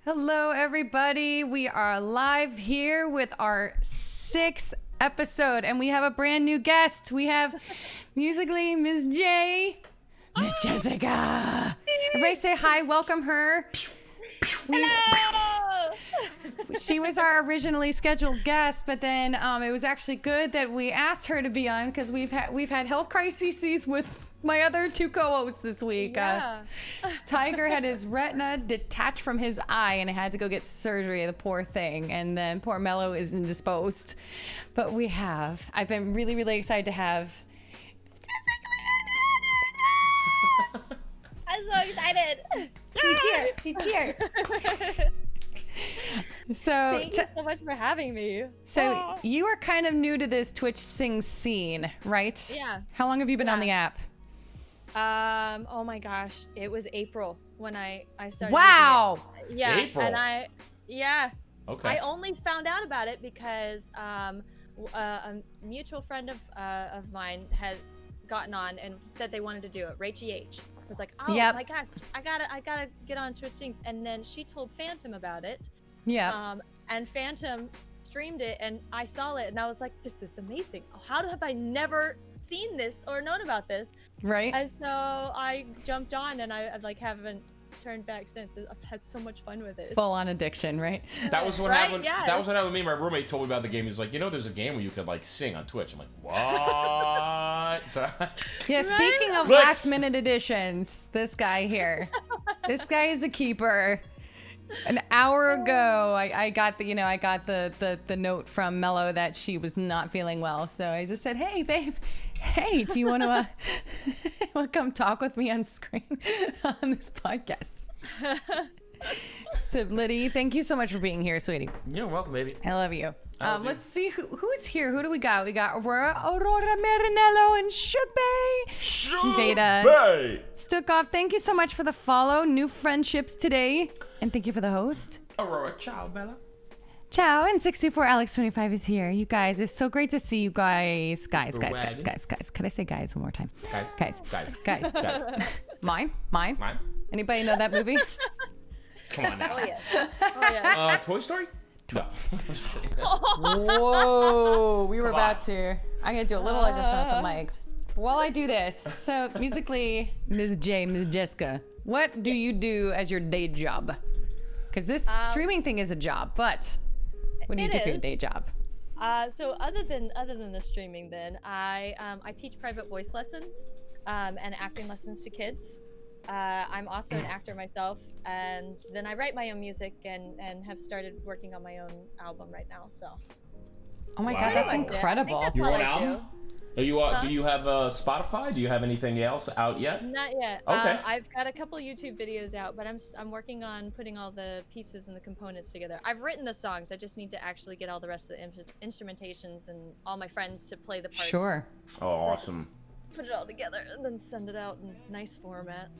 Hello, everybody. We are live here with our 6th episode, and we have a brand new guest. We have MusicallyMsJ, Miss Jessica. Everybody say hi. Welcome her. Hello! She was our originally scheduled guest, but then it was actually good that we asked her to be on because we've had health crises with my other 2 co-hosts this week. Yeah. Tiger had his retina detached from his eye and had to go get surgery, the poor thing. And then poor Mello is indisposed. But I've been really, really excited to have. I'm so excited. She's here. So, Thank you so much for having me. So you are kind of new to this Twitch sing scene, right? Yeah. How long have you been on the app? Oh my gosh, it was April when I started. Wow. Using it. Yeah. April. And Okay. I only found out about it because a mutual friend of mine had gotten on and said they wanted to do it. Rachie H was like, oh Yep. my gosh, I gotta get on Twitch Sings, and then she told Phantom about it. Yeah. And Phantom streamed it, and I saw it, and I was like, this is amazing. How have I never seen this or known about this? Right. And so I jumped on, and I haven't turned back since. I've had so much fun with it. Full on addiction, right? That was what Right? happened. Yeah, That was what happened with me. My roommate told me about the game. He's like, there's a game where you could like sing on Twitch. I'm like, what? So, Yeah, speaking of Let's- last minute additions, this guy here. This guy is a keeper. An hour ago, I got the note from Mello that she was not feeling well. So I just said, hey, babe, hey, do you want to come talk with me on screen on this podcast? So, Liddy, thank you so much for being here, sweetie. you're welcome, baby. I love you. love you. Let's see who's here. Who do we got? We got Aurora Marinello and Shubay. Veda. Hey! Stukov, thank you so much for the follow. New friendships today. And thank you for the host. Aurora, ciao, Bella. Ciao. And 64 Alex25 is here. You guys, it's so great to see you guys. Guys. Can I say guys one more time? Guys. Mine? Mine? Anybody know that movie? Come on now. Oh yeah. Toy Story? No. I'm just kidding. Whoa. We were Come about on. to. I'm going to do a little adjustment with the mic. While I do this, so musically, Ms. J, Ms. Jessica, what do you do as your day job? Because this streaming thing is a job, but what do you do for your day job? So other than the streaming, then I teach private voice lessons and acting lessons to kids. I'm also an actor myself, and then I write my own music and have started working on my own album right now. So. Oh my Wow. God, that's I think incredible. that's Your all own I do. album? Do you have Spotify? Do you have anything else out yet? Not yet. Okay. I've got a couple YouTube videos out, but I'm working on putting all the pieces and the components together. I've written the songs. I just need to actually get all the rest of the instrumentations and all my friends to play the parts. Sure. Oh, awesome. Put it all together and then send it out in nice format.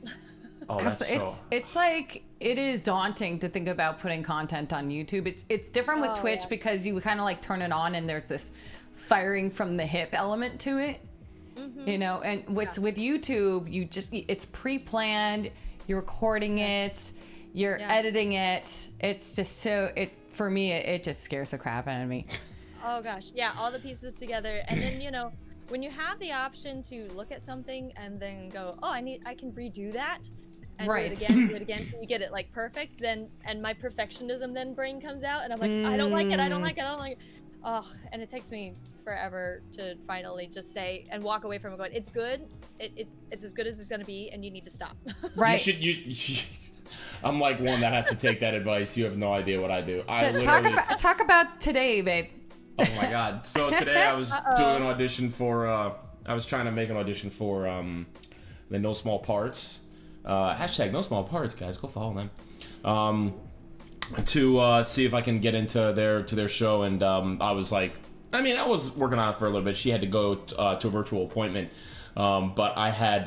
Oh, that's It's like it is daunting to think about putting content on YouTube. It's different with Oh, Twitch yeah. because you kind of like turn it on and there's this firing from the hip element to it. You know, and with YouTube, it's pre-planned, you're recording it, you're editing it. It's just for me it just scares the crap out of me. Oh gosh, yeah, all the pieces together, and then when you have the option to look at something and then go, oh, I can redo that. And Right. do it again, till you get it like perfect, and my perfectionism then brain comes out, and I'm like, I don't like it. Oh, and it takes me forever to finally just say and walk away from it going, it's good, it's as good as it's gonna be, and you need to stop. Right. You should. I'm like one that has to take that advice. You have no idea what I do. So talk about today, babe. Oh my God. So today I was doing an audition for, I was trying to make an audition for the No Small Parts. Hashtag No Small Parts, guys. Go follow them. To see if I can get into their show. And I was like, I was working on it for a little bit. She had to go to a virtual appointment. But I had,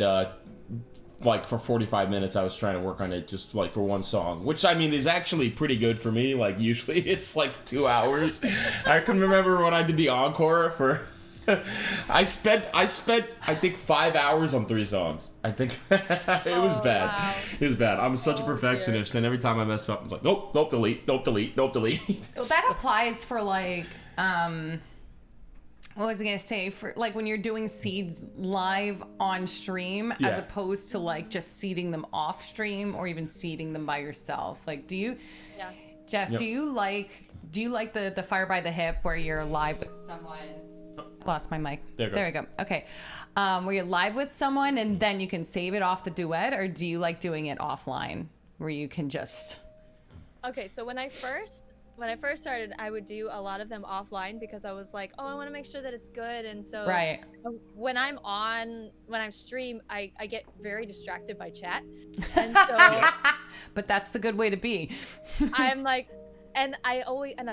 for 45 minutes, I was trying to work on it just for one song, which is actually pretty good for me. Usually it's 2 hours. I can remember when I did the encore for I spent I think 5 hours on 3 songs. I think it was bad. Wow. It was bad. I'm such a Oh, perfectionist, and every time I mess up, it's like nope, delete. Well, that applies for like what was I gonna say, for like when you're doing seeds live on stream as Yeah. opposed to like just seeding them off stream or even seeding them by yourself. Like, do you, Yeah. Jess? Yep. Do you like the fire by the hip where you're live with someone? Lost my mic. There you go. There we go. Okay, where you're live with someone and then you can save it off the duet, or do you like doing it offline where you can just? Okay, so when I first started, I would do a lot of them offline because I was like, oh, I want to make sure that it's good. And so Right. when I'm stream, I get very distracted by chat. And so But that's the good way to be. I'm like, and I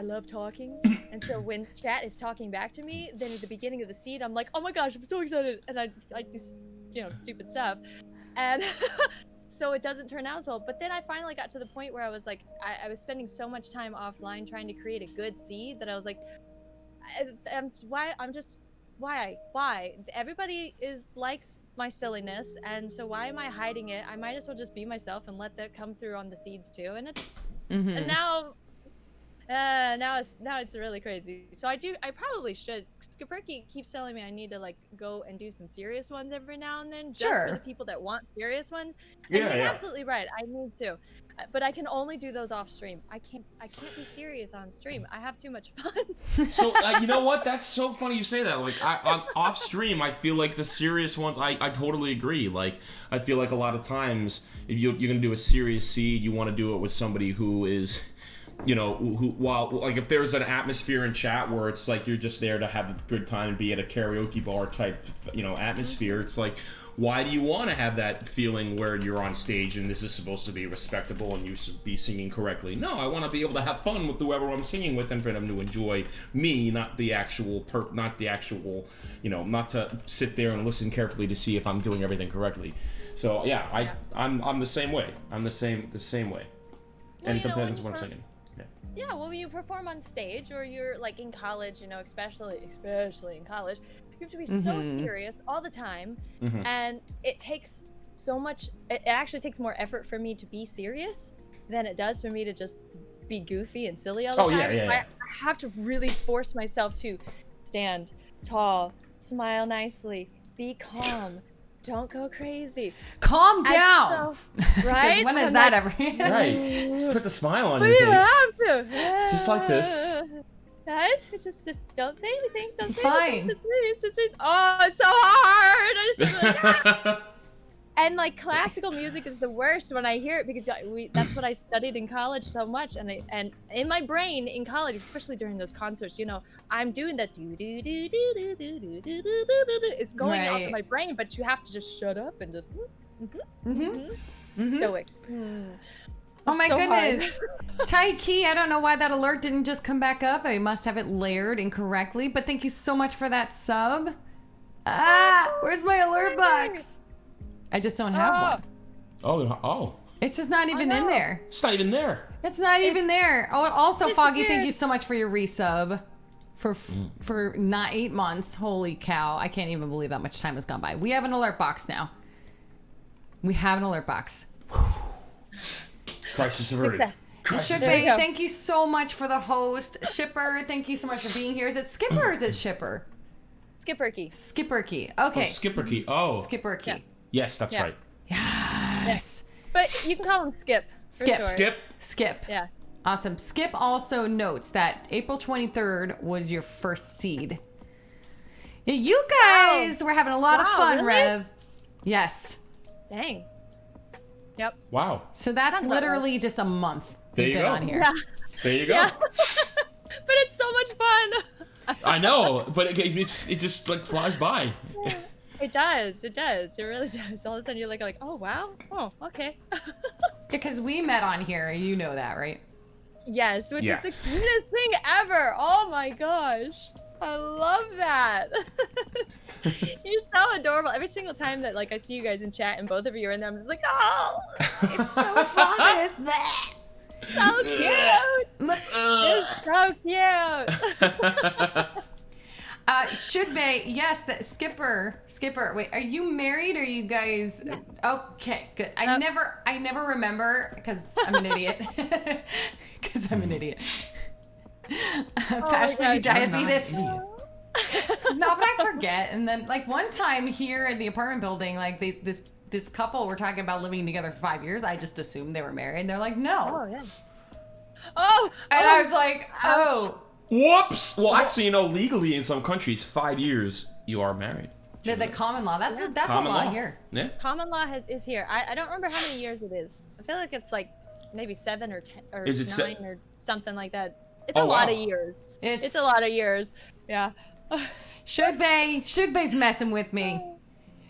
love talking. And so when chat is talking back to me, then at the beginning of the seed, I'm like, oh my gosh, I'm so excited. And I do, stupid stuff. And so it doesn't turn out as well. But then I finally got to the point where I was like, I was spending so much time offline trying to create a good seed that I was like, why? Everybody likes my silliness, and so why am I hiding it? I might as well just be myself and let that come through on the seeds too. And it's and now it's really crazy. So I probably should. Skipperky keeps telling me I need to like go and do some serious ones every now and then, just for the people that want serious ones. And he's absolutely right. I need to, but I can only do those off stream. I can't be serious on stream. I have too much fun. So you know what? That's so funny you say that. Like off stream, I feel like the serious ones. I totally agree. Like I feel like a lot of times if you're gonna do a serious seed, you want to do it with somebody who is, if there's an atmosphere in chat where it's like you're just there to have a good time and be at a karaoke bar type, atmosphere, it's like, why do you want to have that feeling where you're on stage and this is supposed to be respectable and you should be singing correctly? No, I want to be able to have fun with whoever I'm singing with and for them to enjoy me, not the actual, not to sit there and listen carefully to see if I'm doing everything correctly. So yeah, I'm the same way. I'm the same way. Well, And it depends on what I'm singing. Yeah, well, when you perform on stage or you're like in college, especially in college, you have to be so serious all the time. And it takes so much, it actually takes more effort for me to be serious than it does for me to just be goofy and silly all the time. So I have to really force myself to stand tall, smile nicely, be calm. Don't go crazy. Calm down. So, right? When has that ever? Right. Just put the smile on But your you face. have to. Just like this. Right? Just don't say anything. Don't It's say fine. anything. It's so hard. I just and like classical music is the worst when I hear it because that's what I studied in college so much, and in my brain in college, especially during those concerts, I'm doing that do do do do do do do do do do. It's going off of my brain, but you have to just shut up and just stoic. Oh my so goodness. Taiki, I don't know why that alert didn't just come back up. I must have it layered incorrectly, but thank you so much for that sub. Where's my alert box? I just don't have one. Oh. It's just not even in there. It's not even there. It's not even there. Oh, also, Foggy, thank you so much for your resub for not 8 months. Holy cow. I can't even believe that much time has gone by. We have an alert box now. We have an alert box. Crisis averted. Shipper, thank you so much for the host. Shipper, thank you so much for being here. Is it Skipper or is it Shipper? Skipperky. Skipperky. Okay. Skipperky. Oh. Skipperky. Yeah. Yes, that's right. Yes. But you can call him Skip. For Skip. Sure. Skip. Yeah. Awesome. Skip also notes that April 23rd was your first seed. Yeah, you guys were having a lot of fun, really? Rev. Yes. Dang. Yep. Wow. So that's Sounds about literally just a month There you've you been go. on here. Yeah. There you go. Yeah. But it's so much fun. I know, but it just like flies by. It does. It really does. All of a sudden you're like, oh wow. Oh, okay. Because we met on here, you know that, right? Yes, which is the cutest thing ever. Oh my gosh. I love that. You're so adorable. Every single time that I see you guys in chat and both of you are in there, I'm just like, oh, it's so fun. It's so cute. It's so cute. Shugbe, yes, that Skipper. Wait, are you married? Or are you guys? Okay, good. I never remember because I'm an idiot. Passionate diabetes. No, but I forget. And then like one time here in the apartment building, like this couple were talking about living together for 5 years. I just assumed they were married. And they're like, no. Oh yeah. Oh, and I was like, oh. Whoops! Well, actually, legally in some countries, 5 years you are married. The common law. That's common a law law here. Yeah. Common law is here. I don't remember how many years it is. I feel like it's like maybe 7 or 10 or Is it 9 or something like that. It's a lot of years. It's a lot of years. Yeah. Shugbay's messing with me.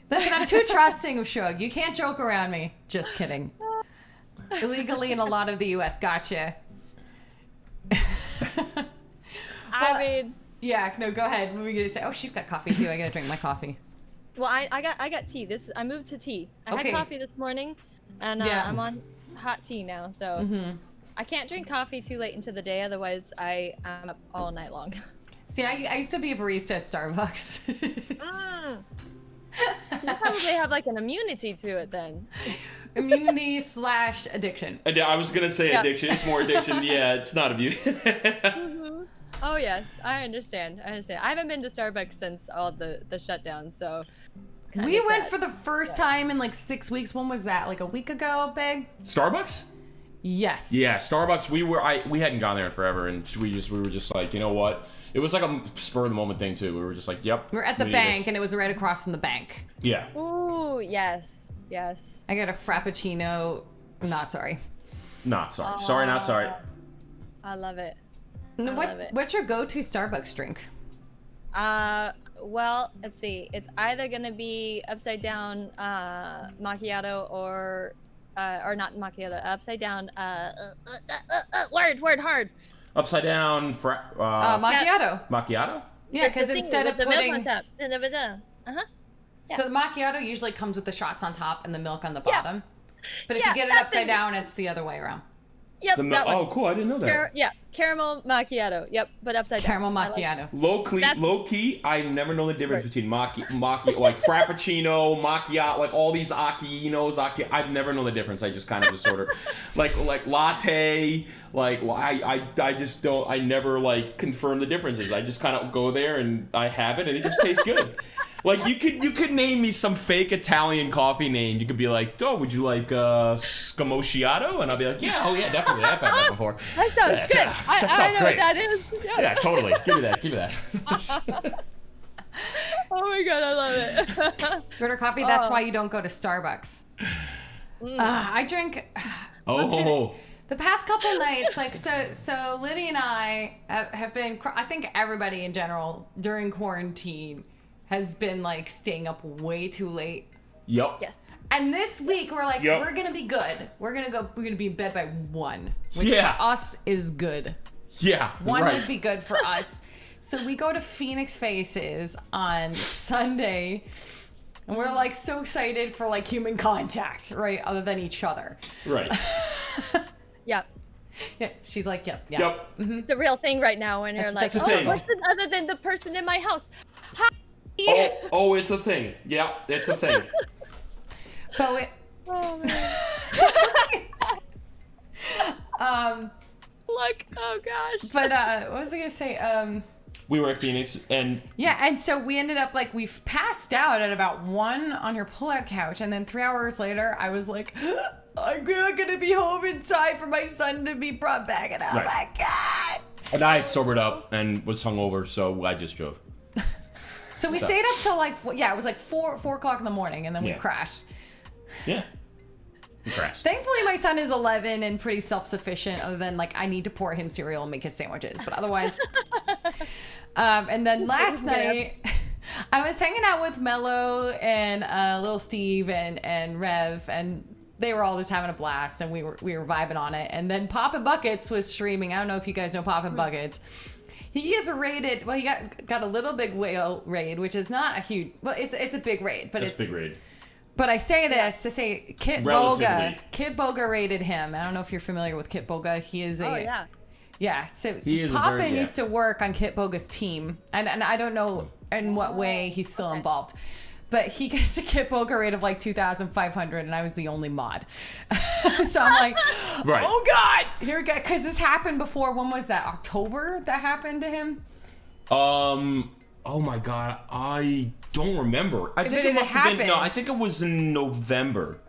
Listen, I'm too trusting of Shug. You can't joke around me. Just kidding. Illegally in a lot of the U.S. Gotcha. I mean, yeah, no, go ahead. What were we gonna say? Oh, she's got coffee too. I gotta drink my coffee. Well, I got tea. I moved to tea. I had coffee this morning, and I'm on hot tea now. So I can't drink coffee too late into the day, otherwise I'm up all night long. See, I used to be a barista at Starbucks. So you probably have like an immunity to it then. Immunity / addiction. I was gonna say addiction. It's more addiction. Yeah, it's not abuse. Oh yes, I understand. I haven't been to Starbucks since all the shutdown, so. We went for the first time in like 6 weeks. When was that? Like a week ago, Big? Starbucks? Yes. Yeah, Starbucks. We hadn't gone there in forever, and we were just like, you know what? It was like a spur of the moment thing too. We were just like, yep. We were at the bank, and it was right across from the bank. Yeah. Ooh, yes. I got a Frappuccino. Not sorry. Not sorry. Sorry, not sorry. I love it. What's your go-to Starbucks drink? Well, let's see. It's either gonna be upside down macchiato or not macchiato. Upside down. Word hard. Upside down. Macchiato. Macchiato. Yeah, because instead of the putting milk on top. Yeah. So the macchiato usually comes with the shots on top and the milk on the bottom. But if you get it that's upside down, it's the other way around. Yep, that one. Oh, cool! I didn't know that. Caramel macchiato. Yep, but upside Caramel down. macchiato. Low key, I never know the difference between macchiato, like frappuccino, macchiato, like all these macchiatos. I've never known the difference. I just kind of just sort of like latte. Like I just don't. I never like confirm the differences. I just kind of go there and I have it, and it just tastes good. Like you could name me some fake Italian coffee name. You could be like, oh, would you like scamosciato? And I'll be like, yeah, definitely. I've had that before. That sounds good. That sounds I know great. what that is. Yeah, totally. Give me that. Oh my god, I love it. Order coffee. That's why you don't go to Starbucks. I drink. The past couple nights, like so, Liddy and I have been. I think everybody in general during quarantine has been like staying up way too late. Yep. Yes. And this week we're like, we're gonna be good. We're gonna be in bed by 1. Which for us is good. Yeah. 1 would be good for us. So we go to Phoenix Faces on Sunday, and we're like so excited for like human contact, right? Other than each other. Right. Yep. Yeah, she's like, yep. Mm-hmm. It's a real thing right now when you're like, that's what's other than the person in my house? Hi. Oh, it's a thing. Yeah, it's a thing. But Oh man. Look, oh gosh. But what was I gonna say? We were at Phoenix, and and so we ended up like we passed out at about 1 on your pull-out couch, and then 3 hours later, I was like, I'm not gonna be home in time for my son to be brought back, and oh my god! And I had sobered up and was hungover, so I just drove. So we stayed up till like it was like 4 o'clock in the morning, and then we crashed. Yeah. We crashed. Thankfully, my son is 11 and pretty self-sufficient, other than like I need to pour him cereal and make his sandwiches. But otherwise, and then last night, I was hanging out with Mello and Lil Steve and Rev, and they were all just having a blast, and we were vibing on it. And then Poppin' Buckets was streaming. I don't know if you guys know Poppin' Buckets. He gets raided. Well, he got a little big whale raid, which is not a huge. Well, it's a big raid, but it's big raid. But I say this to say Kit Boga raided him. I don't know if you're familiar with Kit Boga. He is yeah. Yeah, so he is Poppin used to work on Kit Boga's team, and I don't know in what way he's still involved. But he gets a kit poker rate of like 2,500, and I was the only mod. So I'm like, Right. oh God, here we go. Because this happened before. When was that? October that happened to him? Oh my God, I don't remember. I think it must have been. No, I think it was in November.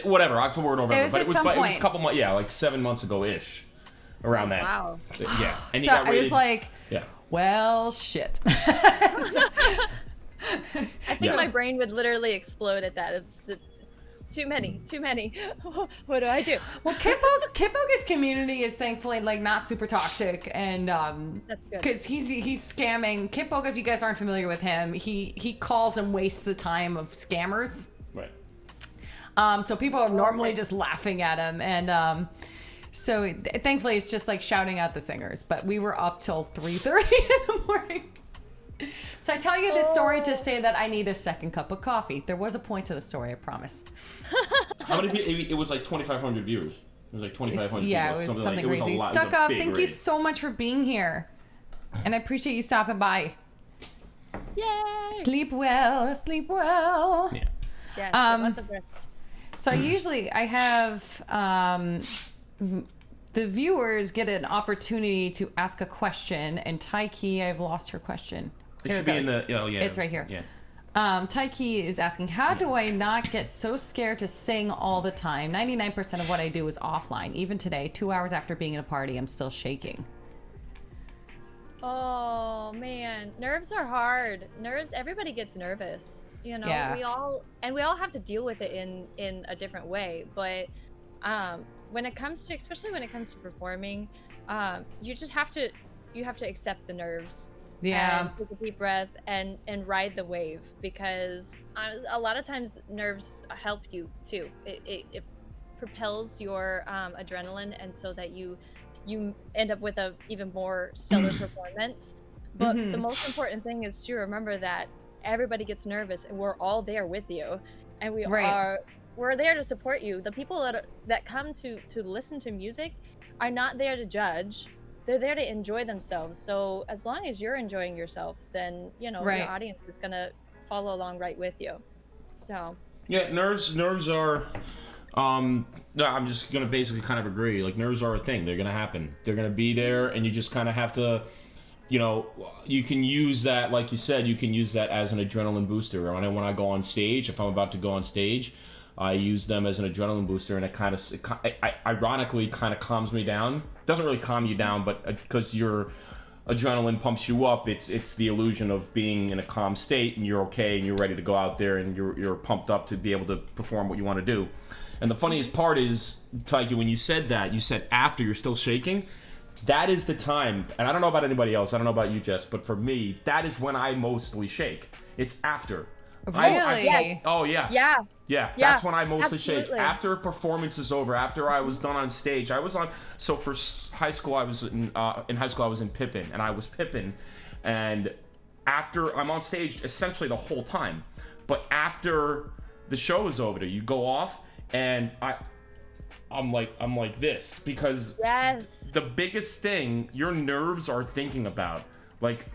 Whatever, October or November. But it was a couple months. Yeah, like 7 months ago ish, around that. Wow. Yeah, and he So got rated. I was like, yeah. Well, shit. I think my brain would literally explode at that. It's too many. What do I do? Well, Kit Poker's community is thankfully like not super toxic, and that's good. Because he's scamming. Kit Poker, if you guys aren't familiar with him, he calls and wastes the time of scammers. Right. So people are normally just laughing at him, and so thankfully it's just like shouting out the singers. But we were up till 3:30 in the morning. So I tell you this story to say that I need a second cup of coffee. There was a point to the story, I promise. How many people? It was like 2,500 viewers. It was like 2,500. Yeah, it was something crazy. Stuck Up, thank you so much for being here. And I appreciate you stopping by. Yay! Sleep well, sleep well. Yeah. Yes, lots of rest. So usually I have the viewers get an opportunity to ask a question, and Taiki, I've lost her question. It should be in the. Oh yeah. It's right here. Yeah. Taiki is asking, how do I not get so scared to sing all the time? 99% of what I do is offline. Even today, 2 hours after being at a party, I'm still shaking. Oh man, nerves are hard. Everybody gets nervous. You know, Yeah. we all have to deal with it in a different way. But when it comes to, especially when it comes to performing, you just have to accept the nerves. Yeah. And take a deep breath and ride the wave, because a lot of times nerves help you too. It propels your adrenaline, and so that you end up with a even more stellar performance. But the most important thing is to remember that everybody gets nervous, and we're all there with you, and we're there to support you. The people that come to listen to music are not there to judge. They're there to enjoy themselves. So as long as you're enjoying yourself, then your audience is gonna follow along right with you. So yeah, nerves are. No, I'm just gonna basically kind of agree. Like, nerves are a thing. They're gonna happen. They're gonna be there, and you just kind of have to. You can use that, like you said, you can use that as an adrenaline booster. When I go on stage, if I'm about to go on stage, I use them as an adrenaline booster, and it ironically kind of calms me down. Doesn't really calm you down, but because your adrenaline pumps you up, it's the illusion of being in a calm state, and you're okay, and you're ready to go out there, and you're pumped up to be able to perform what you want to do. And the funniest part is, Taiki, when you said that, you said after you're still shaking. That is the time, and I don't know about anybody else, I don't know about you, Jess, but for me, that is when I mostly shake. It's after. Really? Oh, yeah. Yeah, That's when I mostly shake. absolutely. After a performance is over, after I was done on stage, so for high school, I was in high school, I was in Pippin, and I was Pippin, and after I'm on stage essentially the whole time, but after the show is over, you go off, and I'm like this, because the biggest thing your nerves are thinking about, like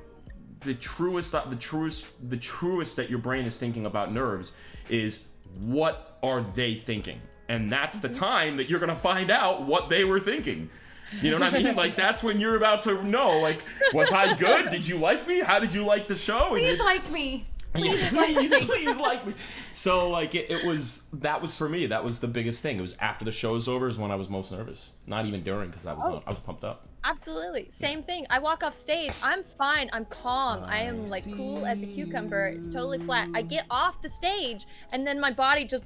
the truest that your brain is thinking about nerves is, what are they thinking? And that's the time that you're gonna find out what they were thinking. You know what I mean? Like, that's when you're about to know, like, was I good? Did you like me? How did you like the show? Please like me. Please like me. So, like, that was for me. That was the biggest thing. It was after the show was over is when I was most nervous. Not even during, because I was pumped up. Absolutely. Same thing. I walk off stage. I'm fine. I'm calm. I am like cool as a cucumber. It's totally flat. I get off the stage, and then my body just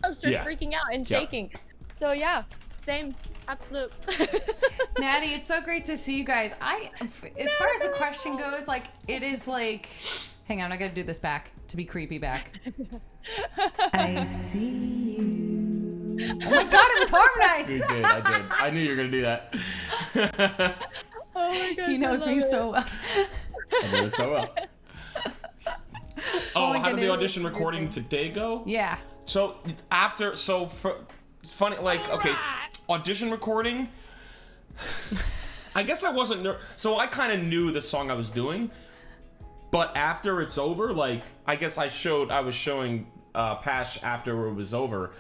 starts freaking out and shaking. So yeah, same. Absolute. Natty, it's so great to see you guys. As far as the question goes, like, it is like, hang on, I gotta do this back to be creepy back. I see you. Oh my god, it was harmonized. You did. I did. I knew you were gonna do that. Oh my god. He knows me so well. I know it so well. Oh, my how did the goodness. audition recording today go? Yeah. So it's funny, like, okay, audition recording. I guess I wasn't so I kind of knew the song I was doing, But after it's over, like, I guess I was showing Pash after it was over.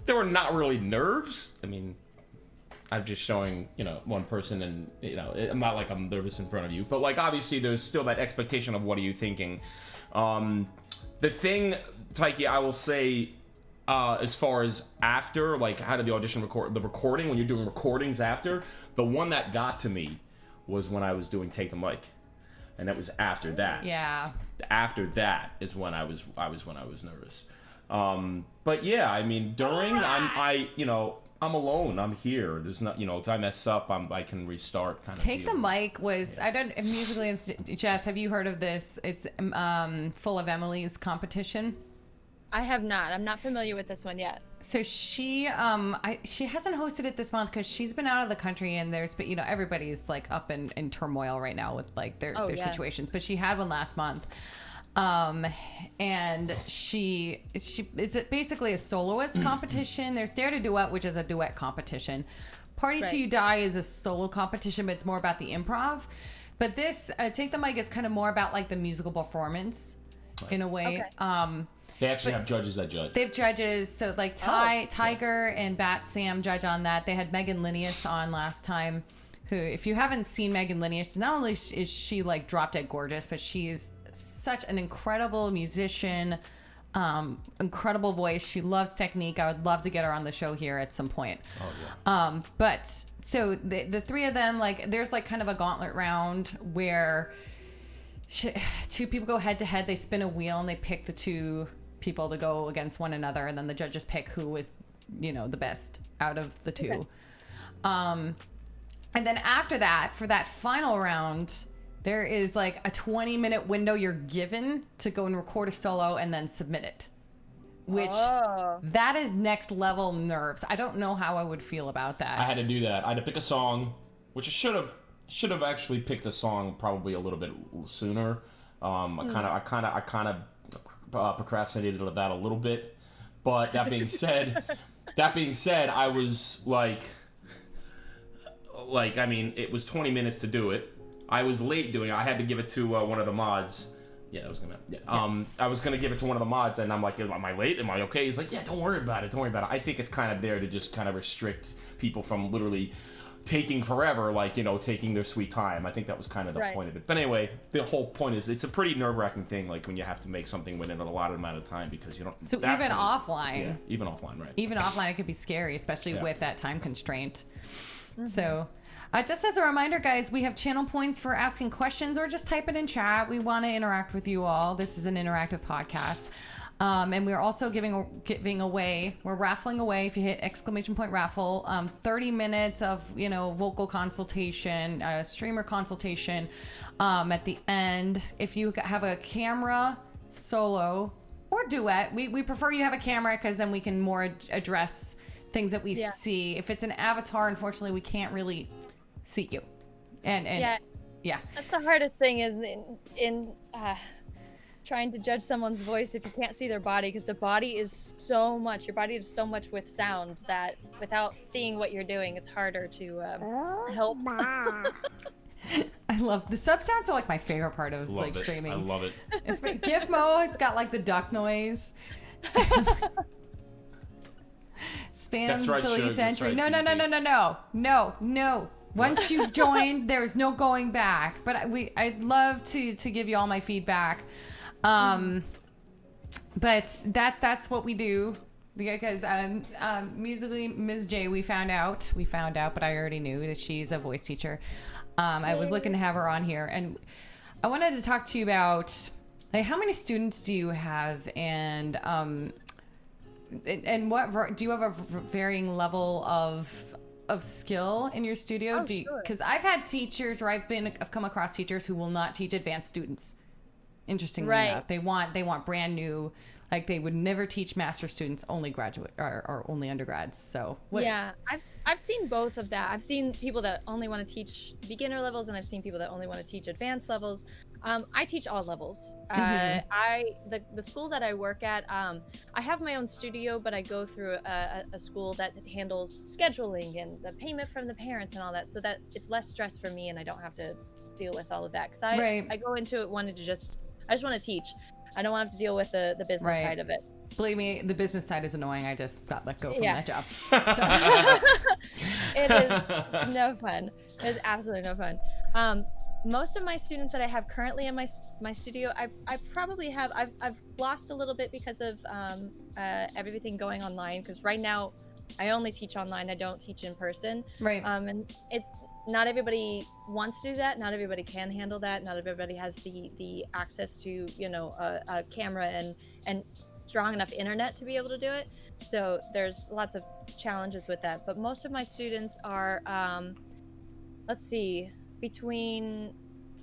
There were not really nerves. I mean, I'm just showing, one person, and, I'm not like I'm nervous in front of you. But, like, obviously there's still that expectation of what are you thinking. The thing, Taiki, I will say, as far as after, like, how did the audition the recording, when you're doing recordings after, the one that got to me was when I was doing Take the Mic. And that was after that. Yeah. After that is when I was nervous. But yeah, I mean, during I'm alone. I'm here. There's not, if I mess up, I can restart. Kind of. Take the Mic was MusicallyMsJ. Have you heard of this? It's Full of Emily's competition. I have not. I'm not familiar with this one yet. So she hasn't hosted it this month because she's been out of the country, and there's been, everybody's like up in turmoil right now with like their situations. But she had one last month. And it's basically a soloist competition. There's Dare to Duet, which is a duet competition. Party Till You Die is a solo competition, but it's more about the improv. But this Take the Mic is kind of more about like the musical performance in a way. Okay. They actually have judges that judge. They have judges, so like Tiger and Bat Sam judge on that. They had Megan Linnaeus on last time, who, if you haven't seen Megan Linnaeus, not only is she like drop dead gorgeous, but she's such an incredible musician, incredible voice. She loves technique. I would love to get her on the show here at some point. Oh yeah. But so the three of them, like, there's like kind of a gauntlet round where two people go head to head. They spin a wheel and they pick the two people to go against one another, and then the judges pick who is, the best out of the two. Okay. And then after that, for that final round, there is like a 20-minute window you're given to go and record a solo and then submit it. Which, that is next level nerves. I don't know how I would feel about that. I had to do that. I had to pick a song, which I should have actually picked the song probably a little bit sooner. I kind of procrastinated that a little bit. But that being said, I was like, I mean, it was 20 minutes to do it. I was late doing it. I had to give it to one of the mods. Yeah, I was gonna give it to one of the mods, and I'm like, am I late? Am I okay? He's like, yeah, don't worry about it. I think it's kind of there to just kind of restrict people from literally taking forever, like, taking their sweet time. I think that was kind of the point of it. But anyway, the whole point is it's a pretty nerve-wracking thing, like when you have to make something within a lot of amount of time, because you don't. So even offline. Yeah, even offline, right? Even offline, it could be scary, especially with that time constraint. Mm-hmm. So. Just as a reminder, guys, we have channel points for asking questions, or just type it in chat. We want to interact with you all. This is an interactive podcast. And we're also giving away, we're raffling away, if you hit !raffle, 30 minutes of, vocal consultation, streamer consultation at the end. If you have a camera, solo, or duet, we prefer you have a camera because then we can more address things that we see. If it's an avatar, unfortunately, we can't really see you. And that's the hardest thing is in trying to judge someone's voice if you can't see their body, because your body is so much with sounds that without seeing what you're doing, it's harder to help. I love the sub sounds are like my favorite part of streaming. I love it. Gifmo, it's got like the duck noise. Spam deletes entry. No. Once you've joined, there's no going back. But I'd love to give you all my feedback. But that's what we do, because MusicallyMsJ, we found out, but I already knew that she's a voice teacher. I was looking to have her on here, and I wanted to talk to you about, like, how many students do you have, and what do you have a varying level of skill in your studio? Because I've had teachers, or I've come across teachers who will not teach advanced students. Interestingly enough, they want brand new, like they would never teach master students, only graduate or only undergrads. So I've seen both of that. I've seen people that only want to teach beginner levels, and I've seen people that only want to teach advanced levels. I teach all levels. The school that I work at, I have my own studio, but I go through a school that handles scheduling and the payment from the parents and all that, so that it's less stress for me and I don't have to deal with all of that. Because I go into it wanting to just I just want to teach. I don't want to have to deal with the business Right. side of it. Believe me, the business side is annoying. I just got let go from Yeah. that job. It's no fun. It's absolutely no fun. Most of my students that I have currently in my studio, I probably have I've lost a little bit because of everything going online. Because right now, I only teach online. I don't teach in person. Right. And not everybody wants to do that. Not everybody can handle that. Not everybody has the access to a camera and strong enough internet to be able to do it. So there's lots of challenges with that. But most of my students are, let's see, between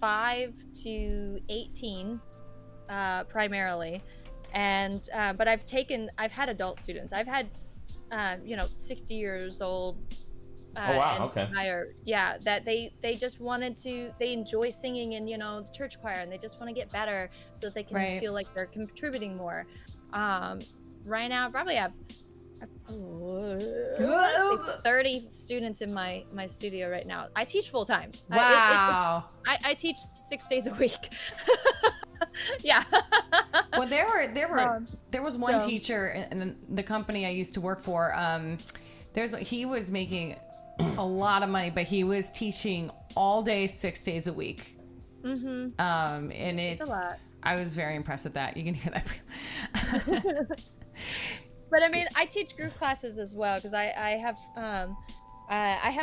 5 to 18, primarily. And but I've had adult students. I've had 60 years old. Oh wow, and okay. higher, yeah, that they just they enjoy singing in the church choir, and they just want to get better so that they can Right. feel like they're contributing more. Right now, I probably have 30 students in my studio right now. I teach full time. Wow. I teach 6 days a week. Yeah. Well, there was one so- teacher in the company I used to work for. He was making a lot of money, but he was teaching all day, 6 days a week. Mm-hmm. And it's a lot. I was very impressed with that. You can hear that. But I mean, I teach group classes as well because I have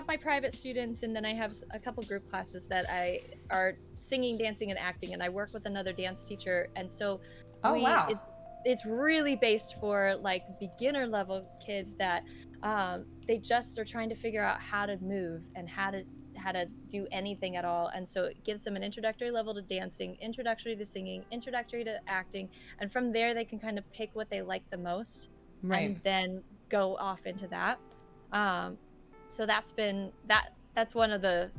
my private students, and then I have a couple group classes that I are singing, dancing, and acting, and I work with another dance teacher, and so Wow. it's really based for like beginner level kids that they just are trying to figure out how to move and how to do anything at all. And so it gives them an introductory level to dancing, introductory to singing, introductory to acting, and from there they can kind of pick what they like the most, Right. and then go off into that. So that's one of the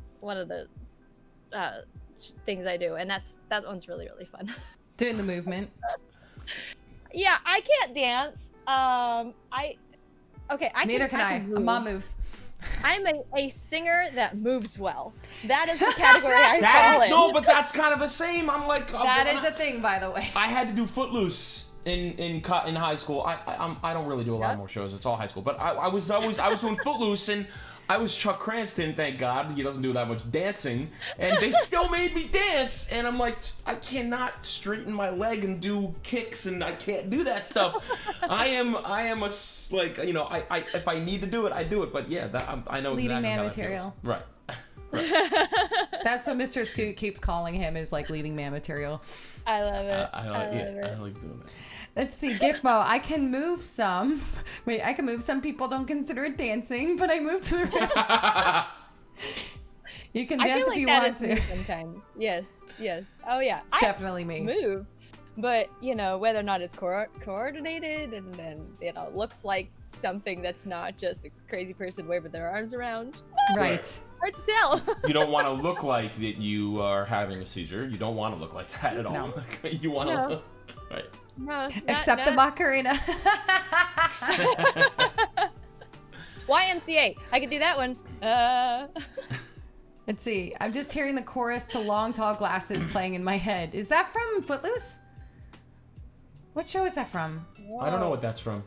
things I do, and that one's really, really fun. Doing the movement. Yeah, I can't dance. Neither can I. move. Mom moves. I'm a singer that moves well. That is the category I fall in. No, but that's kind of the same. I'm like That is a thing, by the way. I had to do Footloose in high school. I don't really do a lot more shows. It's all high school. But I was doing Footloose, and I was Chuck Cranston. Thank God he doesn't do that much dancing, and they still made me dance. And I'm like, I cannot straighten my leg and do kicks, and I can't do that stuff. I am if I need to do it, I do it. But yeah, I know Leading exactly man how that material. feels. Right. That's what Mr. Scoot keeps calling him, is like leading man material. I love it. I like doing that. Let's see, Gifmo. I can move some. Wait, I can move some. People don't consider it dancing, but I move to the rhythm. You can dance if you want to. Me sometimes. Yes. Oh yeah. It's definitely me. Move, but whether or not it's coordinated and then looks like something that's not just a crazy person waving their arms around. Right. Hard to tell. You don't want to look like that you are having a seizure. You don't want to look like that at all. No. You want to No. look right. No, Except the Macarena. YMCA. I could do that one. Let's see. I'm just hearing the chorus to Long Tall Glasses playing in my head. Is that from Footloose? What show is that from? I don't know what that's from.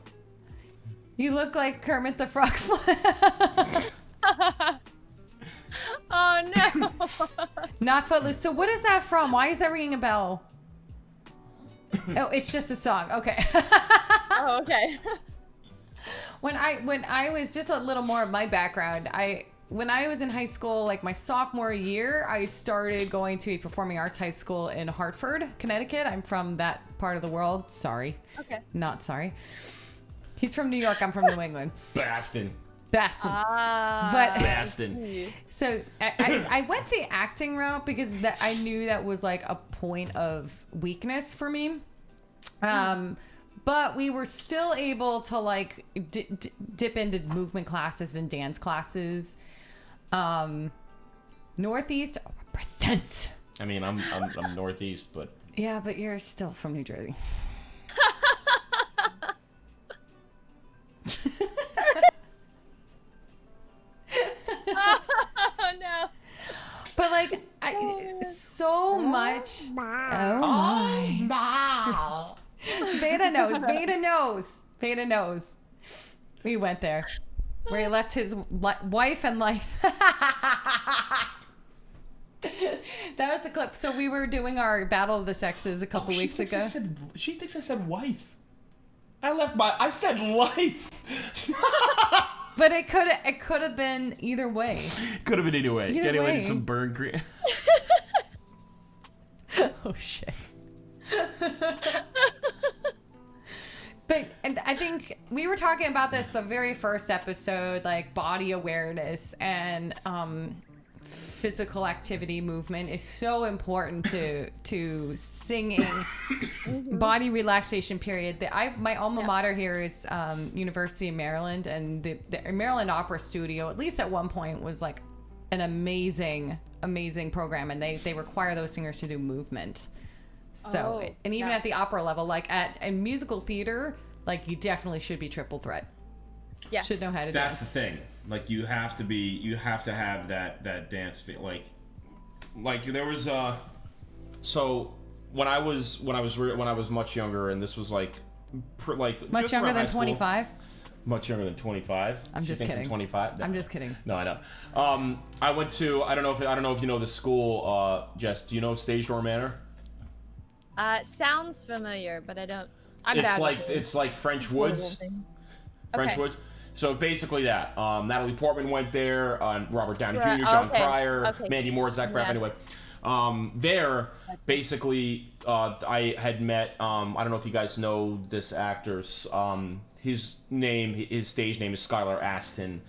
You look like Kermit the Frog. Oh no. Not Footloose. So what is that from? Why is that ringing a bell? Oh, it's just a song. Okay. Oh, okay. When I was just a little more of my background, when I was in high school, like my sophomore year, I started going to a performing arts high school in Hartford, Connecticut. I'm from that part of the world. Sorry. Okay. Not sorry. He's from New York. I'm from New England. Baston. Baston. Ah. But Baston. so I went the acting route because I knew that was like a point of weakness for me. But we were still able to like dip into movement classes and dance classes. Northeast represents. I mean, I'm Northeast, but Yeah, but you're still from New Jersey. Oh no. But like so much. Oh my. Veda knows. We went there. Where he left his wife and life. That was the clip. So we were doing our Battle of the Sexes a couple weeks ago. She thinks I said wife. I said life. But it could have been either way. Could have been either way. Getting away to some burn cream. Oh shit. But and I think we were talking about this the very first episode, like body awareness and physical activity movement is so important to singing. Body relaxation period. My alma mater here is University of Maryland, and the Maryland Opera Studio, at least at one point, was like an amazing program, and they require those singers to do movement. So and even at the opera level, like in musical theater, like you definitely should be triple threat. Yeah, should know how to dance. That's the thing. Like you have to have that dance feel. Like there was so when I was much younger, and this was like much younger than 25. Much younger than 25. I'm just kidding. 25. No. I'm just kidding. No, I know. I went to I don't know if you know the school. Jess, do you know Stage Door Manor? It sounds familiar, but I don't. It's like French Woods. French Woods. So basically that. Natalie Portman went there. Robert Downey Jr., John Cryer, Mandy Moore, Zach Braff. Anyway, there basically I had met. I don't know if you guys know this actor's. His stage name is Skylar Astin.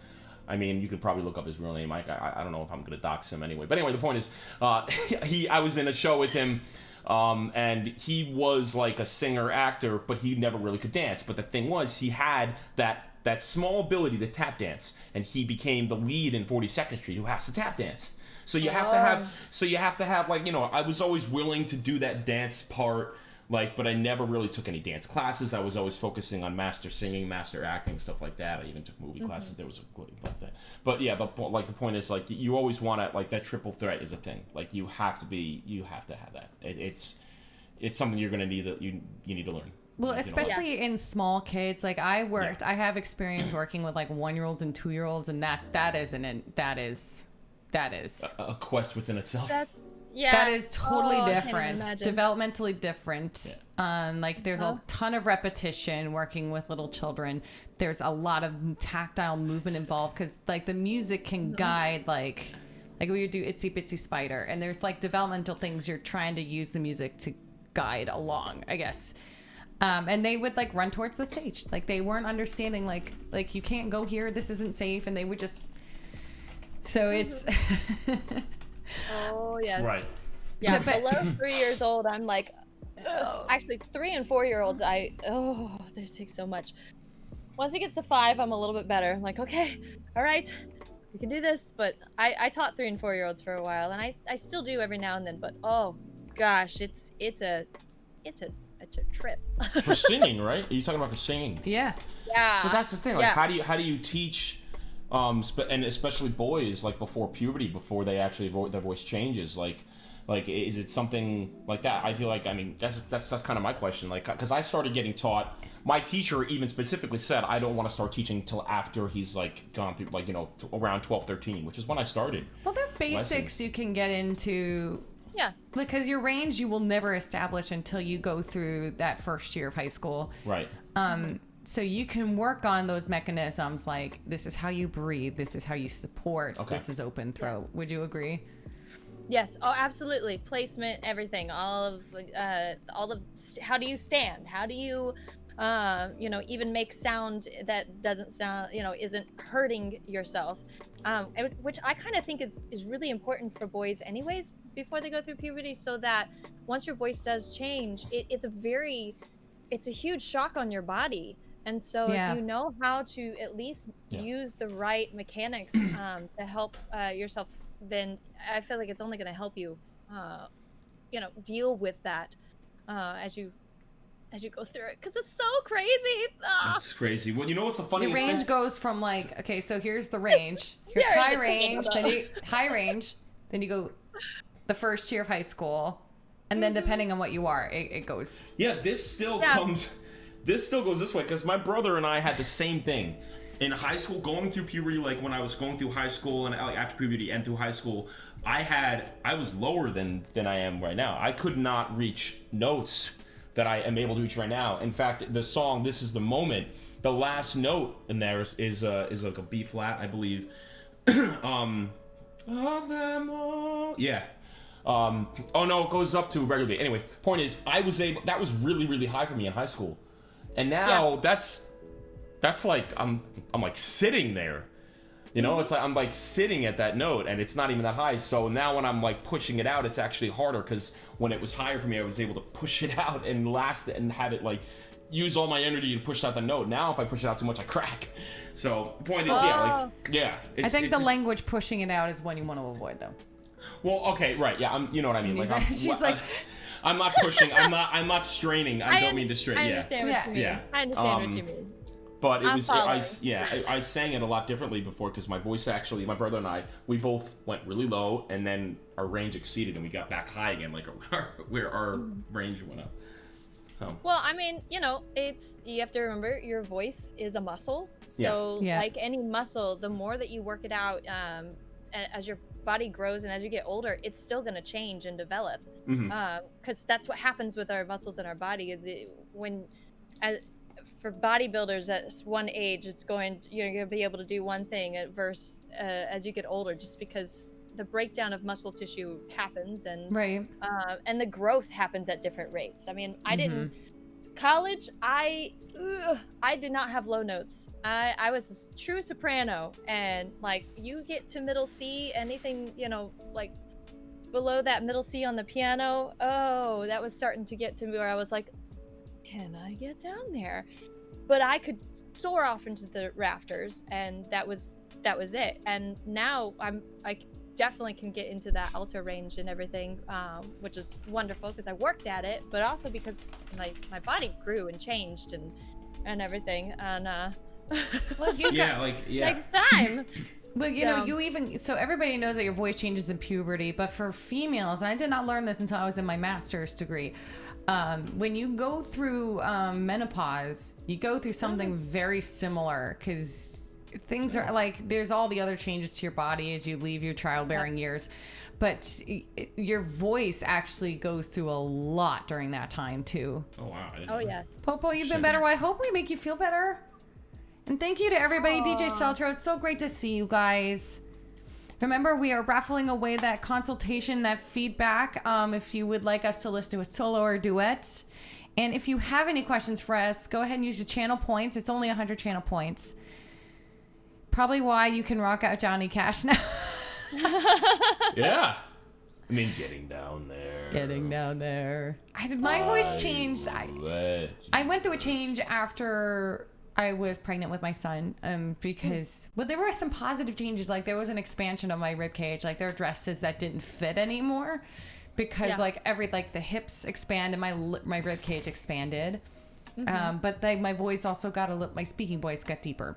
I mean, you could probably look up his real name. I don't know if I'm gonna dox him anyway. But anyway, the point is, I was in a show with him. And he was like a singer actor, but he never really could dance. But the thing was, he had that small ability to tap dance, and he became the lead in 42nd Street who has to tap dance. So you have to have like, I was always willing to do that dance part, like, but I never really took any dance classes. I was always focusing on master singing, master acting, stuff like that. I even took movie classes. There was a like that. But yeah, the point is, like, you always want to, like, that triple threat is a thing. Like, you have to have that. It's something you're gonna need you need to learn. Well, especially in small kids, like I have experience working with like 1-year-olds and 2-year-olds, and that is a quest within itself. That is totally different, developmentally different. Yeah. Like there's a ton of repetition working with little children. There's a lot of tactile movement involved because like the music can guide like we would do Itsy Bitsy Spider, and there's like developmental things you're trying to use the music to guide along, I guess. And they would like run towards the stage, like they weren't understanding like you can't go here, this isn't safe, and they would just. So it's. Oh yes. Right. Yeah, so, below 3 years old, I'm like, actually 3 and 4 year olds, they take so much. Once it gets to 5, I'm a little bit better. I'm like, okay, all right, we can do this. But I taught 3 and 4 year olds for a while, and I still do every now and then. But oh gosh, it's a trip. For singing, right? Are you talking about for singing? Yeah. Yeah. So that's the thing. Like, how do you teach? And especially boys, like before puberty, before they actually their voice changes, like is it something like that? I feel like, I mean, that's kind of my question, like, because I started getting taught. My teacher even specifically said I don't want to start teaching until after he's like gone through, like, around 12, 13, which is when I started. Well, they're basics lessons you can get into. Yeah. Because your range you will never establish until you go through that first year of high school. Right. So you can work on those mechanisms, like this is how you breathe, this is how you support, this is open throat. Yeah. Would you agree? Yes. Oh, absolutely. Placement, everything. All of how do you stand? How do you, even make sound that doesn't sound, isn't hurting yourself. Which I kind of think is really important for boys anyways, before they go through puberty, so that once your voice does change, it's a huge shock on your body. And so if you know how to at least use the right mechanics to help yourself, then I feel like it's only going to help you, deal with that as you go through it, because it's so crazy. It's crazy. Well, you know what's the funniest thing? The range goes from like, okay, so here's the range. Here's high range, then you go the first year of high school, and then depending on what you are, it goes. Yeah, this still goes this way, because my brother and I had the same thing. In high school, going through puberty, like when I was going through high school and like after puberty and through high school, I was lower than I am right now. I could not reach notes that I am able to reach right now. In fact, the song "This Is the Moment," the last note in there is like a B flat, I believe. Of them all. Yeah. Oh no, it goes up to regularly. Anyway, point is, that was really, really high for me in high school, and now that's like I'm like sitting there, you know. It's like I'm like sitting at that note, and it's not even that high. So now when I'm like pushing it out, it's actually harder, because when it was higher for me, I was able to push it out and last it and have it like use all my energy to push out the note. Now if I push it out too much, I crack. So the point is, I think the language pushing it out is one you want to avoid, though. Well, okay, right, yeah, you know what I mean. Like, she's like, I'm not pushing. I'm not straining. I don't mean to strain. I understand what you mean. Yeah. I understand what you mean. But it was, following. I sang it a lot differently before, because my voice actually, my brother and I, we both went really low, and then our range exceeded, and we got back high again, like where our range went up. So. Well, I mean, you know, you have to remember your voice is a muscle. So like any muscle, the more that you work it out, as your body grows and as you get older, it's still going to change and develop. Because that's what happens with our muscles in our body. For bodybuilders at one age, you're going to be able to do one thing versus as you get older, just because the breakdown of muscle tissue happens, and and the growth happens at different rates. I mean, I didn't college. I did not have low notes. I was a true soprano, and like you get to middle C, anything like below that middle C on the piano, that was starting to get to me where I was like, can I get down there? But I could soar off into the rafters, and that was it. And now I definitely can get into that alto range and everything, which is wonderful because I worked at it, but also because my body grew and changed and everything. And well, takes time. But so everybody knows that your voice changes in puberty, but for females, and I did not learn this until I was in my master's degree, when you go through menopause, you go through something very similar, because things are like, there's all the other changes to your body as you leave your childbearing years, but your voice actually goes through a lot during that time too. Oh wow. Yes. Popo, you've been better. Well, I hope we make you feel better. And thank you to everybody. DJ Celtro, it's so great to see you guys. Remember, we are raffling away that consultation, that feedback, if you would like us to listen to a solo or duet. And if you have any questions for us, go ahead and use your channel points. It's only 100 channel points. Probably why you can rock out Johnny Cash now. Yeah. I mean, getting down there. My voice changed. I went through a change after I was pregnant with my son, because there were some positive changes. Like there was an expansion of my rib cage. Like there are dresses that didn't fit anymore because the hips expanded, my rib cage expanded. But my voice also got my speaking voice got deeper.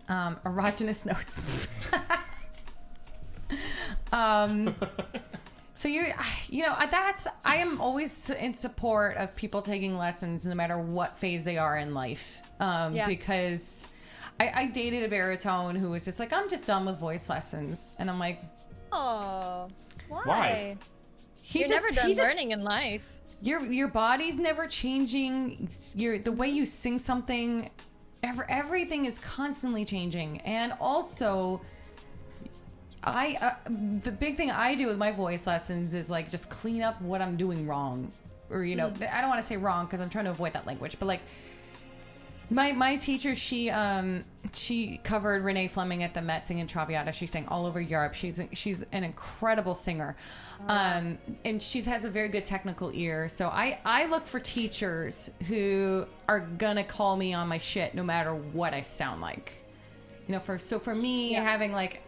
Erogenous notes. So I am always in support of people taking lessons no matter what phase they are in life. Because I dated a baritone who was just like, I'm just done with voice lessons. And I'm like, oh, why? Why? You're never done learning in life. Your body's never changing. The way you sing something, everything is constantly changing. And also, the big thing I do with my voice lessons is like just clean up what I'm doing wrong, or I don't want to say wrong because I'm trying to avoid that language, but like my teacher, she covered Renee Fleming at the Met singing Traviata. She sang all over Europe. She's an incredible singer, and she has a very good technical ear. So I look for teachers who are gonna call me on my shit no matter what I sound like. For me, having like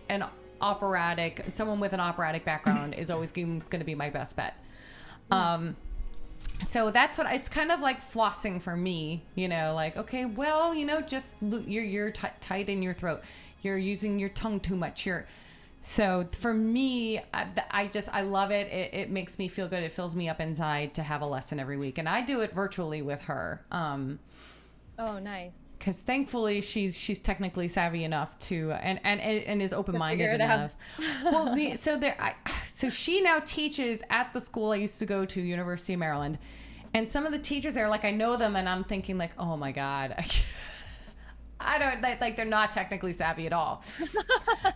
someone with an operatic background is always going to be my best bet. So that's what it's kind of like flossing for me, like, okay, well, just you're tight in your throat. You're using your tongue too much. So for me, I love it. It makes me feel good. It fills me up inside to have a lesson every week. And I do it virtually with her. Oh, nice. Because thankfully she's technically savvy enough to and is open-minded figure it out. enough. Well, so she now teaches at the school I used to go to, University of Maryland, and some of the teachers there, like I know them, and I'm thinking like, oh my god, I don't like they're not technically savvy at all.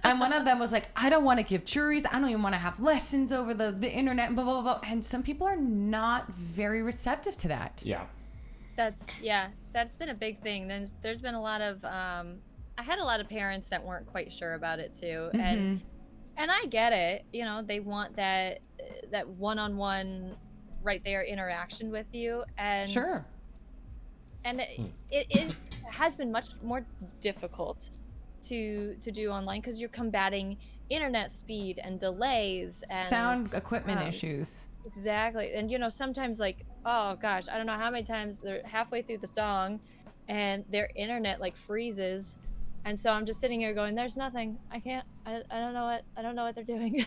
And one of them was like, I don't want to give juries. I don't even want to have lessons over the internet and blah blah blah. And some people are not very receptive to that. Yeah. That's been a big thing. There's been a lot of I had a lot of parents that weren't quite sure about it too, and I get it. You know, they want that one-on-one, right there interaction with you, and Sure. And it has been much more difficult to do online because you're combating internet speed and delays and Sound equipment issues. Exactly. And you know, sometimes like, oh gosh, I don't know how many times they're halfway through the song and their internet like freezes. And so I'm just sitting here going, there's nothing. I don't know what they're doing.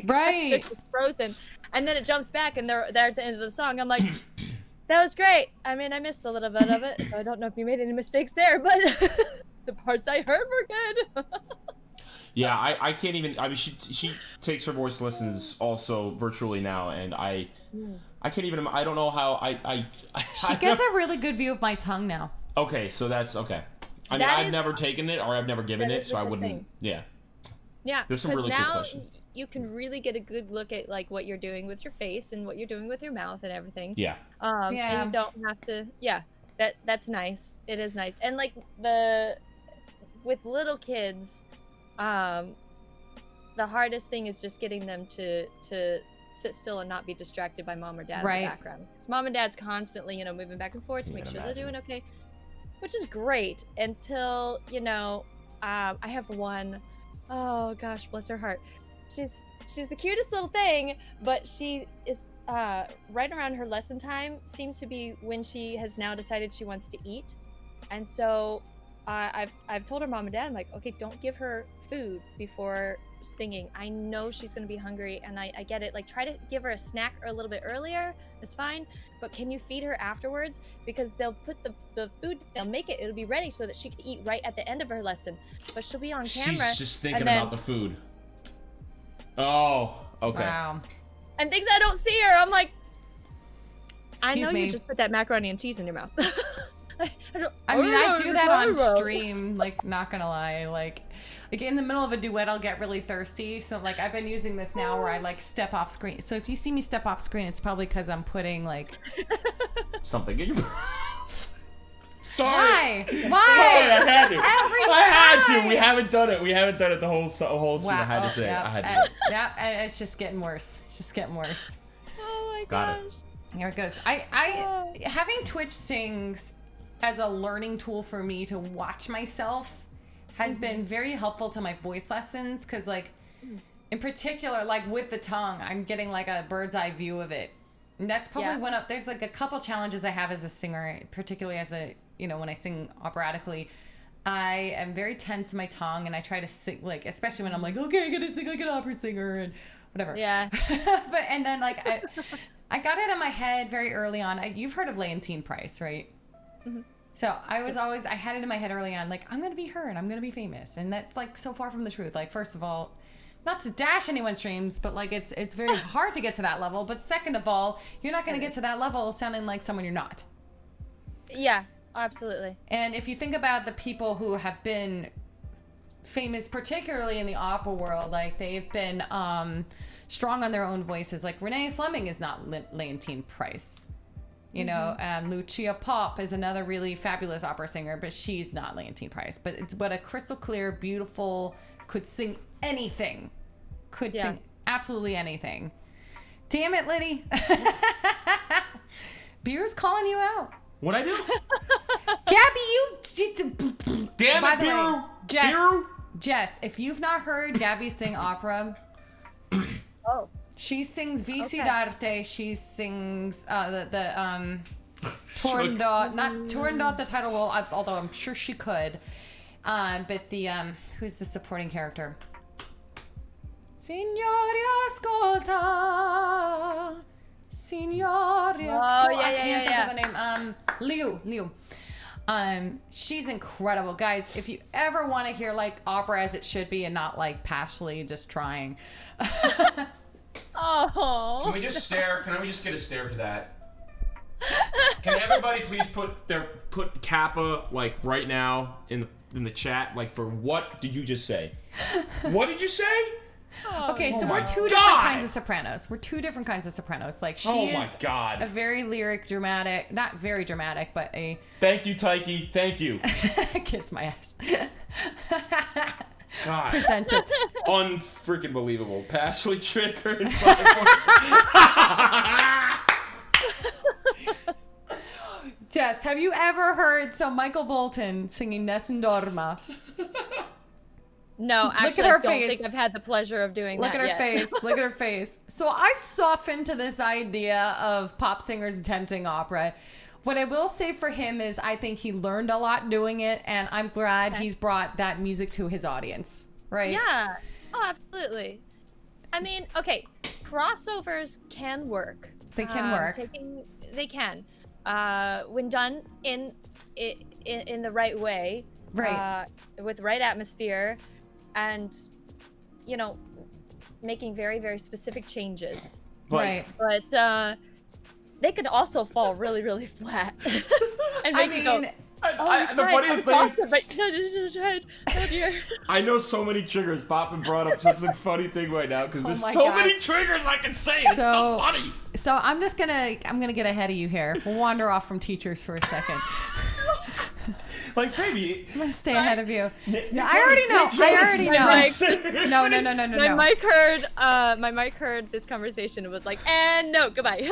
Right. They're just frozen. And then it jumps back and they're at the end of the song. I'm like, that was great. I mean, I missed a little bit of it, so I don't know if you made any mistakes there, but the parts I heard were good. Yeah, I can't even. I mean, she takes her voice lessons also virtually now, and I can't even. I don't know how She gets a really good view of my tongue now. Okay, so that's okay. I mean, I've never taken it or I've never given it, so I wouldn't. Thing. Yeah. Yeah, There's some really now good questions. you can really get a good look at like what you're doing with your face and what you're doing with your mouth and everything. Yeah. And you don't have to. Yeah, that's nice. It is nice, and like with little kids, the hardest thing is just getting them to sit still and not be distracted by mom or dad in the background. 'Cause mom and dad's constantly, moving back and forth to make sure they're doing okay, which is great until, I have one. Oh gosh, bless her heart. She's the cutest little thing, but she is right around her lesson time seems to be when she has now decided she wants to eat, and so I've told her mom and dad, I'm like, okay, don't give her food before singing. I know she's gonna be hungry, and I get it. Like, try to give her a snack or a little bit earlier. It's fine, but can you feed her afterwards? Because they'll put the food, they'll make it, it'll be ready so that she can eat right at the end of her lesson. But she'll be on camera. She's just thinking about the food. Oh, okay. Wow. And things I don't see her. I'm like, I know me. you just put that macaroni and cheese in your mouth. I do that on stream, like, not gonna lie, like in the middle of a duet I'll get really thirsty, so like I've been using this now where I like step off screen. So if you see me step off screen, it's probably because I'm putting like something in your Sorry. Why? Sorry, I had to. I had to. We haven't done it the whole stream. Wow. I had to say Yep. it. I had to. Yeah, and it's just getting worse. It's just getting worse. Oh my Got gosh. it. Here it goes. I having Twitch Sings as a learning tool for me to watch myself has been very helpful to my voice lessons, because like in particular, like with the tongue, I'm getting like a bird's eye view of it. And that's probably one of, there's like a couple challenges I have as a singer, particularly as a, when I sing operatically. I am very tense in my tongue, and I try to sing, like, especially when I'm like, okay, I gotta sing like an opera singer and whatever. Yeah. And then like I got it in my head very early on. You've heard of Leontine Price, right? Mm-hmm. So I had it in my head early on, like, I'm going to be her and I'm going to be famous. And that's like so far from the truth. Like, first of all, not to dash anyone's dreams, but like it's very hard to get to that level. But second of all, you're not going to get to that level sounding like someone you're not. Yeah, absolutely. And if you think about the people who have been famous, particularly in the opera world, like they've been strong on their own voices. Like Renee Fleming is not Leontine Price. Lucia Pop is another really fabulous opera singer, but she's not Leontine Price. But a crystal clear, beautiful, could sing anything. Sing absolutely anything. Damn it, Liddy. Beer's calling you out. What'd I do? Gabby, you... Damn By it, the way, Beer! Jess, if you've not heard Gabby sing opera... Oh. She sings Vici d'arte. She sings Turandot, not Turandot, the title role, although I'm sure she could. But the who's the supporting character? Signori ascolta. Signori ascolta. Oh, yeah, I yeah, can't yeah, think of the name. Liu. She's incredible, guys. If you ever want to hear like opera as it should be and not like Pashley just trying. Oh. Can we just stare? Can we just get a stare for that? Can everybody please put Kappa like right now in the chat? Like for what did you just say? What did you say? Okay, so we're two God. different kinds of sopranos. We're two different kinds of sopranos. Like she Oh my is God. a very lyric, dramatic, not very dramatic, but a Thank you, Taiki. Thank you. kiss my ass. God. Present it. Unfreaking believable. Pashley triggered. Jess, have you ever heard Michael Bolton singing Nessun Dorma? No, actually, at her I don't face. think I've had the pleasure of doing Look that at her yet. face. Look at her face. So I've softened to this idea of pop singers attempting opera. What I will say for him is I think he learned a lot doing it, and I'm glad he's brought that music to his audience. Right? Yeah. Oh, absolutely. I mean, okay, crossovers can work. They can work. They can. When done in the right way. Right. With the right atmosphere, and making very, very specific changes. Right. But they could also fall really, really flat. And make me go, the funniest thing is, oh dear. I know so many triggers. Poppin brought up such a funny thing right now because there's my so God. many triggers I can say. It's so funny. So I'm gonna get ahead of you here. We'll wander off from teachers for a second. Like, baby. I'm gonna stay ahead of you. Yeah, I already know. No. My mic heard this conversation and was like, and no, goodbye.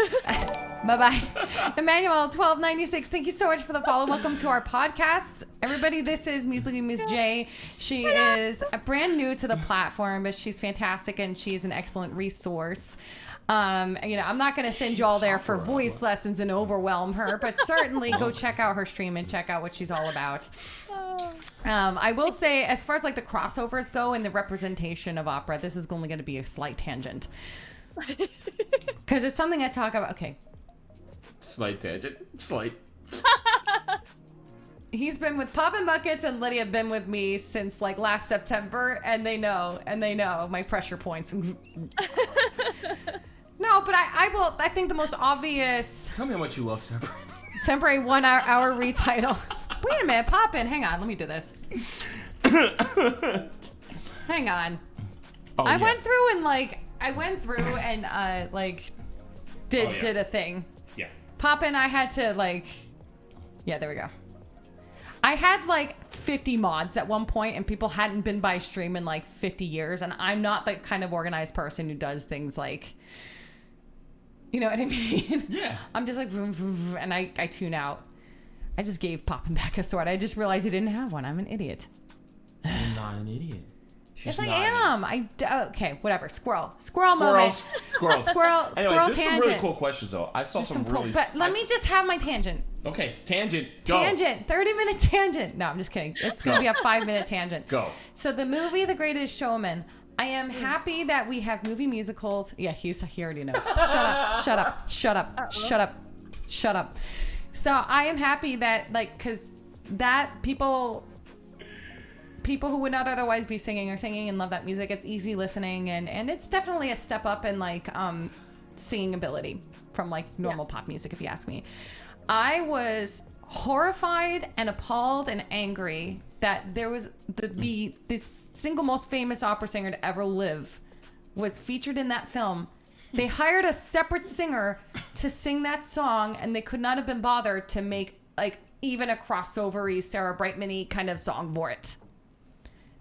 Bye-bye. Emmanuel, 1296, thank you so much for the follow. Welcome to our podcast. Everybody, this is MusicallyMsJ. She is brand new to the platform, but she's fantastic and she's an excellent resource. I'm not going to send you all there for voice lessons and overwhelm her, but certainly go check out her stream and check out what she's all about. I will say, as far as like the crossovers go and the representation of opera, this is only going to be a slight tangent. Because it's something I talk about. Okay. Slight tangent. Slight. He's been with Poppin' Buckets and Lydia have been with me since like last September, and they know my pressure points. No, but I think the most obvious. Tell me how much you love Sempre. Temporary 1 hour retitle. Wait a minute, Poppin', hang on, let me do this. Hang on. I went through and did a thing. Yeah. Poppin', I had to yeah, there we go. I had like 50 mods at one point and people hadn't been by stream in like 50 years, and I'm not the kind of organized person who does things like, you know what I mean? Yeah. I'm just like, vroom, vroom, vroom, and I tune out. I just gave Poppin' back a sword. I just realized he didn't have one. I'm an idiot. I'm not an idiot. Yes, I am. Okay, whatever. Squirrel moment. Squirrel. Squirrel Anyway, this is some tangent. really cool questions though. I saw some really. But let me just have my tangent. Okay, tangent. Go. Tangent. 30-minute tangent. No, I'm just kidding. It's going to be a 5-minute tangent. Go. So the movie The Greatest Showman. I am happy that we have movie musicals. Yeah, he already knows. Shut up. So I am happy that because that people who would not otherwise be singing are singing and love that music. It's easy listening and it's definitely a step up in singing ability from normal pop music, if you ask me. I was horrified and appalled and angry that there was the single most famous opera singer to ever live was featured in that film. They hired a separate singer to sing that song, and they could not have been bothered to make even a crossover-y Sarah Brightman-y kind of song for it.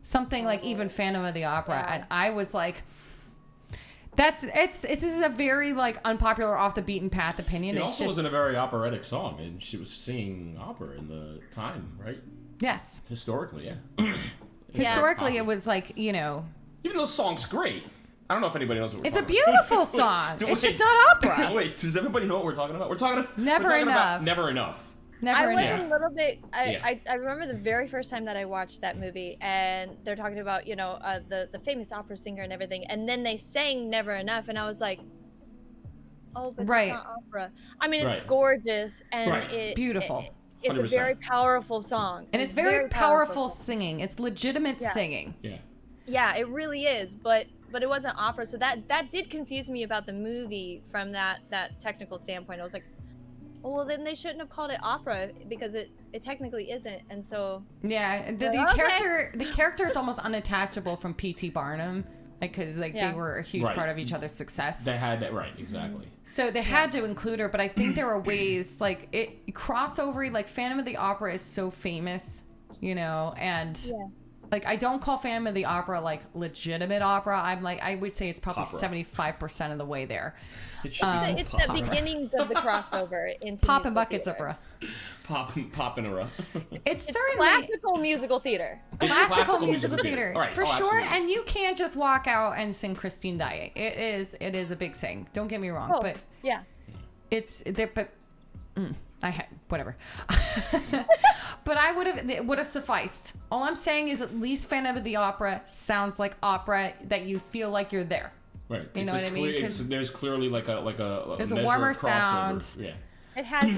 Something like even Phantom of the Opera. Yeah. And I was like, this is a very unpopular, off the beaten path opinion. It It's also just, wasn't a very operatic song, and she was singing opera in the time, right? yes. Historically, yeah. Historically, it was Even though the song's great. I don't know if anybody knows what we're it's a talking about. beautiful song. It's just not opera. Wait, does everybody know what we're talking about? We're talking Never about enough. Never Enough. Never I was ending. a little bit. Yeah. I remember the very first time that I watched that movie, and they're talking about the famous opera singer and everything, and then they sang "Never Enough," and I was like, oh, but Right. it's not opera. I mean, it's Right. gorgeous, and Right. Beautiful. it's a 100%. very powerful song, And it's very powerful song. singing. It's legitimate Yeah. singing. Yeah. Yeah, it really is, but it wasn't opera, so that did confuse me about the movie from that technical standpoint. I was like, oh, well, then they shouldn't have called it opera because it technically isn't, and so Yeah, the character is almost unattachable from P.T. Barnum, because they were a huge Right. part of each other's success. They had that right, exactly. So they had to include her, but I think there were ways like it crossover. Like Phantom of the Opera is so famous, and like I don't call Phantom of the Opera like legitimate opera. I would say it's probably Opera. 75% of the way there. It should be it's the beginnings of the crossover into Pop and musical buckets theater. opera. Pop in a row. It's It's certainly classical musical theater. classical musical theater, All right. for Oh, sure. absolutely. And you can't just walk out and sing Christine Daae. It is a big thing. Don't get me wrong, Oh, but yeah. it's there. But I had whatever. But it would have sufficed. All I'm saying is at least Phantom of the Opera sounds like opera that you feel like you're there. Right. You know what I mean? 'Cause There's clearly like a there's a measure warmer of crossover. sound. Yeah. It has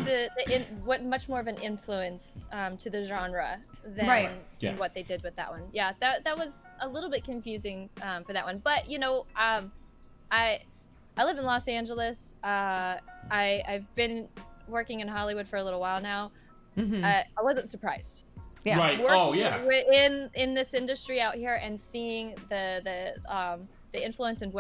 what much more of an influence to the genre than Right. Yeah. what they did with that one. Yeah, that was a little bit confusing for that one. But I live in Los Angeles. I've been working in Hollywood for a little while now. Mm-hmm. I wasn't surprised. Yeah. Right. Working Oh yeah. in this industry out here and seeing the influence and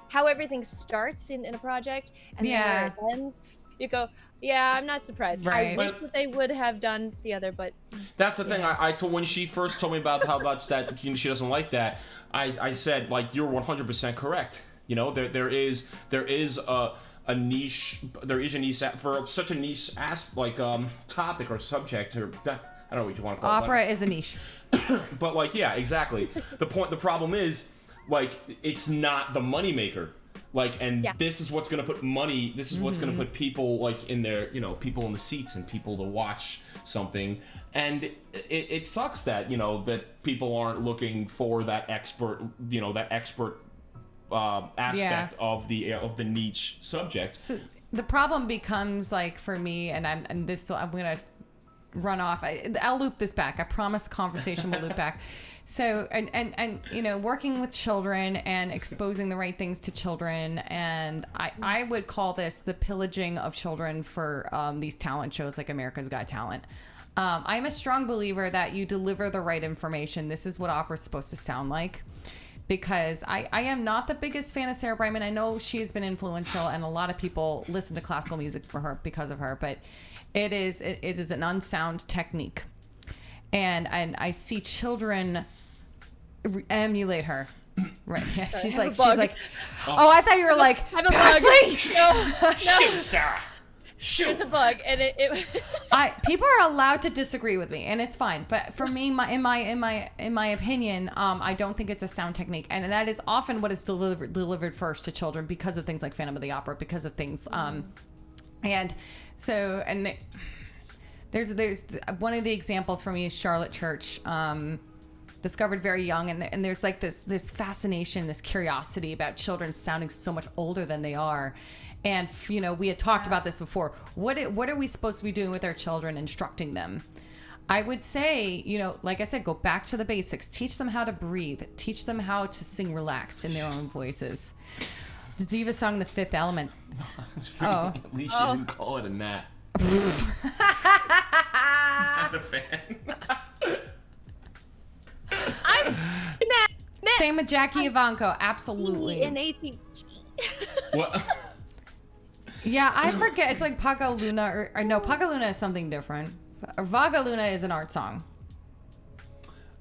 how everything starts in a project and then where it ends, you go, yeah, I'm not surprised. Right. I wish that they would have done the other, but That's the thing. I told when she first told me about how much that she doesn't like that. I said like you're 100% correct. There is a niche. There is a niche for such a niche topic or subject or I don't know what you want to call it. Opera is a niche. But like, yeah, exactly. The problem is, like, it's not the moneymaker. Like, and this is what's gonna put money. This is what's gonna put people like in their, people in the seats and people to watch something. And it sucks that that people aren't looking for that expert, aspect of the niche subject. So the problem becomes like for me, and I'm gonna run off. I'll loop this back. I promise the conversation will loop back. So and working with children and exposing the right things to children, and I would call this the pillaging of children for these talent shows like America's Got Talent. I'm a strong believer that you deliver the right information. This is what opera's supposed to sound like. Because I am not the biggest fan of Sarah Brightman. I know she has been influential, and a lot of people listen to classical music for her because of her. But it is an unsound technique, and I see children emulate her. Right? Yeah, she's like, oh, I thought you were like, I have a Ashley! bug. No. Shoot, Sarah. Shoot. There's a bug, and it People are allowed to disagree with me, and it's fine. But for me, in my opinion, I don't think it's a sound technique, and that is often what is delivered first to children because of things like Phantom of the Opera, because of things, and so there's one of the examples for me is Charlotte Church. Discovered very young, and there's like this fascination, this curiosity about children sounding so much older than they are. And we had talked about this before. What are we supposed to be doing with our children, instructing them? I would say, like I said, go back to the basics. Teach them how to breathe. Teach them how to sing relaxed in their own voices. The diva song "The Fifth Element." At least you didn't call it a gnat. Not a fan. Same with Jackie Ivanko. Absolutely. What? Yeah, I forget. It's like Pagaluna or no, Pagaluna is something different. Vagaluna is an art song.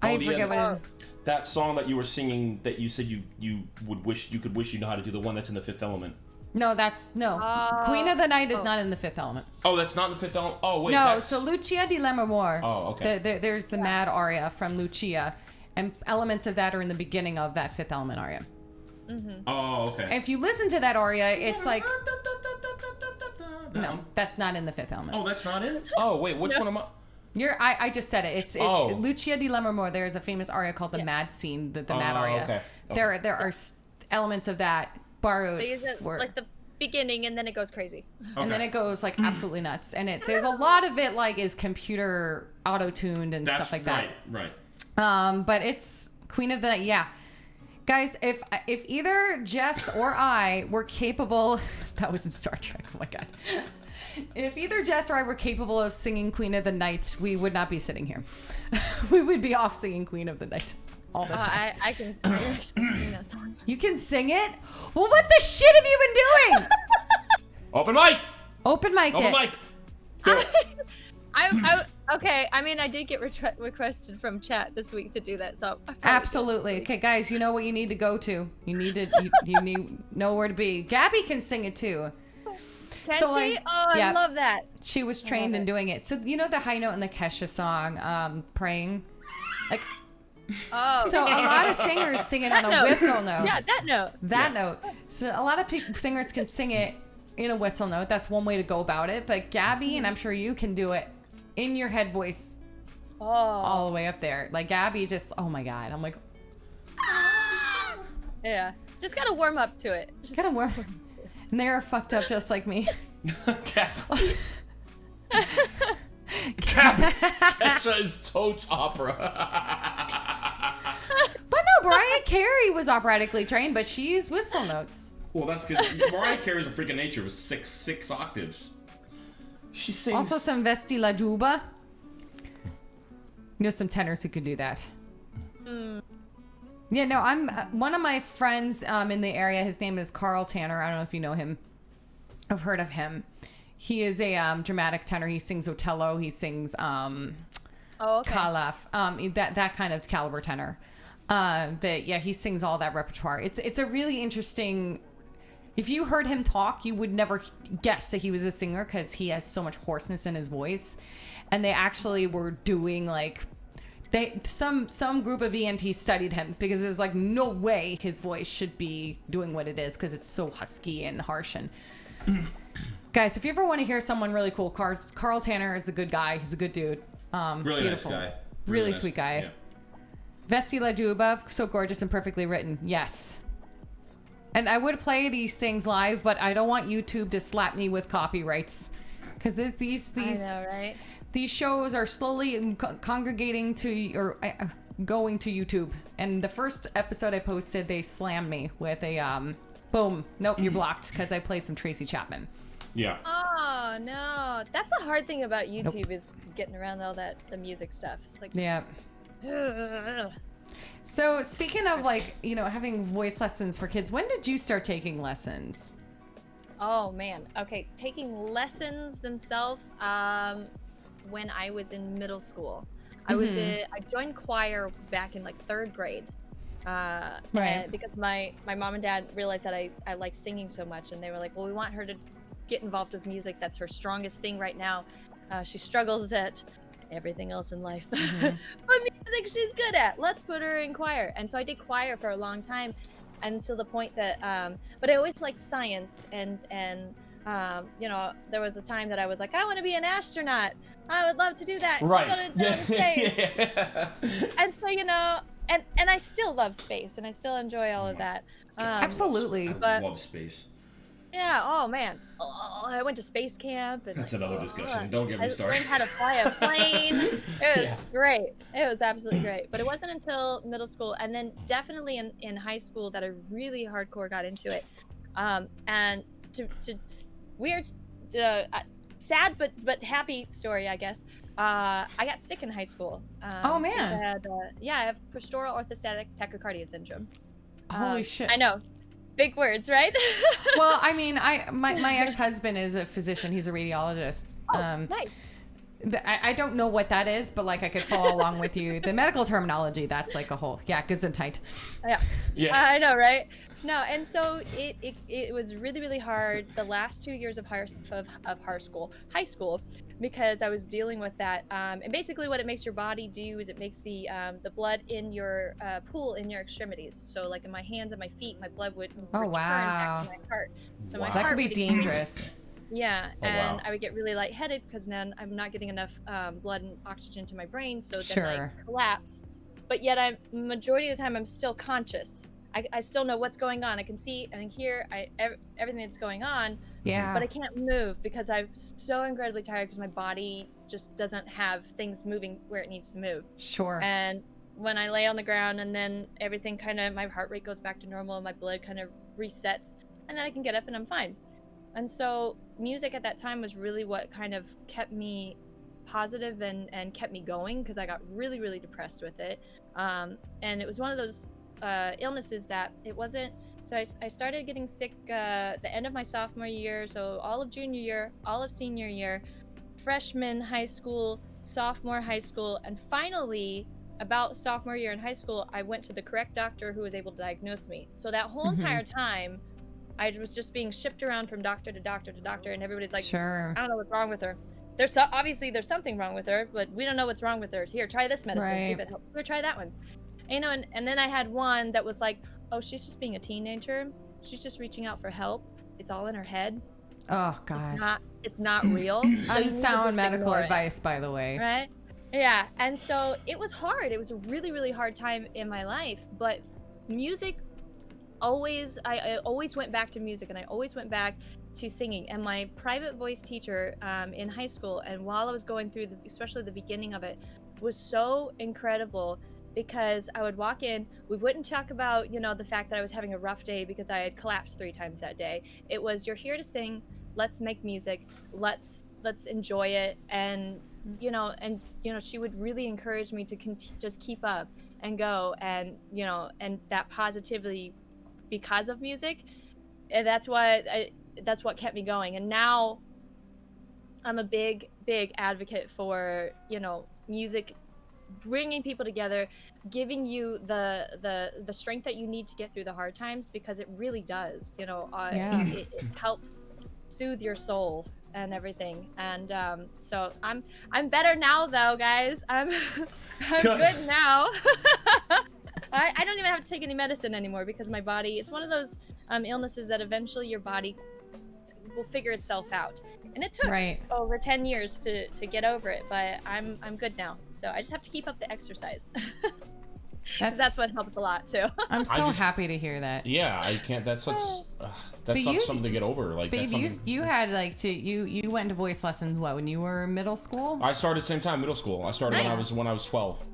I forget what it is. That song that you were singing that you said you could wish you know how to do, the one that's in the Fifth Element. No, Queen of the Night is not in the Fifth Element. Oh, that's not in the Fifth Element? Oh, wait. No, so Lucia di Lammermoor. Oh, okay. There's the Mad aria from Lucia, and elements of that are in the beginning of that Fifth Element aria. Oh, okay. If you listen to that aria, it's like No, that's not in the Fifth Element. Oh, that's not in it? Oh, wait, which one am I? I just said it. It's Lucia di Lammermoor. There's a famous aria called the Mad Scene, the Mad aria. Okay. There are elements of that borrowed They use it for like the beginning, and then it goes crazy. and then it goes like absolutely nuts. And there's a lot of it like is computer auto-tuned and stuff like that. Right. But it's Queen of the Night. Yeah. Guys, if either Jess or I were capable, that was in Star Trek. Oh my God. If either Jess or I were capable of singing Queen of the Night, we would not be sitting here. We would be off singing Queen of the Night all the time. I can sing that song. You can sing it? Well, what the shit have you been doing? Open mic! Open mic Open it. mic! Do it. Okay. I mean, I did get requested from chat this week to do that, so Absolutely. Okay, guys, you know what you need to go to. You need to you need know where to be. Gabby can sing it too. Can So, she? like, Oh, yeah. I love that. She was trained in doing it. So you know the high note in the Kesha song, "Praying," like. Oh. So a lot of singers sing it on a whistle note. Yeah, that note. That note. So a lot of singers can sing it in a whistle note. That's one way to go about it. But Gabby, and I'm sure you can do it in your head voice all the way up there. Like Gabby just, oh my God. I'm like, Yeah. Just gotta warm up to it. Just gotta work. And they're fucked up just like me. Kesha is totes opera. But no, Mariah Carey was operatically trained, but she used whistle notes. Well, that's because Mariah Carey's a freak of nature with six octaves. She sings. Also some Vesti La Juba. You know some tenors who could do that. Yeah, no, I'm one of my friends in the area. His name is Carl Tanner. I don't know if you know him. I've heard of him. He is a dramatic tenor. He sings Otello. He sings Calaf. That kind of caliber tenor. But yeah, he sings all that repertoire. It's a really interesting. If you heard him talk, you would never guess that he was a singer because he has so much hoarseness in his voice. And they actually were doing like. Some group of ENTs studied him because there's like no way his voice should be doing what it is because it's so husky and harsh. And guys, if you ever want to hear someone really cool, Carl Tanner is a good guy. He's a good dude. Really beautiful. nice guy. Really nice. sweet guy. Yeah. Vesti La Juba, so gorgeous and perfectly written. Yes. And I would play these things live, but I don't want YouTube to slap me with copyrights because these I know, right? These shows are slowly congregating to or going to YouTube. And the first episode I posted, they slammed me with a boom. Nope, you're blocked because I played some Tracy Chapman. Yeah. Oh no, that's a hard thing about YouTube is getting around all the music stuff. It's like Yeah. So speaking of like, you know, having voice lessons for kids, when did you start taking lessons? Oh man. Okay, taking lessons themselves. When I was in middle school, I joined choir back in like 3rd grade. Right. Because my mom and dad realized that I like singing so much, and they were like, well, we want her to get involved with music. That's her strongest thing right now. She struggles at everything else in life, but music she's good at. Let's put her in choir. And so I did choir for a long time, and to the point that but I always liked science and you know, there was a time that I was like, I want to be an astronaut. I would love to do that. Right. Let's go to space. Yeah. And so, you know, and I still love space, and I still enjoy all of that. Absolutely. I love space. Yeah. Oh man. Oh, I went to space camp. And That's another discussion. Don't get me I started. learned how to fly a plane. It was Yeah. great. It was absolutely great. But it wasn't until middle school, and then definitely in high school, that I really hardcore got into it. And to weird, sad but happy story, I guess. I got sick in high school. Oh man. I have postural orthostatic tachycardia syndrome. Holy shit. I know. Big words, right? Well, I mean, my ex-husband is a physician. He's a radiologist. Nice. I don't know what that is, but like I could follow along with you. The medical terminology, that's like a whole, Gesundheit. Yeah. I know, right? No, and so it was really, really hard the last 2 years of high school, because I was dealing with that. And basically what it makes your body do is it makes the blood in your pool in your extremities. So like in my hands and my feet, my blood would return back to my heart. So my That heart could be would dangerous. Yeah, Oh, and wow. I would get really lightheaded because then I'm not getting enough blood and oxygen to my brain, so then I Sure. collapse. But yet, I'm majority of the time I'm still conscious. I still know what's going on. I can see and hear everything that's going on, but Yeah. I can't move because I'm so incredibly tired because my body just doesn't have things moving where it needs to move. Sure. And when I lay on the ground and then everything kind of, my heart rate goes back to normal, my blood kind of resets, and then I can get up and I'm fine. And so music at that time was really what kind of kept me positive and kept me going because I got really, really depressed with it. And it was one of those illnesses that it wasn't. So I started getting sick the end of my sophomore year, so all of junior year, all of senior year, freshman high school, sophomore high school, and finally about sophomore year in high school, I went to the correct doctor who was able to diagnose me. So that whole entire time, I was just being shipped around from doctor to doctor to doctor, and everybody's like, Sure. I don't know what's wrong with her. Obviously there's something wrong with her, but we don't know what's wrong with her. Here, try this medicine, see if Right. it helps. Here, try that one. And, you know, and then I had one that was like, oh, she's just being a teenager. She's just reaching out for help. It's all in her head. Oh God. It's not real. So you need to Unsound just medical ignore it, advice, by the way. right? Yeah, and so it was hard. It was a really, really hard time in my life, but music I always went back to music, and I always went back to singing. And my private voice teacher in high school, and while I was going through especially the beginning of it, was so incredible because I would walk in, we wouldn't talk about, you know, the fact that I was having a rough day because I had collapsed 3 times that day. It was, you're here to sing, let's make music, let's enjoy it. And she would really encourage me to just keep up and go, and and that positivity because of music, and that's what kept me going. And now I'm a big advocate for music bringing people together, giving you the strength that you need to get through the hard times, because it really does. Yeah. It helps soothe your soul and everything. And so I'm better now, though, guys. I'm good now. I don't even have to take any medicine anymore because my body, it's one of those illnesses that eventually your body will figure itself out. And it took over 10 years to get over it, but I'm good now. So I just have to keep up the exercise. That's what helps a lot too. I'm so happy to hear that. Yeah, I can't. That's something to get over. Like, but you had you went to voice lessons when you were in middle school? I started at the same time, middle school. I started when I was 12.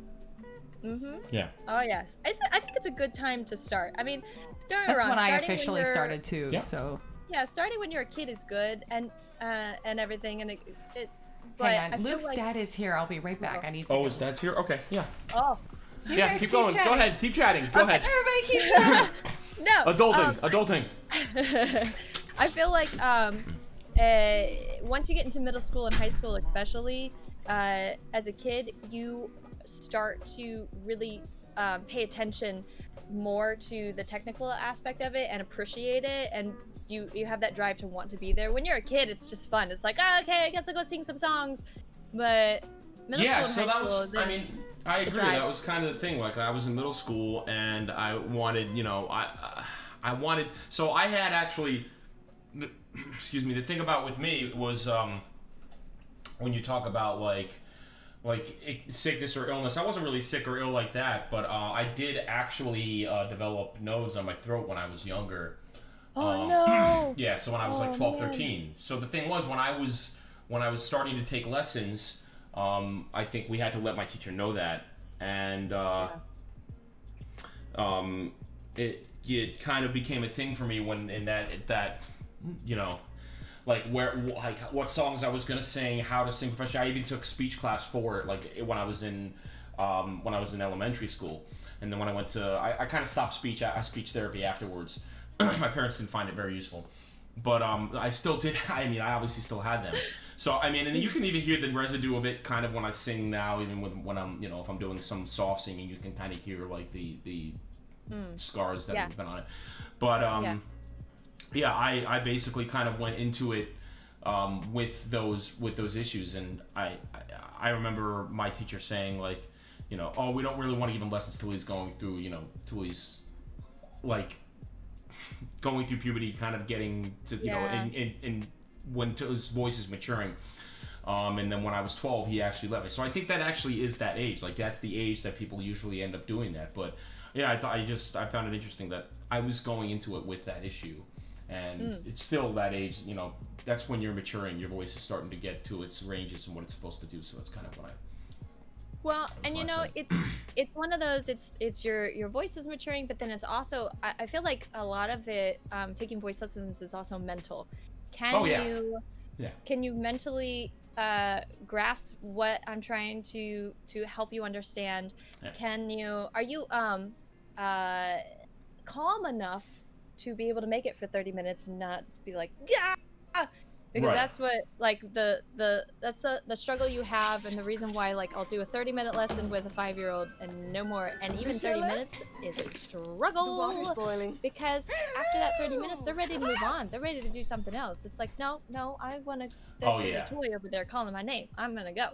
Yeah. Oh yes, I think it's a good time to start. I mean, that's when I officially started too. Yeah. So yeah, starting when you're a kid is good, and everything, and it. Hang on, Luke's dad is here. I'll be right back. I need to. Oh, his dad's here. Okay, yeah. Oh. Yeah, keep going. Chatting. Go ahead, keep chatting. Go ahead. Everybody keep chatting. No. Adulting. I feel like once you get into middle school and high school, especially as a kid, you start to really pay attention more to the technical aspect of it and appreciate it, and you have that drive to want to be there. When you're a kid, it's just fun. It's like, oh, okay, I guess I'll go sing some songs. But middle school and high school, I mean, I agree. That was kind of the thing. Like, I was in middle school and I wanted, I wanted. So I had actually, excuse me. The thing about with me was when you talk about like sickness or illness, I wasn't really sick or ill like that, but I did actually develop nodes on my throat when I was younger. Oh no! Yeah, so when I was like 12, 13. So the thing was, when I was starting to take lessons, I think we had to let my teacher know that, and it kind of became a thing for me when like what songs I was gonna sing, how to sing professionally. I even took speech class for it, like when I was in elementary school, and then when I went to I kind of stopped speech therapy afterwards. My parents didn't find it very useful, but I still did. I mean, I obviously still had them. So I mean, and you can even hear the residue of it kind of when I sing now, even when I'm if I'm doing some soft singing, you can kind of hear like the scars that have been on it. But I basically kind of went into it with those issues, and I remember my teacher saying like, oh, we don't really want to give him lessons till he's going through, till he's like going through puberty, kind of getting to in when his voice is maturing. And then when I was 12, he actually let me. So I think that actually is that age. Like that's the age that people usually end up doing that. But yeah, I found it interesting that I was going into it with that issue, and it's still that age. You know, that's when you're maturing. Your voice is starting to get to its ranges and what it's supposed to do. So that's kind of what I. Well, and you know, it's one of those. It's your voice is maturing, but then it's also I feel like a lot of it taking voice lessons is also mental. Can you mentally grasp what I'm trying to help you understand? Yeah. Are you calm enough to be able to make it for 30 minutes and not be like, yeah, because that's what like that's the struggle you have, and the reason why like I'll do a 30-minute lesson with a 5-year-old and no more, and even 30 minutes is a struggle. The water's boiling. Because after that 30 minutes they're ready to move on, they're ready to do something else. It's like no I want to, there's a toy over there calling my name, I'm gonna go.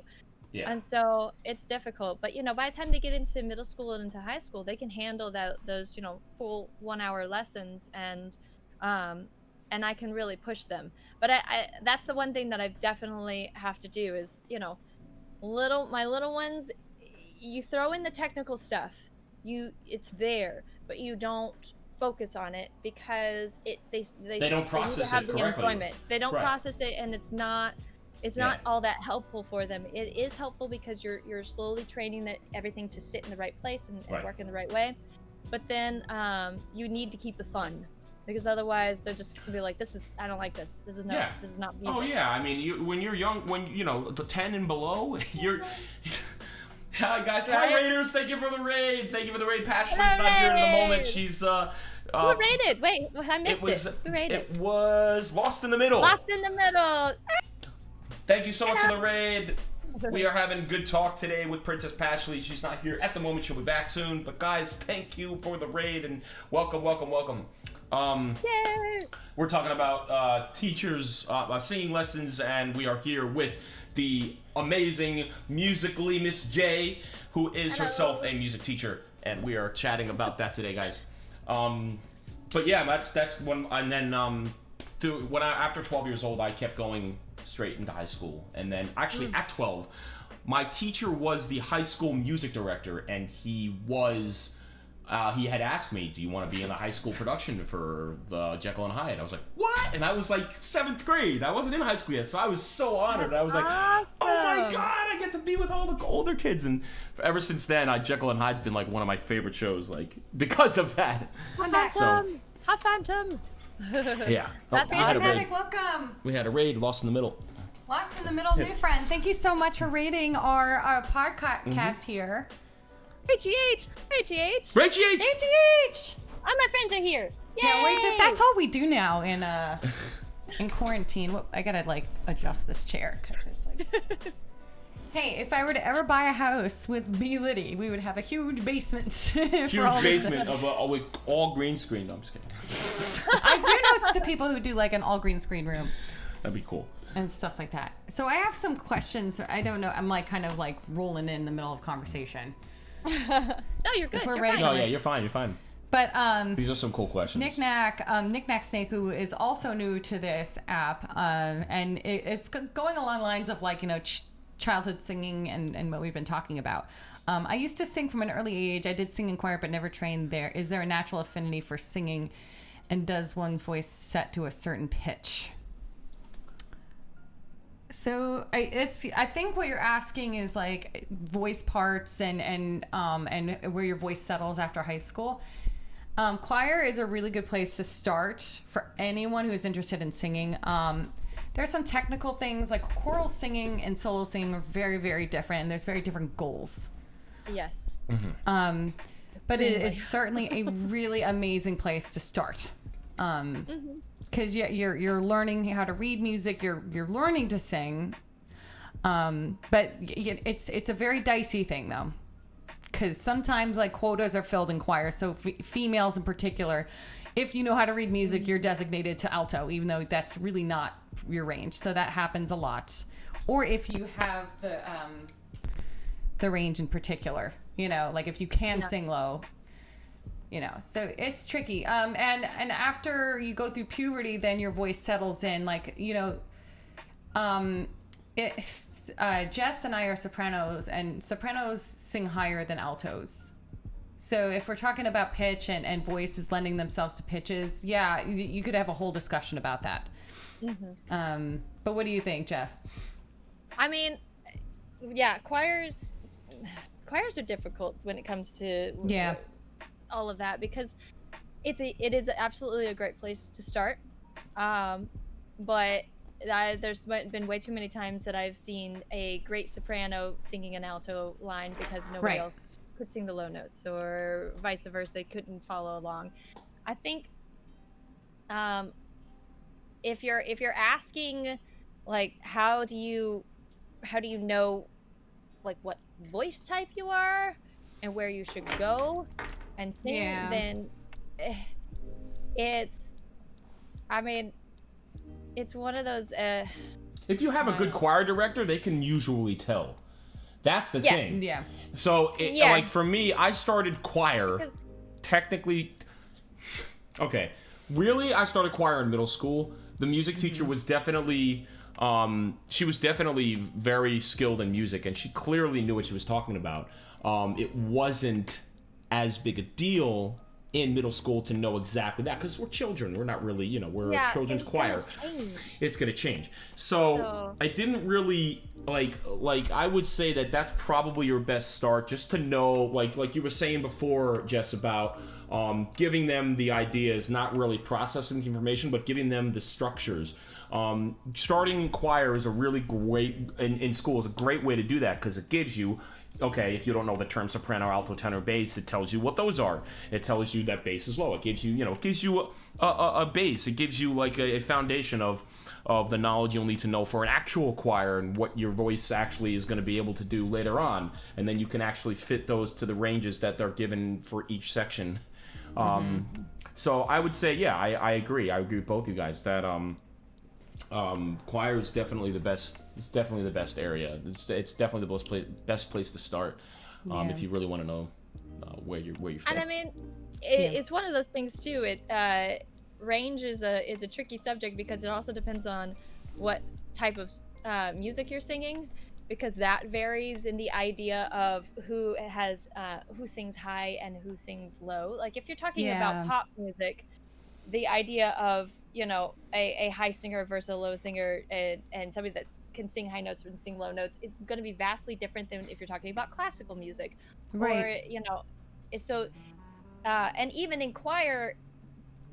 And so it's difficult, but you know, by the time they get into middle school and into high school, they can handle those you know full 1-hour lessons, and I can really push them. But I that's the one thing that I definitely have to do is, you know, my little ones, you throw in the technical stuff, it's there, but you don't focus on it because they don't process it correctly. They don't process it, and it's not all that helpful for them. It is helpful because you're slowly training everything to sit in the right place and work in the right way. But then you need to keep the fun, because otherwise they're just gonna be like, I don't like this. This is not music. Oh yeah, I mean, when you're young, when you know the 10 and below, you're. Hi guys, hi Raiders! Thank you for the raid. Thank you for the raid. Passion's not here in the moment. She's Who raided? Wait, I missed it. Who raided? It was Lost in the Middle. Lost in the Middle. Thank you so much for the raid. We are having good talk today with Princess Pashley. She's not here at the moment. She'll be back soon. But guys, thank you for the raid and welcome. Yay! We're talking about teachers, singing lessons, and we are here with the amazing MusicallyMsJ, who is herself a music teacher, and we are chatting about that today, guys. But yeah, that's one. And then after 12 years old, I kept going straight into high school, and then actually at 12, my teacher was the high school music director, and he had asked me, do you want to be in a high school production for the Jekyll and Hyde? I was like, what? And I was like 7th grade. I wasn't in high school yet, so I was so honored. I was like, oh my god, I get to be with all the older kids. And ever since then, Jekyll and Hyde's been like one of my favorite shows, like because of that. Phantom! Yeah. Welcome. We had a raid, Lost in the Middle. Lost in the Middle, new friend. Thank you so much for rating our podcast here. Rachie H! All my friends are here. Yay! Yeah, that's all we do now in quarantine. I gotta like adjust this chair because it's like. Hey, if I were to ever buy a house with B. Liddy, we would have a huge basement. Huge basement of all green screen. No, I'm just kidding. I do know some people who do like an all green screen room. That'd be cool. And stuff like that. So I have some questions. I don't know. I'm like kind of like rolling in the middle of conversation. No, you're good. You're fine. No, yeah, you're fine. But these are some cool questions. Knick-Knack Snake, who is also new to this app, and it's going along lines of like, you know, childhood singing and what we've been talking about. I used to sing from an early age. I did sing in choir, but never trained there. Is there a natural affinity for singing, and does one's voice set to a certain pitch? So I think what you're asking is like voice parts and where your voice settles after high school. Choir is a really good place to start for anyone who's interested in singing. There's some technical things like choral singing and solo singing are very, very different, and there's very different goals. Yes. Mm-hmm. But it is certainly a really amazing place to start. Because you're learning how to read music, you're learning to sing, but it's a very dicey thing though, because sometimes like quotas are filled in choir. So females in particular, if you know how to read music, you're designated to alto, even though that's really not your range. So that happens a lot. Or if you have the range in particular, you know, like if you can sing low. You know, so it's tricky. And after you go through puberty, then your voice settles in. Like, you know, Jess and I are sopranos, and sopranos sing higher than altos. So if we're talking about pitch and voices lending themselves to pitches, yeah, you could have a whole discussion about that. Mm-hmm. But what do you think, Jess? I mean, yeah, choirs are difficult when it comes to all of that, because it is absolutely a great place to start. But there's been way too many times that I've seen a great soprano singing an alto line because nobody else could sing the low notes, or vice versa, they couldn't follow along. I think if you're asking, like, how do you know, like, what voice type you are and where you should go and sing, then it's one of those if you have a good choir director, they can usually tell. That's the thing. Yeah. So, like, for me, I started choir technically. Okay. Really, I started choir in middle school. The music teacher was definitely, she was definitely very skilled in music, and she clearly knew what she was talking about. It wasn't as big a deal in middle school to know exactly that, because we're children. We're not really, we're a children's choir. It's gonna change. So I didn't really like I would say that that's probably your best start, just to know, like you were saying before, Jess, about giving them the ideas, not really processing the information, but giving them the structures. Starting choir is a really great, in school, is a great way to do that, because it gives you, okay, if you don't know the term soprano, alto, tenor, bass, it tells you what those are. It tells you that bass is low. It gives you, it gives you a base. It gives you like a foundation of the knowledge you'll need to know for an actual choir, and what your voice actually is going to be able to do later on. And then you can actually fit those to the ranges that they're given for each section. So I would say, yeah, I agree. I agree with both you guys that choir is definitely the best. It's definitely the best area. It's definitely the best place to start if you really want to know where you're fit. And I mean, it's one of those things too. Range is a tricky subject, because it also depends on what type of music you're singing, because that varies in the idea of who sings high and who sings low. Like, if you're talking about pop music, the idea of, a high singer versus a low singer, and somebody that can sing high notes and sing low notes, is going to be vastly different than if you're talking about classical music. Or so and even in choir,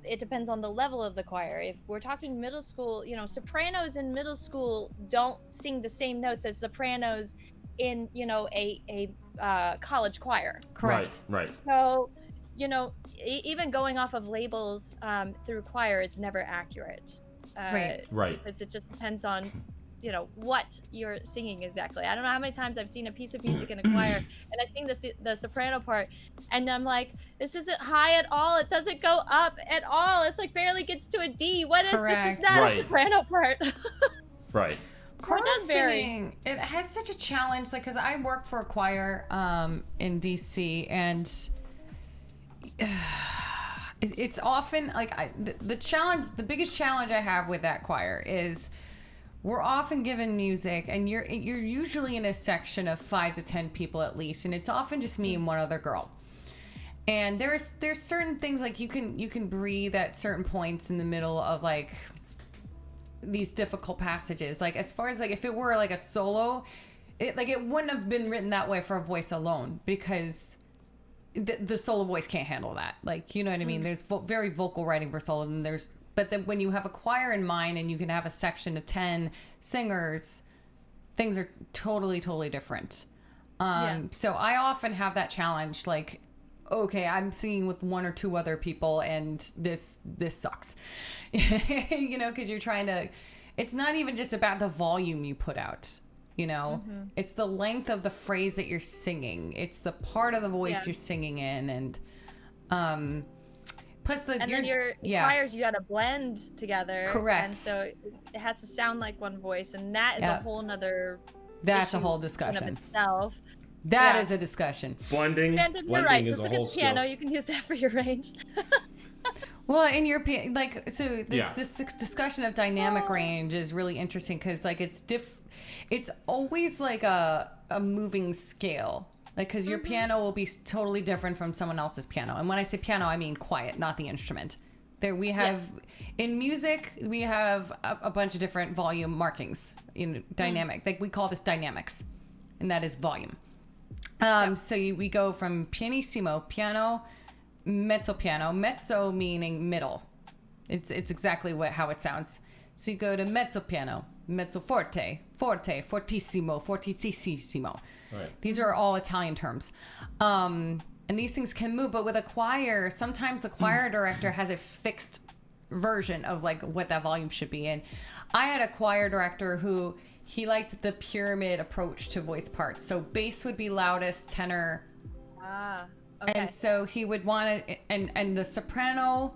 it depends on the level of the choir. If we're talking middle school, sopranos in middle school don't sing the same notes as sopranos in, a college choir. Correct. Right. So, even going off of labels through choir, it's never accurate. Right. Because it just depends on, what you're singing exactly. I don't know how many times I've seen a piece of music in a choir, and I sing the soprano part, and I'm like, this isn't high at all. It doesn't go up at all. It's like barely gets to a D. What is this? Is not a soprano part. Right. Choir singing, it has such a challenge, like, because I work for a choir in DC, and it's often like the biggest challenge I have with that choir is we're often given music, and you're usually in a section of 5 to 10 people at least, and it's often just me and one other girl. And there's certain things, like you can breathe at certain points in the middle of like these difficult passages. Like, as far as like if it were like a solo, it wouldn't have been written that way for a voice alone, because the solo voice can't handle that. Like, you know what I mean? There's very vocal writing for solo, and but then when you have a choir in mind and you can have a section of 10 singers, things are totally different. So I often have that challenge, like, okay, I'm singing with 1 or 2 other people, and this sucks. Because you're trying to, it's not even just about the volume you put out, it's the length of the phrase that you're singing. It's the part of the voice you're singing in, and plus then your choirs, you got to blend together. Correct. And so it has to sound like one voice, and that is a whole nother. That's a whole discussion in itself. That is a discussion. Blending you're right. is Just a look whole at the piano. skill. You can use that for your range. Well, in your so this discussion of dynamic range is really interesting because like it's always like a moving scale. Like, because your piano will be totally different from someone else's piano. And when I say piano, I mean quiet, not the instrument. There we have, in music, we have a bunch of different volume markings, dynamic. Like, we call this dynamics, and that is volume. So we go from pianissimo, piano, mezzo piano, mezzo meaning middle. It's exactly how it sounds. So you go to mezzo piano, mezzo forte, forte, fortissimo, fortissimo. Right. These are all Italian terms. And these things can move, but with a choir, sometimes the choir director has a fixed version of like what that volume should be. And I had a choir director who he liked the pyramid approach to voice parts. So bass would be loudest, tenor. Okay. And so he would want to, and the soprano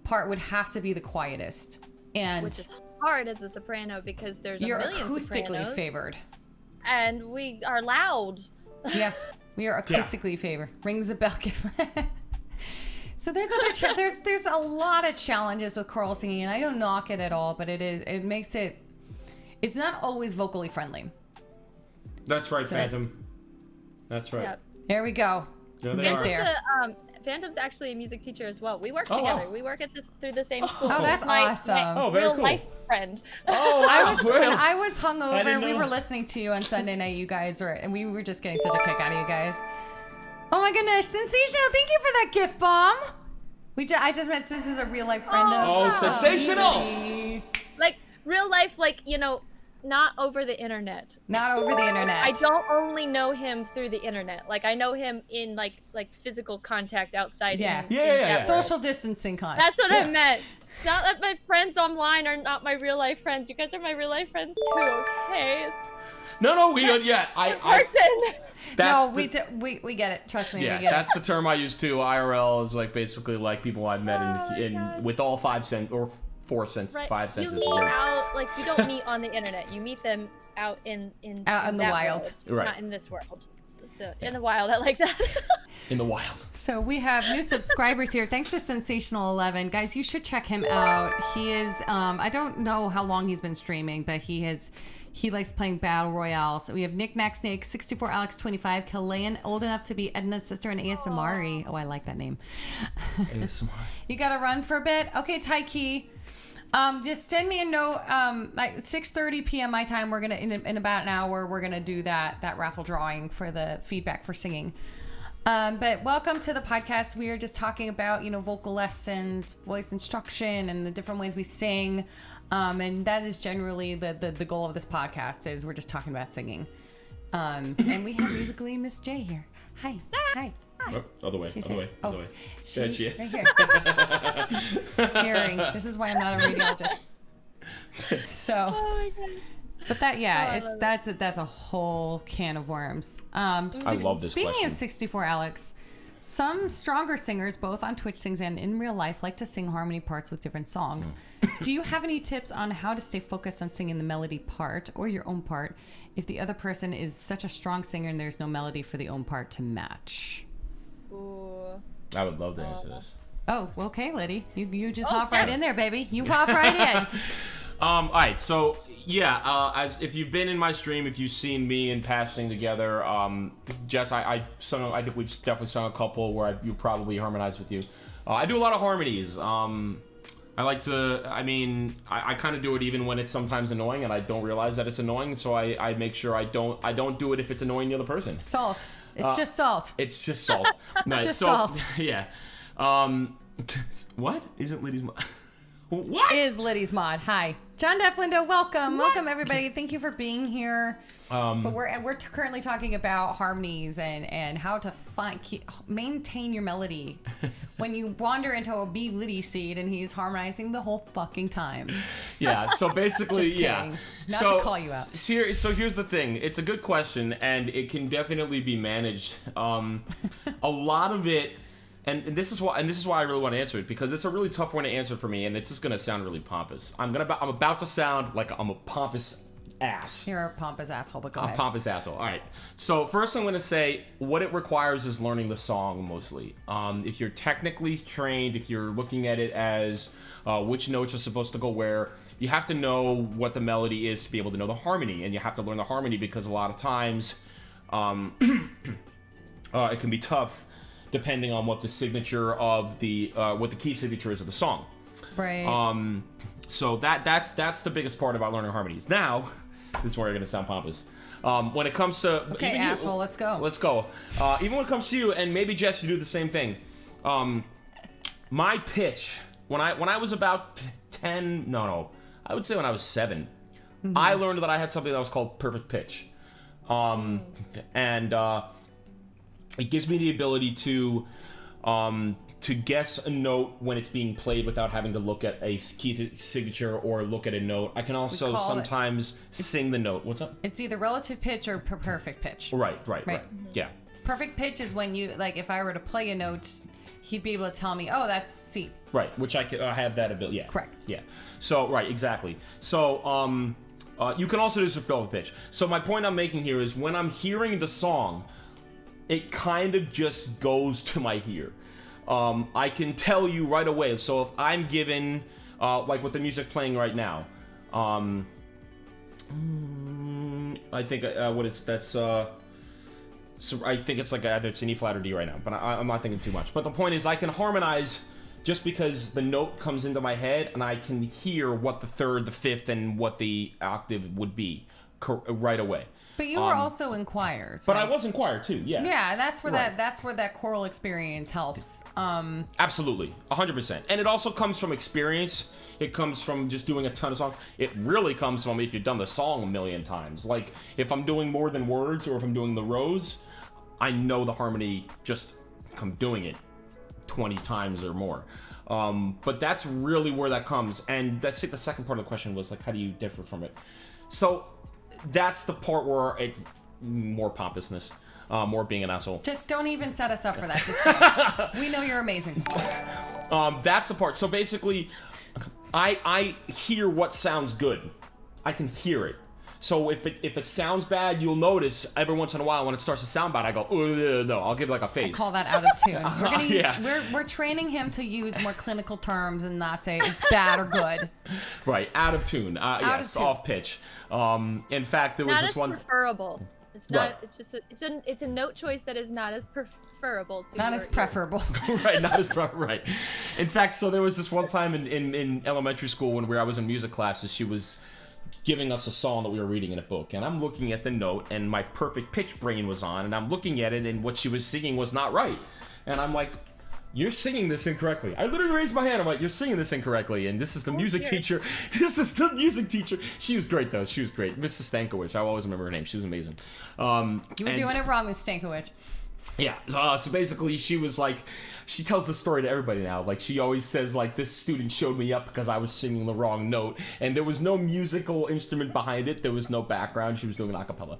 part would have to be the quietest. And which is hard as a soprano because there's a you're million acoustically sopranos, favored. and we are loud. Yeah, we are acoustically favored. Rings a bell. So there's there's a lot of challenges with choral singing, and I don't knock it at all, but it's not always vocally friendly. That's right, Phantom. That's right. Yep. There we go. There they are. Phantom's actually a music teacher as well. We work together. Wow. We work through the same school. Oh, that's awesome. My very real cool. life friend. Oh, wow. When I was I hungover, didn't we know. were listening to you on Sunday night. You guys were, and we were just getting such a kick out of you guys. Oh my goodness, sensational! Thank you for that gift bomb. I just meant this is a real life friend of. Oh, sensational! Like real life, not over the internet. Not over the internet. I don't only know him through the internet. Like I know him in like physical contact outside. Yeah. Yeah. Social distancing contact. That's what I meant. It's not that my friends online are not my real life friends. You guys are my real life friends too. Okay. No, we yeah. Person. That's we get it. Trust me, Yeah, we get that's it. the term I use too. IRL is like basically like people I've met in with all 5 cents or 4 cents, Right. 5 cents. You meet out you don't meet on the internet. You meet them out in Out in the that wild. world, Right. not in this world. So in the wild, I like that. In the wild. So we have new subscribers here. Thanks to Sensational 11, guys. You should check him out. He is. I don't know how long he's been streaming, but he likes playing battle royales. We have Nick Nack Snake, 64 Alex 25, Kalayan, old enough to be Edna's sister in ASMR. Oh, I like that name. ASMR. You gotta run for a bit. Okay, Taiki. Just send me a note. Like 6:30 p.m. my time. We're gonna in about an hour. We're gonna do that raffle drawing for the feedback for singing. But welcome to the podcast. We are just talking about vocal lessons, voice instruction, and the different ways we sing. And that is generally the goal of this podcast. Is we're just talking about singing. And we have MusicallyMsJ here. Hi. Oh, other way. She's Other here. way. Other way. There she is. Right here. Hearing. This is why I'm not a radiologist. So, Oh my gosh. but that's a whole can of worms. I love this Speaking question. of 64 Alex, some stronger singers, both on Twitch Sings and in real life, like to sing harmony parts with different songs. Do you have any tips on how to stay focused on singing the melody part or your own part if the other person is such a strong singer and there's no melody for the own part to match? Ooh. I would love to answer this. Oh, okay, Liddy. You just hop right in there, baby. You hop right in. All right, so yeah, as if you've been in my stream, if you've seen me and Pash sing together, Jess, I think we've definitely sung a couple where you probably harmonized with you. I do a lot of harmonies. I like to. I kind of do it even when it's sometimes annoying, and I don't realize that it's annoying. So I make sure I don't do it if it's annoying the other person. Salt. It's just salt. It's just salt. Nice. just So, salt. Yeah. What? Isn't Liddy's mod? What? Is Liddy's mod. Hi. John Deflindo, welcome. Welcome, everybody. Thank you for being here. But we're currently talking about harmonies and how to maintain your melody when you wander into a B Liddy seed and he's harmonizing the whole fucking time. Yeah, so basically, Just kidding. yeah. Not so, to call you out. So here's the thing. It's a good question, and it can definitely be managed. A lot of it, and this is why I really want to answer it, because it's a really tough one to answer for me, and it's just gonna sound really pompous. I'm about to sound like I'm a pompous ass. You're a pompous asshole, but go A ahead. pompous asshole. All right. So first I'm going to say what it requires is learning the song mostly. If you're technically trained, if you're looking at it as which notes are supposed to go where, you have to know what the melody is to be able to know the harmony. And you have to learn the harmony because a lot of times it can be tough depending on what the signature of what the key signature is of the song. Right. So that's the biggest part about learning harmonies. Now, this is where you're gonna sound pompous. When it comes to okay, asshole, let's go. Let's go. Even when it comes to you, and maybe Jess, you do the same thing. My pitch when I was about 10, I would say when I was 7, I learned that I had something that was called perfect pitch, and it gives me the ability to guess a note when it's being played without having to look at a key signature or look at a note. I can also sometimes sing the note. What's up? It's either relative pitch or perfect pitch. Right. Yeah. Perfect pitch is when you, like, if I were to play a note, he'd be able to tell me, oh, that's C. Right, which I have that ability. Yeah. Correct. Yeah. So, right, exactly. So, you can also do this with relative pitch. So my point I'm making here is when I'm hearing the song, it kind of just goes to my ear. I can tell you right away. So if I'm given, like with the music playing right now, I think so I think it's like either it's an E flat or D right now, but I'm not thinking too much. But the point is, I can harmonize just because the note comes into my head and I can hear what the third, the fifth, and what the octave would be right away. But you were also in choirs, but right? I was in choir too. Yeah. Yeah, that's where that choral experience helps. Absolutely, 100%. And it also comes from experience. It comes from just doing a ton of songs. It really comes from if you've done the song a million times. Like if I'm doing more than words or if I'm doing the rows, I know the harmony just from doing it 20 times or more. But that's really where that comes. And that's the second part of the question was like, how do you differ from it? So that's the part where it's more pompousness, more being an asshole. Just don't even set us up for that. Just say, we know you're amazing. That's the part. So basically, I hear what sounds good. I can hear it. So if it sounds bad, you'll notice every once in a while when it starts to sound bad, I go, oh, no, I'll give like a face. I call that out of tune. We're gonna use, Yeah. we're training him to use more clinical terms and not say it's bad or good. Right, out of tune. Yes, of tune. off pitch. In fact, there was Not this as one. preferable. It's not. Right. It's just. It's a note choice that is not as preferable to. Not your as ears. preferable. Right, not as right. In fact, so there was this one time in elementary school when I was in music classes, she was giving us a song that we were reading in a book, and I'm looking at the note, and my perfect pitch brain was on, and I'm looking at it, and what she was singing was not right, and I'm like, you're singing this incorrectly. I literally raised my hand. I'm like, you're singing this incorrectly, and this is the music teacher. This is the music teacher. She was great, though. She was great. Mrs. Stankiewicz. I always remember her name. She was amazing. You were doing it wrong with Stankiewicz. Yeah, so basically she was like, she tells the story to everybody now. Like, she always says, like, this student showed me up because I was singing the wrong note. And there was no musical instrument behind it. There was no background. She was doing an a cappella.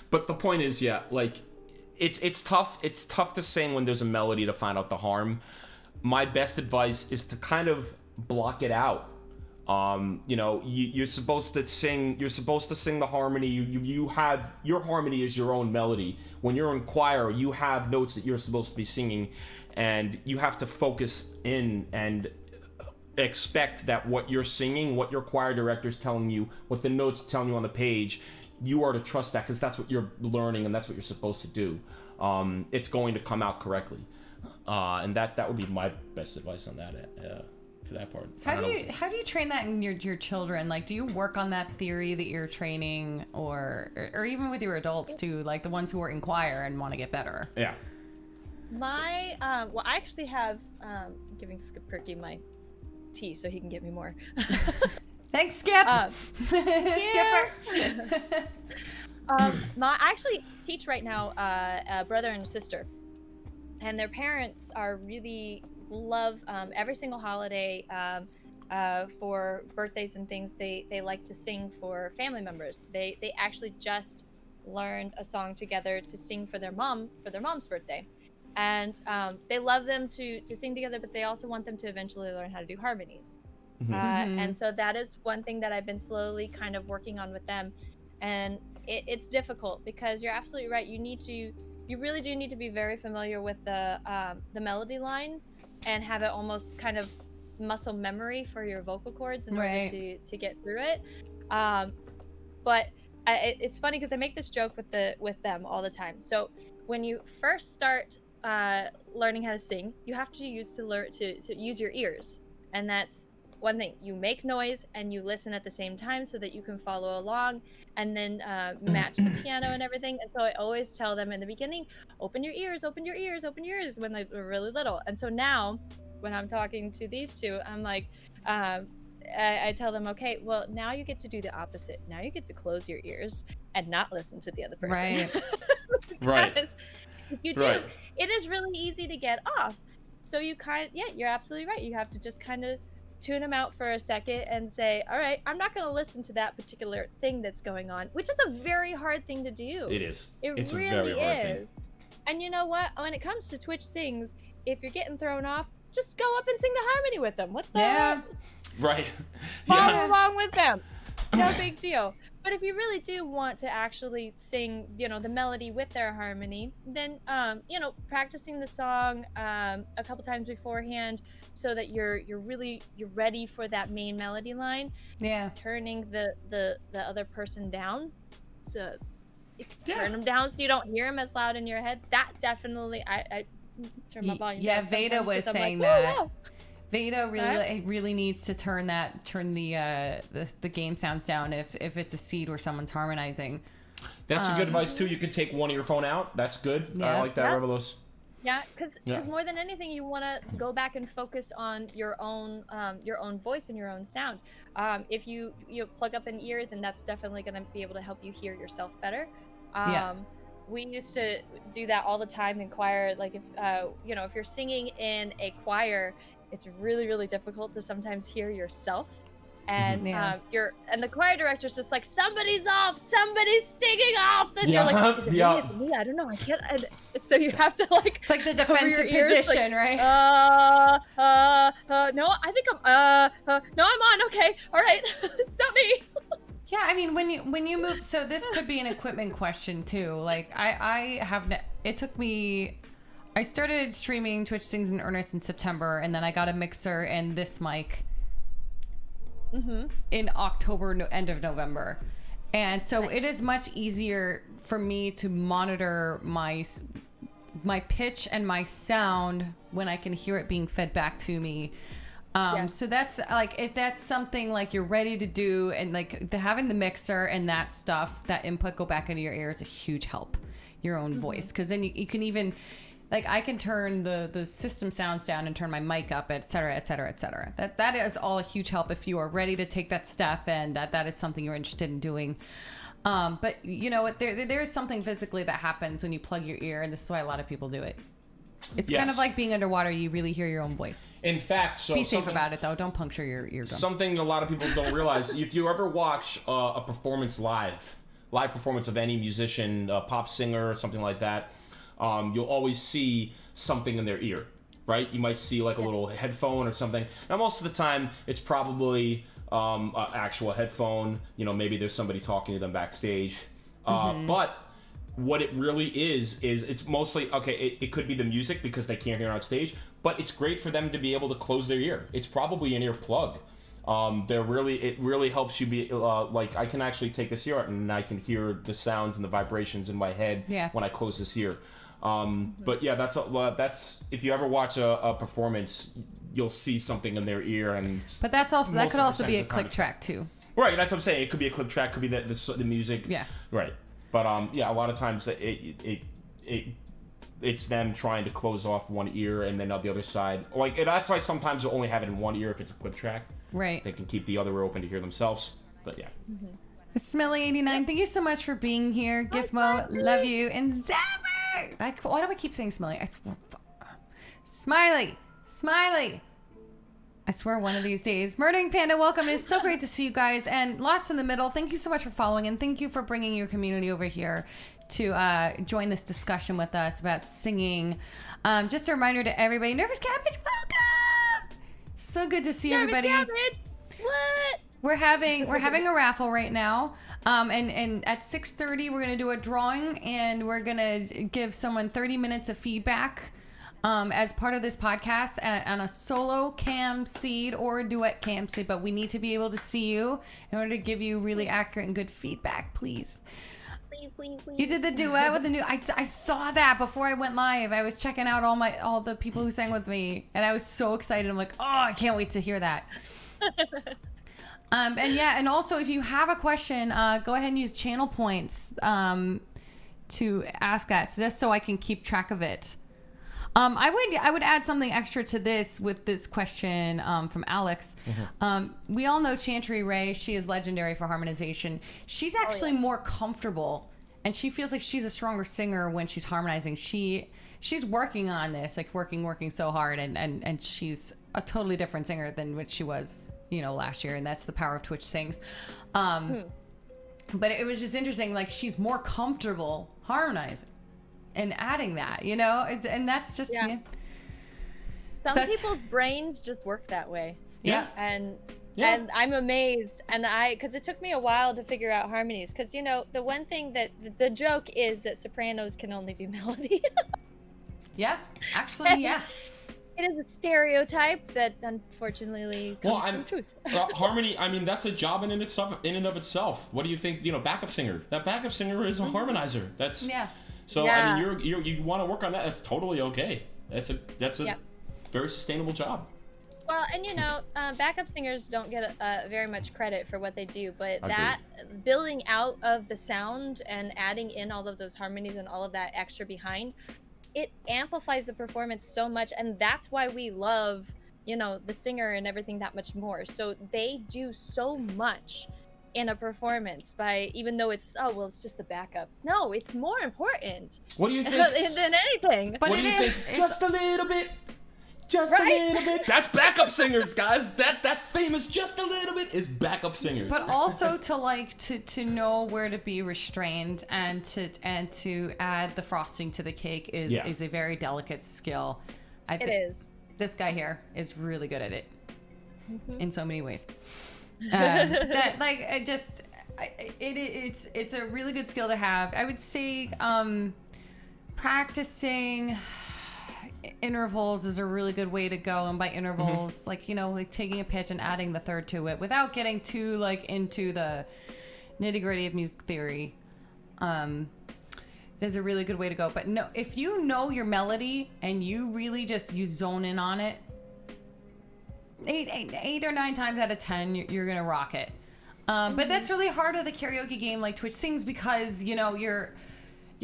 But the point is, yeah, like, it's tough. It's tough to sing when there's a melody to find out the harm. My best advice is to kind of block it out. You're supposed to sing. You're supposed to sing the harmony. You have your harmony is your own melody. When you're in choir, you have notes that you're supposed to be singing, and you have to focus in and expect that what you're singing, what your choir director's telling you, what the notes telling you on the page, you are to trust that because that's what you're learning and that's what you're supposed to do. It's going to come out correctly, and that would be my best advice on that. For that part. How do you train that in your children? Like, do you work on that theory that you're training, or even with your adults too, like the ones who are in choir and want to get better? Yeah. My well, I actually have giving Skip Perky my tea so he can get me more. Thanks, Skip. Yeah. Skipper. I actually teach right now a brother and a sister, and their parents are really love every single holiday for birthdays and things. They like to sing for family members. They actually just learned a song together to sing for their mom's birthday, and they love them to sing together, but they also want them to eventually learn how to do harmonies. And so that is one thing that I've been slowly kind of working on with them. And it's difficult because you're absolutely right. You really do need to be very familiar with the melody line and have it almost kind of muscle memory for your vocal cords in order to get through it. But it's funny because I make this joke with them all the time. So when you first start learning how to sing, you have to use your ears, and that's one thing. You make noise and you listen at the same time so that you can follow along and then match the piano and everything. And so I always tell them in the beginning, open your ears, open your ears, open your ears when they're really little. And so now when I'm talking to these two, I'm like, I tell them, okay, well, now you get to do the opposite. Now you get to close your ears and not listen to the other person. Right. Right. If you do, it is really easy to get off. So you're absolutely right. You have to just kind of tune them out for a second and say, all right, I'm not going to listen to that particular thing that's going on, which is a very hard thing to do. It is. It's really a very hard thing. And you know what? When it comes to Twitch Sings, if you're getting thrown off, just go up and sing the harmony with them. What's that? Right. Follow along with them. No big deal. But if you really do want to actually sing, the melody with their harmony, then, practicing the song a couple times beforehand so that you're ready for that main melody line. Yeah. Turning the other person down. So turn them down so you don't hear them as loud in your head. That definitely, I turn my volume down. Yeah, Veda was saying that. Veda really needs to turn the game sounds down if it's a seed where someone's harmonizing. That's a good advice too. You can take one earphone out. That's good. Yeah. I like that, Revelos. Yeah, because more than anything, you want to go back and focus on your own voice and your own sound. If you plug up an ear, then that's definitely going to be able to help you hear yourself better. We used to do that all the time in choir. Like if you're singing in a choir, it's really, really difficult to sometimes hear yourself. And the choir director's just like, somebody's off, somebody's singing off, and you're like, is it me? I don't know, I can't. So you have to it's like the defensive position, right? No, I think no, I'm on. Okay, all right, it's not me. Yeah, I mean, when you move, so this could be an equipment question too. Like it took me. I started streaming Twitch Sings in earnest in September, and then I got a mixer and this mic in October, end of November. And so it is much easier for me to monitor my pitch and my sound when I can hear it being fed back to me. So that's like, if that's something like you're ready to do, and like having the mixer and that stuff, that input go back into your ear is a huge help. Your own voice, because then you can even. Like, I can turn the system sounds down and turn my mic up, et cetera, et cetera, et cetera. That is all a huge help if you are ready to take that step and that is something you're interested in doing. But you know what? There is something physically that happens when you plug your ear, and this is why a lot of people do it. It's kind of like being underwater. You really hear your own voice. In fact, be safe about it, though. Don't puncture your eardrum. Something a lot of people don't realize, if you ever watch a performance live performance of any musician, pop singer, or something like that, you'll always see something in their ear, right? You might see like a little headphone or something. Now, most of the time, it's probably an actual headphone. Maybe there's somebody talking to them backstage. But what it really is it's mostly, it could be the music because they can't hear on stage, but it's great for them to be able to close their ear. It's probably an ear plug. It really helps you be like, I can actually take this ear out and I can hear the sounds and the vibrations in my head when I close this ear. But yeah, that's if you ever watch a performance, you'll see something in their ear, but that could also be a click track too. Right, that's what I'm saying. It could be a click track, could be the music. Yeah. Right, but a lot of times it's them trying to close off one ear and then on the other side. Like, that's why sometimes they'll only have it in one ear if it's a click track. Right. They can keep the other ear open to hear themselves. But yeah. Smelly89, thank you so much for being here. Gifmo, love you. And Zephyr! Why do I keep saying Smelly? I swear. Smiley! I swear one of these days. Murdering Panda, welcome. It is so great to see you guys. And Lost in the Middle, thank you so much for following. And thank you for bringing your community over here to join this discussion with us about singing. Just a reminder to everybody, Nervous Cabbage, welcome! So good to see everybody. Cabbage! What? we're having a raffle right now. And at 6:30 we're gonna do a drawing, and we're gonna give someone 30 minutes of feedback as part of this podcast on a solo cam seed or a duet cam seed. But we need to be able to see you in order to give you really accurate and good feedback, please. Please. You did the duet with the new. I saw that before I went live. I was checking out all the people who sang with me, and I was so excited. I'm like, oh, I can't wait to hear that. And also if you have a question, go ahead and use channel points to ask that, just so I can keep track of it. I would add something extra to this with this question from Alex. We all know Chantry Ray. She is legendary for harmonization. She's actually more comfortable, and she feels like she's a stronger singer when she's harmonizing. She's working on this, like working so hard, and she's a totally different singer than what she was, last year, and that's the power of Twitch Sings. But it was just interesting, like she's more comfortable harmonizing and adding that, and that's just some people's brains just work that way. Yeah. And I'm amazed, and because it took me a while to figure out harmonies, because the one thing that the joke is that sopranos can only do melody. Yeah, actually, yeah. It is a stereotype that unfortunately comes from truth. Harmony, I mean, that's a job in and of itself. What do you think? Backup singer. That backup singer is a harmonizer. That's So I mean, you want to work on that. That's totally okay. That's a very sustainable job. Well, and backup singers don't get very much credit for what they do, but Agreed. building out of the sound and adding in all of those harmonies and all of that extra behind, it amplifies the performance so much, and that's why we love, the singer and everything that much more. So they do so much in a performance even though it's just a backup. No, it's more important. What do you think? than anything. But what do you think? Just a little bit. Just a little bit. That's backup singers, guys. That famous just a little bit is backup singers. But also to know where to be restrained and to add the frosting to the cake is a very delicate skill. It is. This guy here is really good at it in so many ways. It's a really good skill to have. I would say practicing intervals is a really good way to go, and by intervals, like taking a pitch and adding the third to it without getting too into the nitty-gritty of music theory. There's a really good way to go. But no, if you know your melody and you really you zone in on it, 8 or 9 times out of 10 you're gonna rock it. But that's really hard with a karaoke game like Twitch Sings, because you're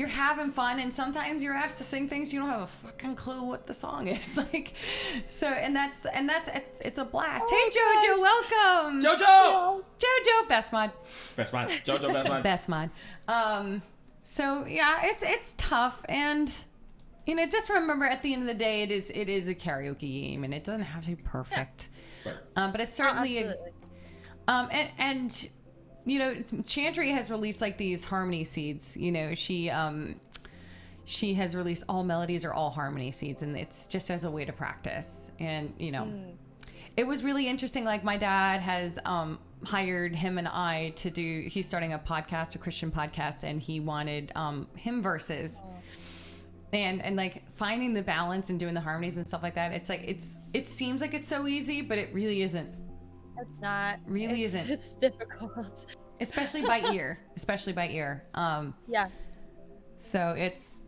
having fun, and sometimes you're asked to sing things you don't have a fucking clue what the song is. It's a blast. Hey Jojo, welcome. Jojo, best mod. Jojo, best mod. Best mod. So yeah, it's tough, and just remember, at the end of the day, it is a karaoke game, and it doesn't have to be perfect. Right. But it's certainly Chantry has released these harmony seeds. She has released all melodies are all harmony seeds, and it's just as a way to practice. And it was really interesting. Like, my dad has hired him and I to do. He's starting a podcast, a Christian podcast, and he wanted hymn verses. And finding the balance and doing the harmonies and stuff like that. It seems like it's so easy, but it really isn't. It's not. Really isn't. It's difficult. Especially by ear. Yeah. So it's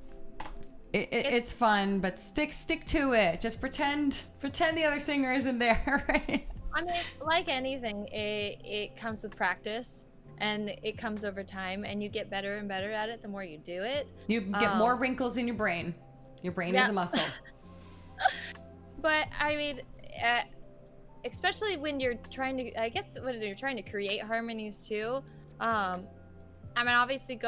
fun, but stick to it. Just pretend the other singer isn't there, right? I mean, like anything, it comes with practice, and it comes over time, and you get better and better at it the more you do it. You get more wrinkles in your brain. Your brain is a muscle. But I mean, especially when you're trying to, I guess when you're trying to create harmonies too. I mean, obviously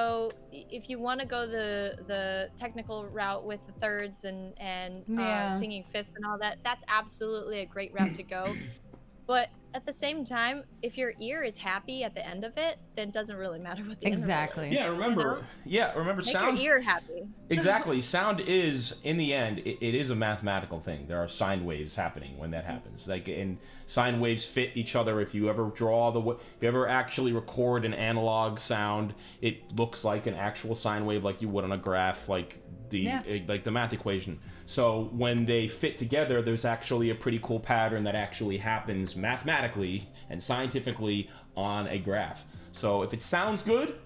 if you want to go the technical route with the thirds and singing fifths and all that, that's absolutely a great route to go. But at the same time, if your ear is happy at the end of it, then it doesn't really matter what the Exactly. interval is. Yeah, remember. Remember. Make Sound. your ear happy. Exactly. Sound is, in the end, it is a mathematical thing. There are sine waves happening when that happens. Like, and sine waves fit each other. If you ever if you ever actually record an analog sound, it looks like an actual sine wave, like you would on a graph, like the math equation. So when they fit together, there's actually a pretty cool pattern that actually happens mathematically and scientifically on a graph. So if it sounds good,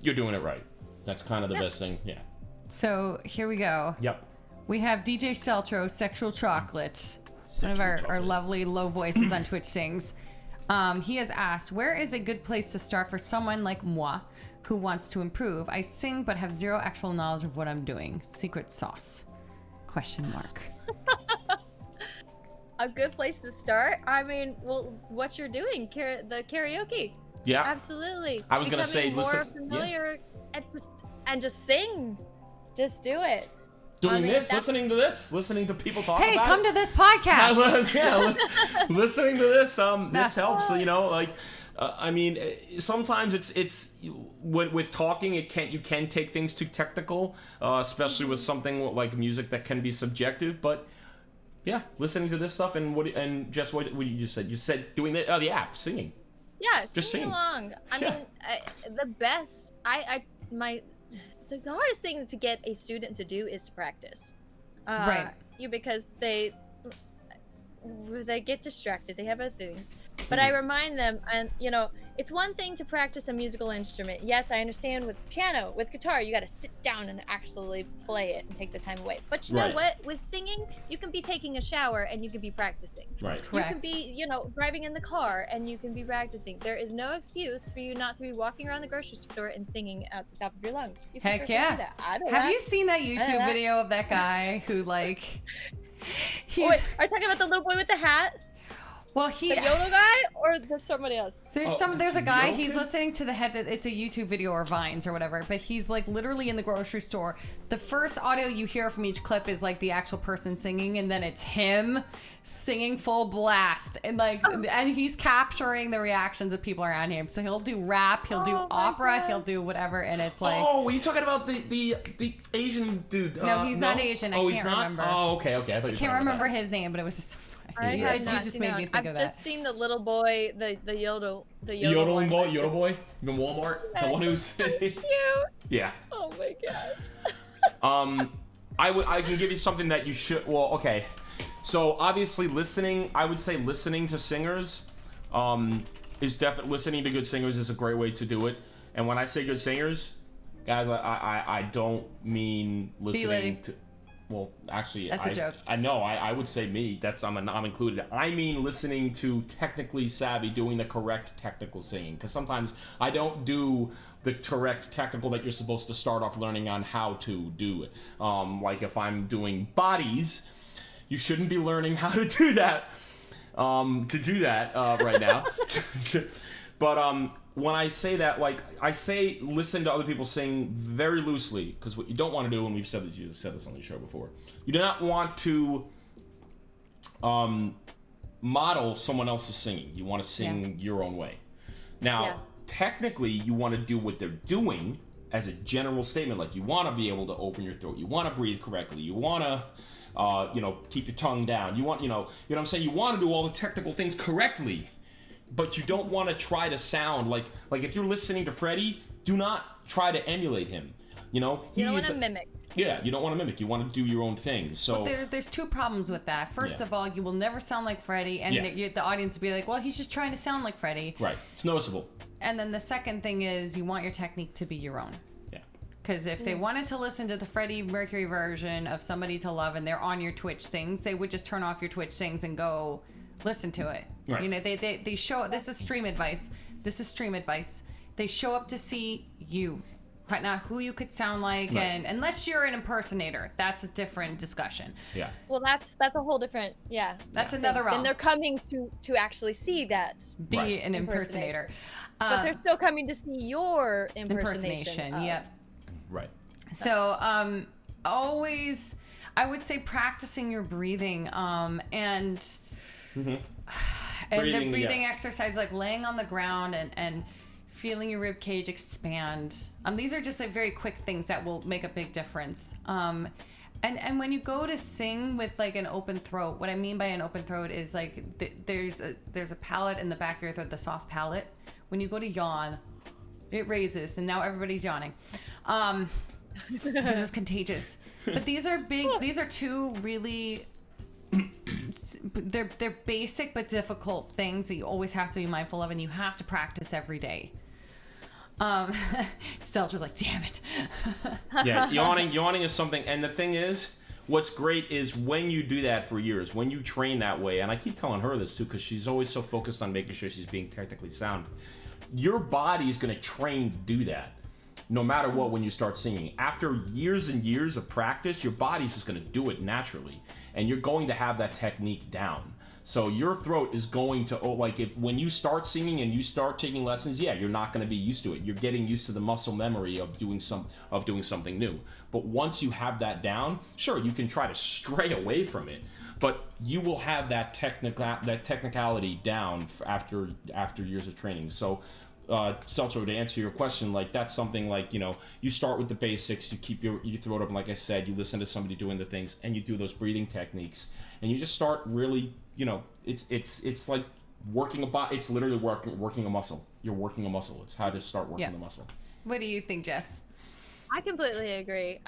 you're doing it right. That's kind of the best thing. Yeah. So here we go. Yep. We have DJ Seltro, Sexual Chocolate, one of our lovely low voices on Twitch sings. He has asked, where is a good place to start for someone like moi who wants to improve? I sing but have zero actual knowledge of what I'm doing. Secret sauce? ? A good place to start? I mean, well, what you're doing, the karaoke. Yeah. Absolutely. I was going to say, more listen. familiar and just sing. Just do it. Doing listening to this, listening to people talk about it. Hey, come to this podcast. Listening to this, this helps. You know, like, I mean, sometimes it's with talking, you can take things too technical, especially with something like music that can be subjective. But yeah, listening to this stuff and just what you just said. You said doing the app, singing. Yeah, just sing along. I Yeah. mean, the best. The hardest thing to get a student to do is to practice. Right. Because they get distracted. They have other things. But I remind them, and you know, it's one thing to practice a musical instrument. Yes, I understand with piano, with guitar, you got to sit down and actually play it and take the time away. But you know what? With singing, you can be taking a shower and you can be practicing. Right. You can be, you know, driving in the car and you can be practicing. There is no excuse for you not to be walking around the grocery store and singing at the top of your lungs. You can Heck yeah. do that. I do Have that. you seen that YouTube video of that guy who like Wait, are you talking about the little boy with the hat? Well, The yodel guy, or there's somebody else? There's a guy, he's listening to it's a YouTube video or Vines or whatever, but he's like literally in the grocery store. The first audio you hear from each clip is like the actual person singing, and then it's him singing full blast, and like, and he's capturing the reactions of people around him. So he'll do rap, he'll do opera, he'll do whatever, and it's like. Oh, are you talking about the Asian dude? No, he's not Asian. I can't remember. Oh, okay. I thought you I can't remember his name, but it was just so funny. You just made me think of that. I've just seen the little boy, the yodel Yodeling boy, one. Yodel boy from Walmart, the one who's So cute. yeah. Oh my god. I can give you something that you should. Well, okay. So obviously, I would say listening to singers, is definitely listening to good singers is a great way to do it. And when I say good singers, guys, I don't mean listening to. Well, actually, that's a joke. I know. I would say me. I'm included. I mean listening to technically savvy, doing the correct technical singing. Because sometimes I don't do the correct technical that you're supposed to start off learning on how to do it. Like if I'm doing bodies, you shouldn't be learning how to do that. Right now. But when I say that, like, I say listen to other people sing very loosely, because what you don't want to do, and you've said this on the show before, you do not want to model someone else's singing. You want to sing your own way. Now, technically, you want to do what they're doing as a general statement. Like, you want to be able to open your throat. You want to breathe correctly. You want to, keep your tongue down. You want, you know what I'm saying? You want to do all the technical things correctly. But you don't want to try to sound like if you're listening to Freddie, do not try to emulate him. You know, you don't want to mimic. Yeah, you don't want to mimic. You want to do your own thing. So there's two problems with that. First of all, you will never sound like Freddie, and the audience will be like, well, he's just trying to sound like Freddie. Right. It's noticeable. And then the second thing is you want your technique to be your own. Yeah. Because if they wanted to listen to the Freddie Mercury version of Somebody to Love and they're on your Twitch sings, they would just turn off your Twitch sings and go listen to it. Right. You know, they show, this is stream advice. They show up to see you, right? Now who you could sound like, and unless you're an impersonator, that's a different discussion. Yeah. Well, that's a whole different, that's another realm. And they're coming to actually see that. Be an impersonator. But they're still coming to see your impersonation. Yep. Right. So always, I would say practicing your breathing, and And the breathing exercise, like laying on the ground and feeling your rib cage expand. These are just like very quick things that will make a big difference. And when you go to sing with like an open throat, what I mean by an open throat is like there's a palate in the back of your throat, the soft palate. When you go to yawn, it raises, and now everybody's yawning. This is contagious. But these are big. These are two really. They're basic but difficult things that you always have to be mindful of, and you have to practice every day. Stelter's like, damn it. Yeah, yawning is something, and the thing is, what's great is when you do that for years, when you train that way, and I keep telling her this too, because she's always so focused on making sure she's being technically sound. Your body's going to train to do that, no matter what, when you start singing. After years and years of practice, your body's just going to do it naturally, and you're going to have that technique down. So your throat is going to, when you start singing and you start taking lessons, yeah, you're not going to be used to it. You're getting used to the muscle memory of doing something new. But once you have that down, sure, you can try to stray away from it, but you will have that technicality down after years of training. So, Seltzer, to answer your question, like that's something like, you start with the basics, you keep your throat open, like I said, you listen to somebody doing the things, and you do those breathing techniques, and you just start really, it's like working it's literally working a muscle. You're working a muscle. It's how to start working the muscle. What do you think, Jess? I completely agree.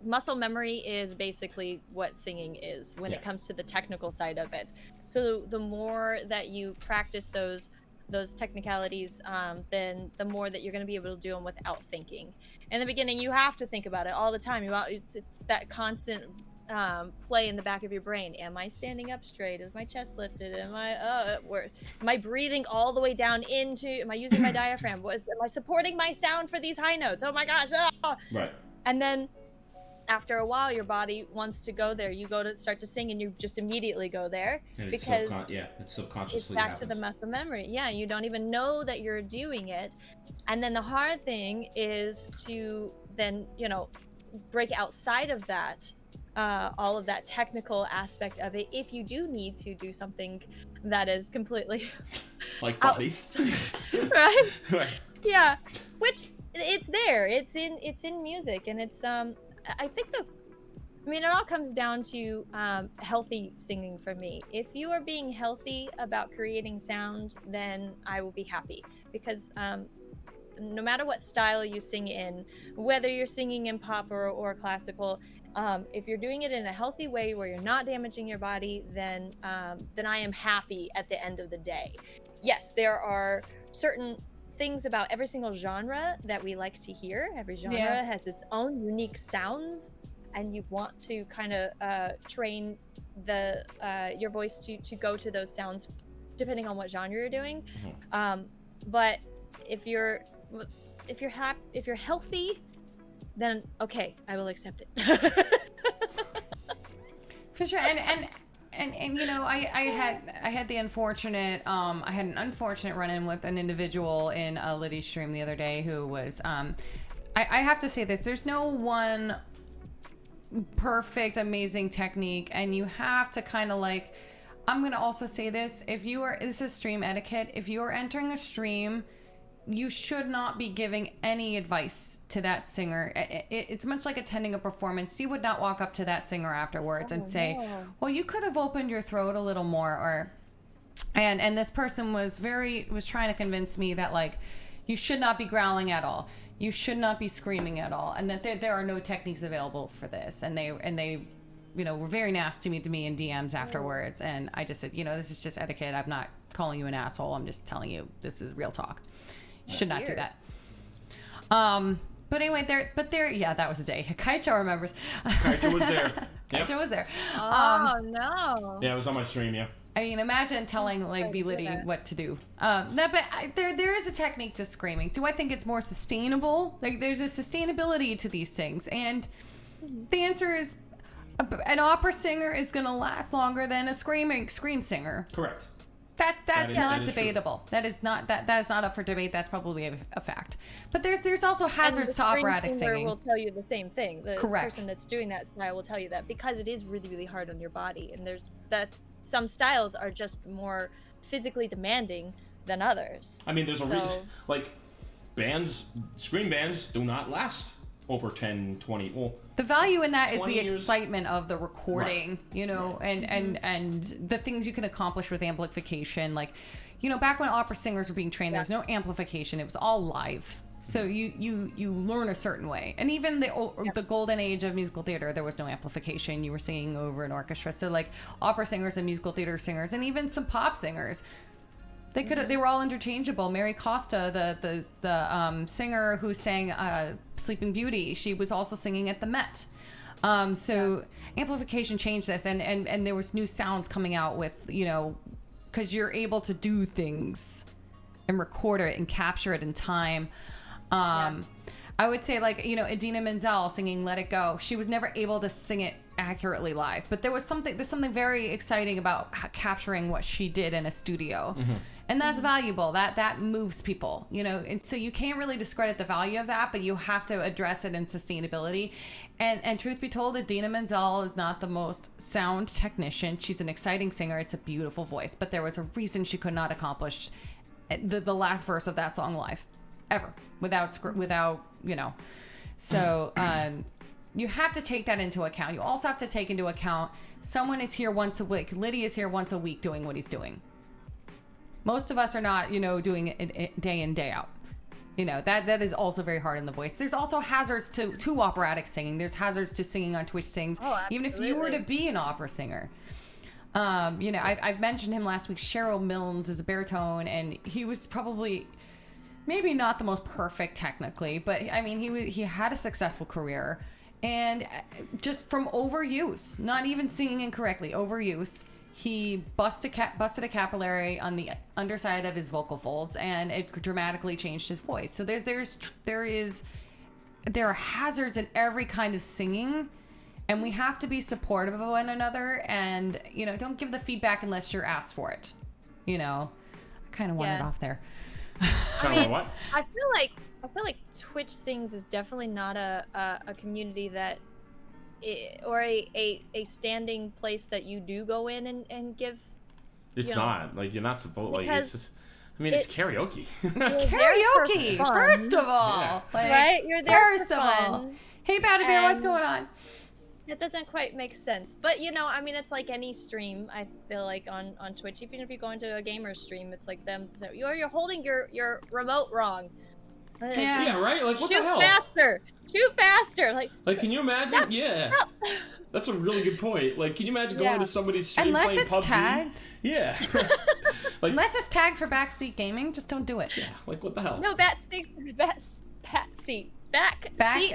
Muscle memory is basically what singing is when it comes to the technical side of it. So the more that you practice those technicalities, then the more that you're going to be able to do them without thinking. In the beginning, you have to think about it all the time. It's that constant play in the back of your brain. Am I standing up straight? Is my chest lifted? Am I breathing all the way down into? Am I using my diaphragm? Am I supporting my sound for these high notes? Oh my gosh! Ah! Right. And then after a while, your body wants to go there. You go to start to sing, and you just immediately go there because it's subconsciously it's back to the muscle memory. Yeah, you don't even know that you're doing it. And then the hard thing is to then break outside of that. All of that technical aspect of it, if you do need to do something that is completely like bodies, right? Right. Yeah, which it's there. It's in music, and it's I think it all comes down to healthy singing for me. If you are being healthy about creating sound, then I will be happy, because no matter what style you sing in, whether you're singing in pop or classical, if you're doing it in a healthy way where you're not damaging your body, then I am happy at the end of the day. Yes, there are certain things about every single genre that we like to hear. Every genre has its own unique sounds, and you want to kind of train your voice to go to those sounds depending on what genre you're doing. But if you're healthy, then okay, I will accept it. For sure. And I had the unfortunate I had an unfortunate run-in with an individual in a Liddy stream the other day who was I have to say this, there's no one perfect amazing technique, and you have to kind of like, I'm going to also say this, this is stream etiquette. If you are entering a stream, you should not be giving any advice to that singer. It's much like attending a performance. You would not walk up to that singer afterwards and say, well, you could have opened your throat a little more, and this person was trying to convince me that like, you should not be growling at all. You should not be screaming at all. And that there are no techniques available for this. And they were very nasty to me in DMs afterwards. And I just said, this is just etiquette. I'm not calling you an asshole. I'm just telling you, this is real talk. You should not do that. But anyway, that was a day. Kaicho remembers. Kaicho was there. Yep. Kaicho was there. Oh, no. Yeah, it was on my stream, yeah. I mean, imagine telling B-Liddy what to do. But there is a technique to screaming. Do I think it's more sustainable? Like, there's a sustainability to these things. And the answer is, an opera singer is going to last longer than a scream singer. Correct. That's is not true. debatable. That is not up for debate. That's probably a fact. But there's also hazards and to the string operatic singer singing. will tell you the same thing. The Correct. person that's doing that style will tell you that because it is really, really hard on your body, and some styles are just more physically demanding than others. I mean, there's a reason. Like, scream bands do not last over 10, 20. Well, The value in that is 20 the years. excitement of the recording, Right. you know, Right. and the things you can accomplish with amplification. Like, you know, back when opera singers were being trained, there was no amplification. It was all live. So you learn a certain way. And even the golden age of musical theater, there was no amplification. You were singing over an orchestra. So like opera singers and musical theater singers and even some pop singers, they were all interchangeable. Mary Costa, the singer who sang Sleeping Beauty, she was also singing at the Met. So amplification changed this, and there was new sounds coming out with, you know, because you're able to do things and record it and capture it in time. I would say, like, you know, Idina Menzel singing "Let It Go." She was never able to sing it accurately live, but there's something very exciting about capturing what she did in a studio, and that's valuable. That moves people, you know. And so you can't really discredit the value of that, but you have to address it in sustainability. And truth be told, Idina Menzel is not the most sound technician. She's an exciting singer. It's a beautiful voice, but there was a reason she could not accomplish the last verse of that song live, ever, without you know. So you have to take that into account. You also have to take into account someone is here once a week. Liddy is here once a week doing what he's doing. Most of us are not, you know, doing it day in, day out. You know, that is also very hard in the voice. There's also hazards to operatic singing. There's hazards to singing on Twitch sings. Oh, even if you were to be an opera singer. You know, I've mentioned him last week. Cheryl Milnes is a baritone, and he was probably maybe not the most perfect technically, but I mean, he had a successful career, and just from overuse, not even singing incorrectly, overuse, he busted a capillary on the underside of his vocal folds, and it dramatically changed his voice. So there are hazards in every kind of singing, and we have to be supportive of one another, and, you know, don't give the feedback unless you're asked for it. You know, I kind of wanted off there. What? I feel like Twitch Sings is definitely not a community that, or a standing place that you do go in and give. It's not like you're not supposed. Like it's just. I mean, it's karaoke. It's karaoke, first of all. Yeah. Like, right? You're there first for of fun. all. Hey, Patty Bear, what's going on? It doesn't quite make sense, but you know, I mean, it's like any stream. I feel like on Twitch, even if you go into a gamer stream, it's like them. So you're holding your remote wrong. Yeah, right. Like what Shoot the hell? Shoot faster! Like can you imagine? Stop. Yeah. Stop. That's a really good point. Like, can you imagine going to somebody's stream Unless playing it's PUBG? tagged. Yeah. Like, Unless it's tagged for backseat gaming, just don't do it. yeah. Like what the hell? no, back seat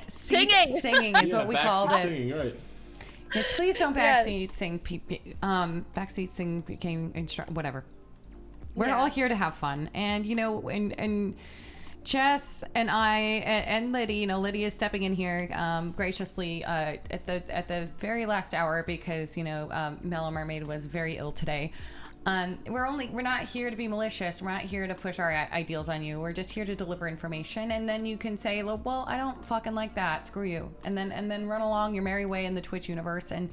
singing. Singing is what we called it. Singing, right? Yeah, please don't Yes. backseat sing. Backseat sing became whatever. We're Yeah. all here to have fun, and you know, and Jess and I and Liddy, you know, Liddy is stepping in here graciously at the very last hour because, you know, Mellow Mermaid was very ill today. We're not here to be malicious. We're not here to push our ideals on you. We're just here to deliver information, and then you can say, well, I don't fucking like that. Screw you, and then run along your merry way in the Twitch universe, and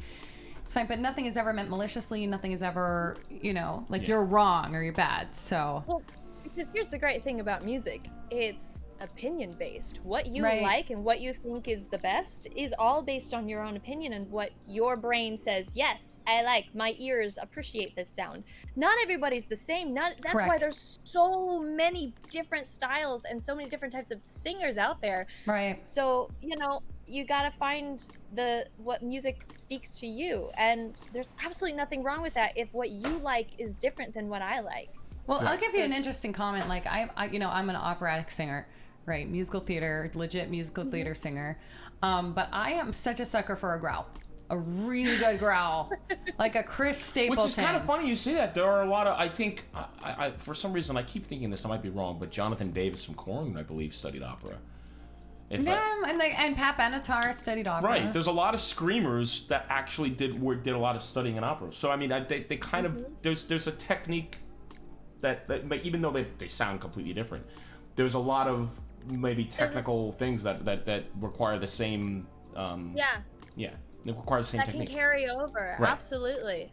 it's fine. But nothing is ever meant maliciously. Nothing is ever, you know, like you're wrong or you're bad. So. Well, because here's the great thing about music. It's opinion based. What you Right. like and what you think is the best is all based on your own opinion and what your brain says, yes, I like, my ears appreciate this sound. Not everybody's the same. That's why Correct. there's so many different styles and so many different types of singers out there. Right. So, you know, you gotta find what music speaks to you, and there's absolutely nothing wrong with that if what you like is different than what I like. Well, I'll Right. give you an interesting comment. Like you know, I'm an operatic singer, right? Musical theater, legit musical theater singer. But I am such a sucker for a growl, a really good growl, like a Chris Stapleton. Which is kind of funny you say that. There are a lot of, I think, I for some reason, I keep thinking this, I might be wrong, but Jonathan Davis from Korn, I believe, studied opera. Yeah, and Pat Benatar studied opera. Right. There's a lot of screamers that actually did a lot of studying in opera. So I mean, they kind of there's a technique but even though they sound completely different, there's a lot of maybe technical things that require the same. Yeah, they require the same that technique. can carry over. Right. Absolutely.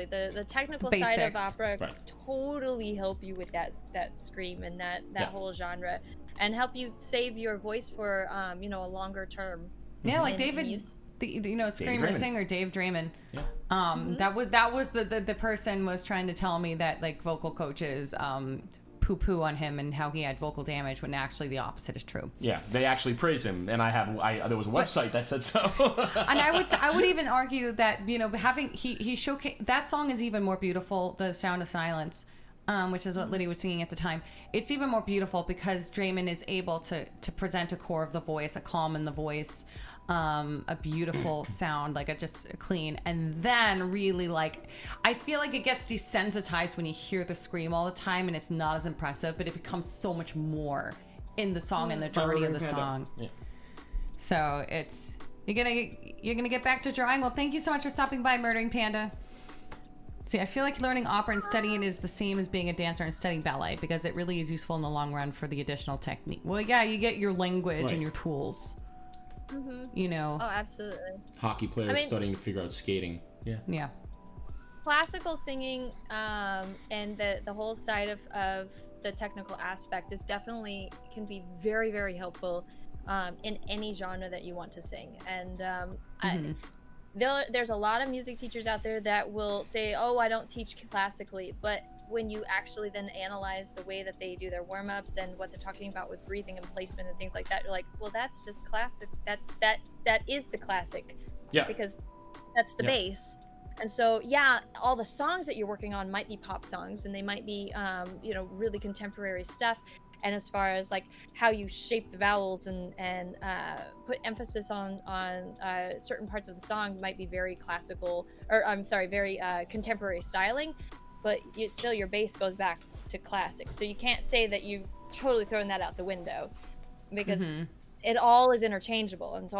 The technical Basics. side of opera Right. totally help you with that scream and that whole genre, and help you save your voice for a longer term. Yeah, like in David, use. screamer singer Dave Draymond. Yeah. That was the person was trying to tell me that like vocal coaches poo-poo on him and how he had vocal damage, when actually the opposite is true. Yeah, they actually praise him, and there was a website that said so. And I would even argue that having he showcased that song is even more beautiful, The Sound of Silence, which is what Liddy was singing at the time. It's even more beautiful because Draymond is able to present a core of the voice, a calm in the voice, a beautiful sound, like just clean, and then really like I feel like it gets desensitized when you hear the scream all the time, and it's not as impressive, but it becomes so much more in the song and the journey of the song. Yeah. So you're gonna get back to drawing. Well, thank you so much for stopping by, Murdering Panda. See, I feel like learning opera and studying it is the same as being a dancer and studying ballet, because it really is useful in the long run for the additional technique. Well, yeah, you get your language and your tools. Oh, absolutely. Hockey players studying to figure out skating. Yeah. Classical singing and the whole side of the technical aspect is definitely can be very, very helpful in any genre that you want to sing. And there's a lot of music teachers out there that will say, oh, I don't teach classically, but when you actually then analyze the way that they do their warm-ups and what they're talking about with breathing and placement and things like that, you're like, well, that's just classic. That is the classic. Yeah. Because that's the base. And so, yeah, all the songs that you're working on might be pop songs, and they might be, really contemporary stuff. And as far as like how you shape the vowels and put emphasis on certain parts of the song might be very classical, or very contemporary styling, but your base goes back to classic. So you can't say that you've totally thrown that out the window, because it all is interchangeable, and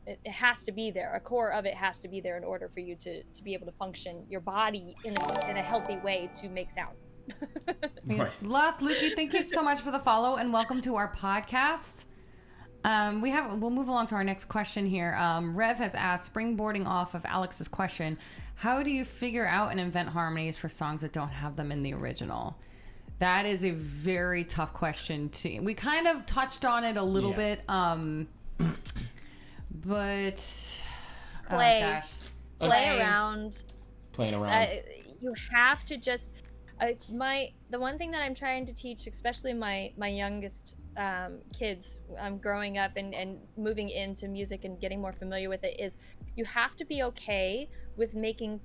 it has to be there. A core of it has to be there in order for you to be able to function your body in a healthy way to make sound. Right. Lost Lukey, thank you so much for the follow and welcome to our podcast. We'll move along to our next question here. Rev has asked, springboarding off of Alex's question, how do you figure out and invent harmonies for songs that don't have them in the original? That is a very tough question to. We kind of touched on it a little bit, but play around. Playing around. You have to just. The one thing that I'm trying to teach, especially my youngest kids growing up and moving into music and getting more familiar with it, is you have to be okay with making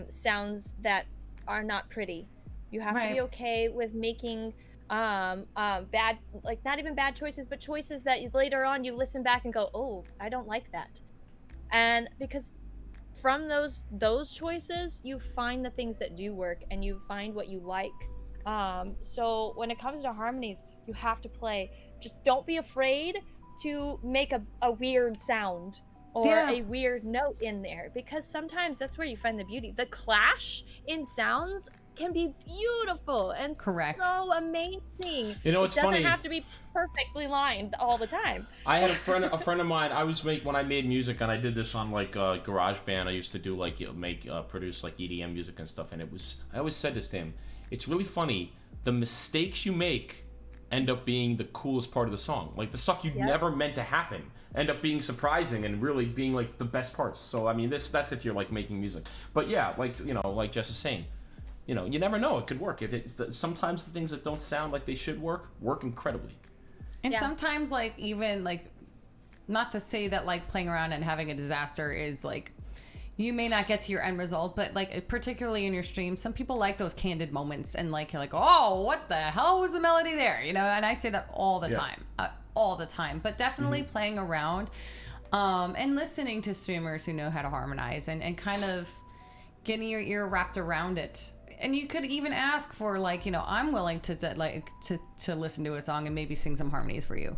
sounds that are not pretty. You have to be okay with making bad, like not even bad choices, but choices that later on you listen back and go, oh, I don't like that. And because from those choices, you find the things that do work and you find what you like. So when it comes to harmonies, you have to play. Just don't be afraid to make a weird sound or a weird note in there, because sometimes that's where you find the beauty. The clash in sounds can be beautiful and so amazing. You know, it's funny. It doesn't have to be perfectly lined all the time. I had a friend of mine. When I made music, and I did this on like GarageBand. I used to do like produce like EDM music and stuff. And I always said this to him. It's really funny. The mistakes you make end up being the coolest part of the song. Like the stuff you never meant to happen end up being surprising and really being like the best parts. So I mean, that's if you're like making music. But yeah, like Jess is saying. You never know. It could work. Sometimes the things that don't sound like they should work incredibly. And sometimes, like, even, like, not to say that, like, playing around and having a disaster is, like, you may not get to your end result, but, like, particularly in your stream, some people like those candid moments and, like, you're like, oh, what the hell was the melody there? And I say that all the time. All the time. But definitely playing around and listening to streamers who know how to harmonize and kind of getting your ear wrapped around it. And you could even ask for, like, I'm willing to listen to a song and maybe sing some harmonies for you,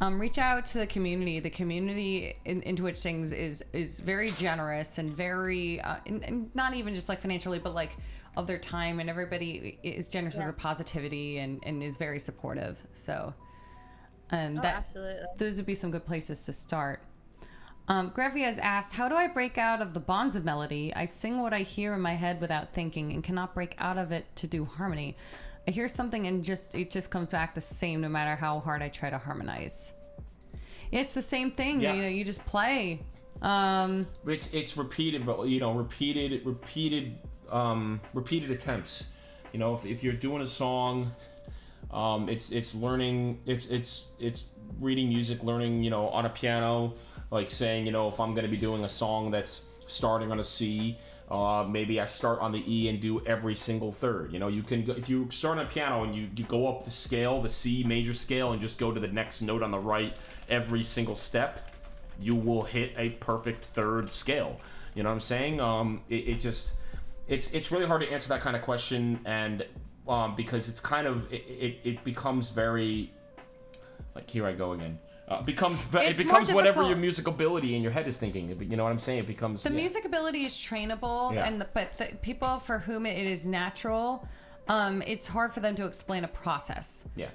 reach out to the community. The community into which sings is very generous and very, and not even just like financially, but like of their time, and everybody is generous with their positivity and is very supportive. So, Absolutely. Those would be some good places to start. Grevy has asked, how do I break out of the bonds of melody? I sing what I hear in my head without thinking and cannot break out of it to do harmony. I hear something and it just comes back the same no matter how hard I try to harmonize. It's the same thing. Yeah. You just play. It's repeated, but repeated attempts. If you're doing a song, it's learning. It's reading music, learning. On a piano, like saying, if I'm gonna be doing a song that's starting on a C, maybe I start on the E and do every single third. You can go, if you start on a piano and you go up the scale, the C major scale, and just go to the next note on the right every single step, you will hit a perfect third scale. You know what I'm saying? It's really hard to answer that kind of question, and because it's kind of it becomes very, like, here I go again. It becomes whatever your music ability in your head is thinking. You know what I'm saying? It becomes the music ability is trainable, but the people for whom it is natural, it's hard for them to explain a process. Yeah.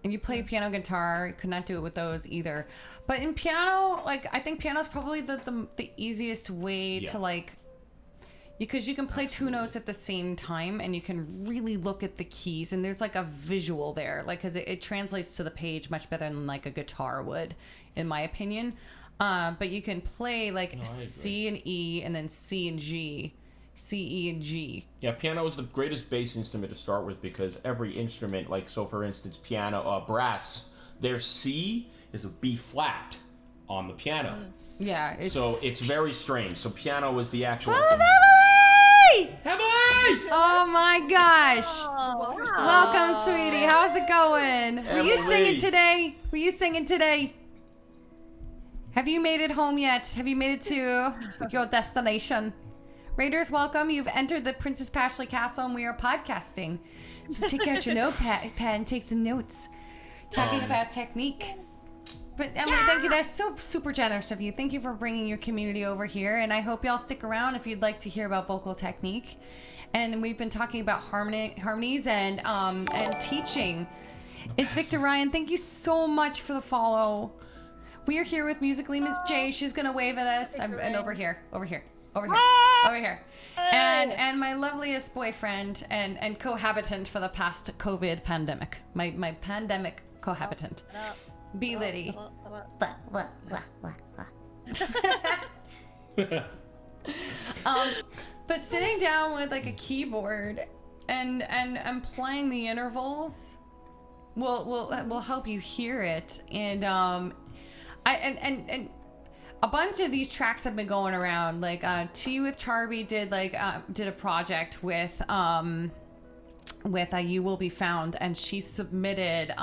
And you play piano, guitar, you could not do it with those either. But in piano, like, I think piano is probably the easiest way to, because you can play two notes at the same time and you can really look at the keys, and there's like a visual there, like, because it translates to the page much better than like a guitar would, in my opinion. But you can play C and E and then C and G. C, E, and G. Yeah, piano is the greatest bass instrument to start with, because every instrument, so for instance, piano, brass, their C is a B flat on the piano. Yeah. So it's very strange. So piano is the actual... Emily! Oh my gosh. Oh, wow. Welcome, sweetie. How's it going? Were you Emily. singing today? Have you made it home yet? Have you made it to your destination? Raiders, welcome. You've entered the Princess Pashley Castle, and we are podcasting. So take out your notepad and take some notes. Talking about technique. But Emily, thank you. That's so super generous of you. Thank you for bringing your community over here, and I hope y'all stick around if you'd like to hear about vocal technique. And we've been talking about harmonies and teaching. It's Victor Ryan. Thank you so much for the follow. We are here with MusicallyMsJ. She's gonna wave at us. And over here. And my loveliest boyfriend and cohabitant for the past COVID pandemic. My pandemic cohabitant. B. Liddy. But sitting down with like a keyboard and playing the intervals will help you hear it. And and a bunch of these tracks have been going around. Like Tea with Charby did a project with You Will Be Found, and she submitted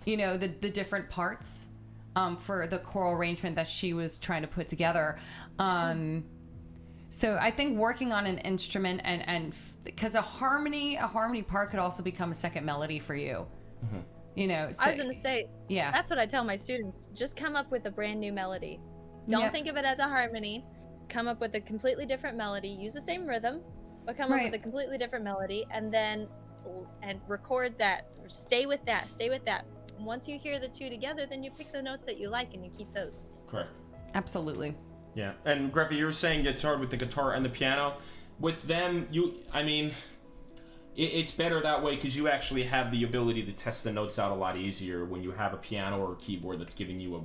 the different parts for the choral arrangement that she was trying to put together. So I think working on an instrument and because a harmony part could also become a second melody for you. Mm-hmm. I was gonna say, that's what I tell my students. Just come up with a brand new melody. Don't think of it as a harmony. Come up with a completely different melody. Use the same rhythm, but come up with a completely different melody, and then record that. Stay with that. Once you hear the two together, then you pick the notes that you like and you keep those. Correct. Absolutely. Yeah, and Greffy, you were saying it's hard with the guitar and the piano. With them, it's better that way because you actually have the ability to test the notes out a lot easier when you have a piano or a keyboard that's giving you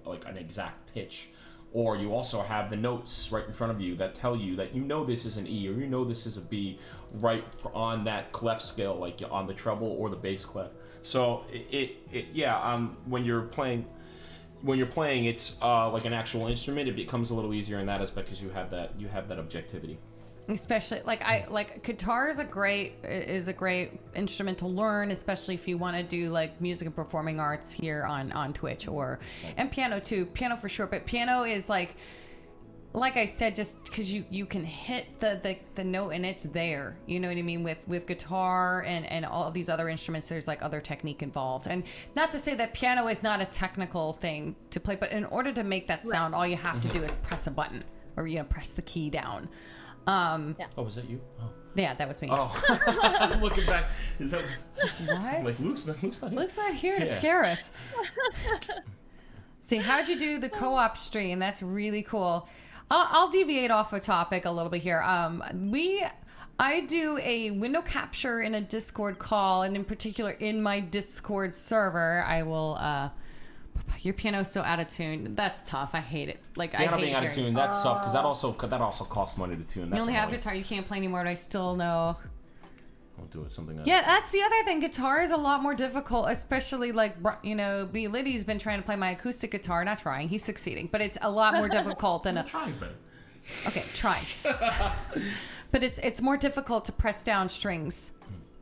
an exact pitch. Or you also have the notes right in front of you that tell you that this is an E or this is a B right on that clef scale, like on the treble or the bass clef. So when you're playing, it's like an actual instrument. It becomes a little easier in that aspect because you have that objectivity. Especially guitar is a great instrument to learn, especially if you want to do like music and performing arts here on Twitch and piano too. Piano for sure, but piano is like I said, just because you can hit the note and it's there. You know what I mean? With guitar and all of these other instruments, there's like other technique involved. And not to say that piano is not a technical thing to play, but in order to make that sound, all you have to do is press a button or press the key down. Oh, was that you? Oh. Yeah, that was me. Oh, I'm looking back. Is that What? like Luke's not here? Luke's not here to Yeah. scare us. See, how'd you do the co-op stream? That's really cool. I'll deviate off a topic a little bit here. I do a window capture in a Discord call, and in particular in my Discord server, I will. Your piano's so out of tune. That's tough. I hate it. Like Piano I hate being out of hearing- tune, that's tough because that also costs money to tune. That's You only have annoying. guitar. You can't play anymore. But I still know. I'll do it something else. Yeah, that's the other thing. Guitar is a lot more difficult, especially like, B. Liddy's been trying to play my acoustic guitar. Not trying. He's succeeding. But it's a lot more difficult than a... Trying's better. Okay, trying. But it's more difficult to press down strings.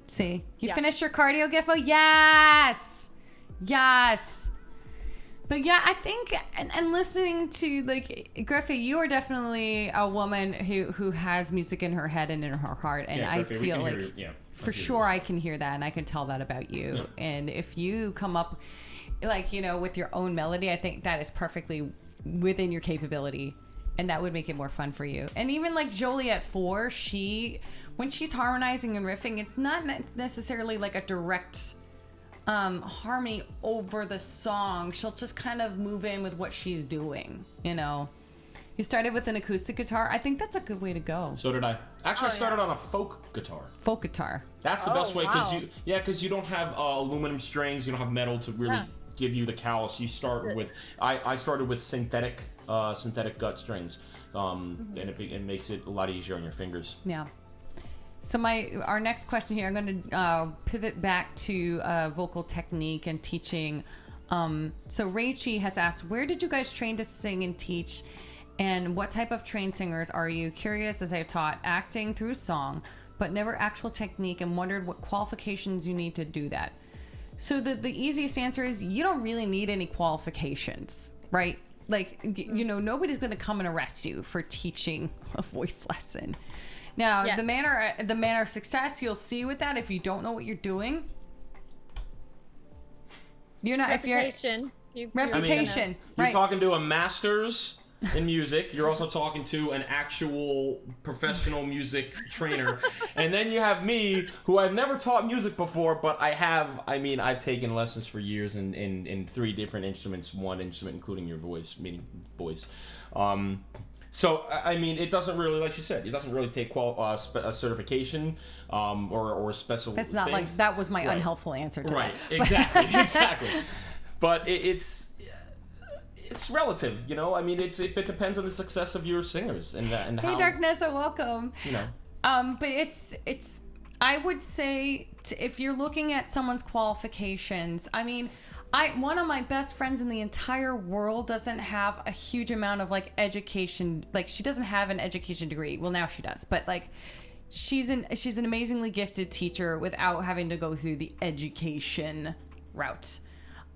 See? You Yeah. finished your cardio, Gifbo? Yes! Yes! But yeah, I think, and listening to, like, Griffey, you are definitely a woman who has music in her head and in her heart. And I Griffey, we feel can like... hear you. Yeah, For I hear sure, this. I can hear that, and I can tell that about you. Yeah. And if you come up, like, with your own melody, I think that is perfectly within your capability, and that would make it more fun for you. And even like Jolie at 4, when she's harmonizing and riffing, it's not necessarily like a direct harmony over the song. She'll just kind of move in with what she's doing. You started with an acoustic guitar. I think that's a good way to go. So did I. Actually, I Oh, started on a folk guitar. Folk guitar. That's the Oh, best way because wow. you don't have aluminum strings, you don't have metal to really Yeah. give you the callus. You start with I started with synthetic gut strings, and it makes it a lot easier on your fingers. Yeah. So our next question here, I'm going to pivot back to vocal technique and teaching. So Rachie has asked, where did you guys train to sing and teach? And what type of trained singers are you? Curious, as I've taught acting through song, but never actual technique, and wondered what qualifications you need to do that. So the easiest answer is you don't really need any qualifications, right? Like, nobody's going to come and arrest you for teaching a voice lesson. Now, Yeah. the manner of success you'll see with that, if you don't know what you're doing, you're not. Reputation. Reputation. You're Right. talking to a master's in music. You're also talking to an actual professional music trainer. And then you have me, who I've never taught music before, but I've taken lessons for years in 3 different instruments, 1 instrument including your voice, meaning voice. So, it doesn't really, like you said, it doesn't really take a certification or special That's not things. that was my Right. unhelpful answer to Right, that. exactly. But it's relative, it depends on the success of your singers and Hey, how, Darknessa, welcome. you know. But it's I would say if you're looking at someone's qualifications, one of my best friends in the entire world doesn't have a huge amount of like education. Like, she doesn't have an education degree. Well, now she does, but like she's an amazingly gifted teacher without having to go through the education route.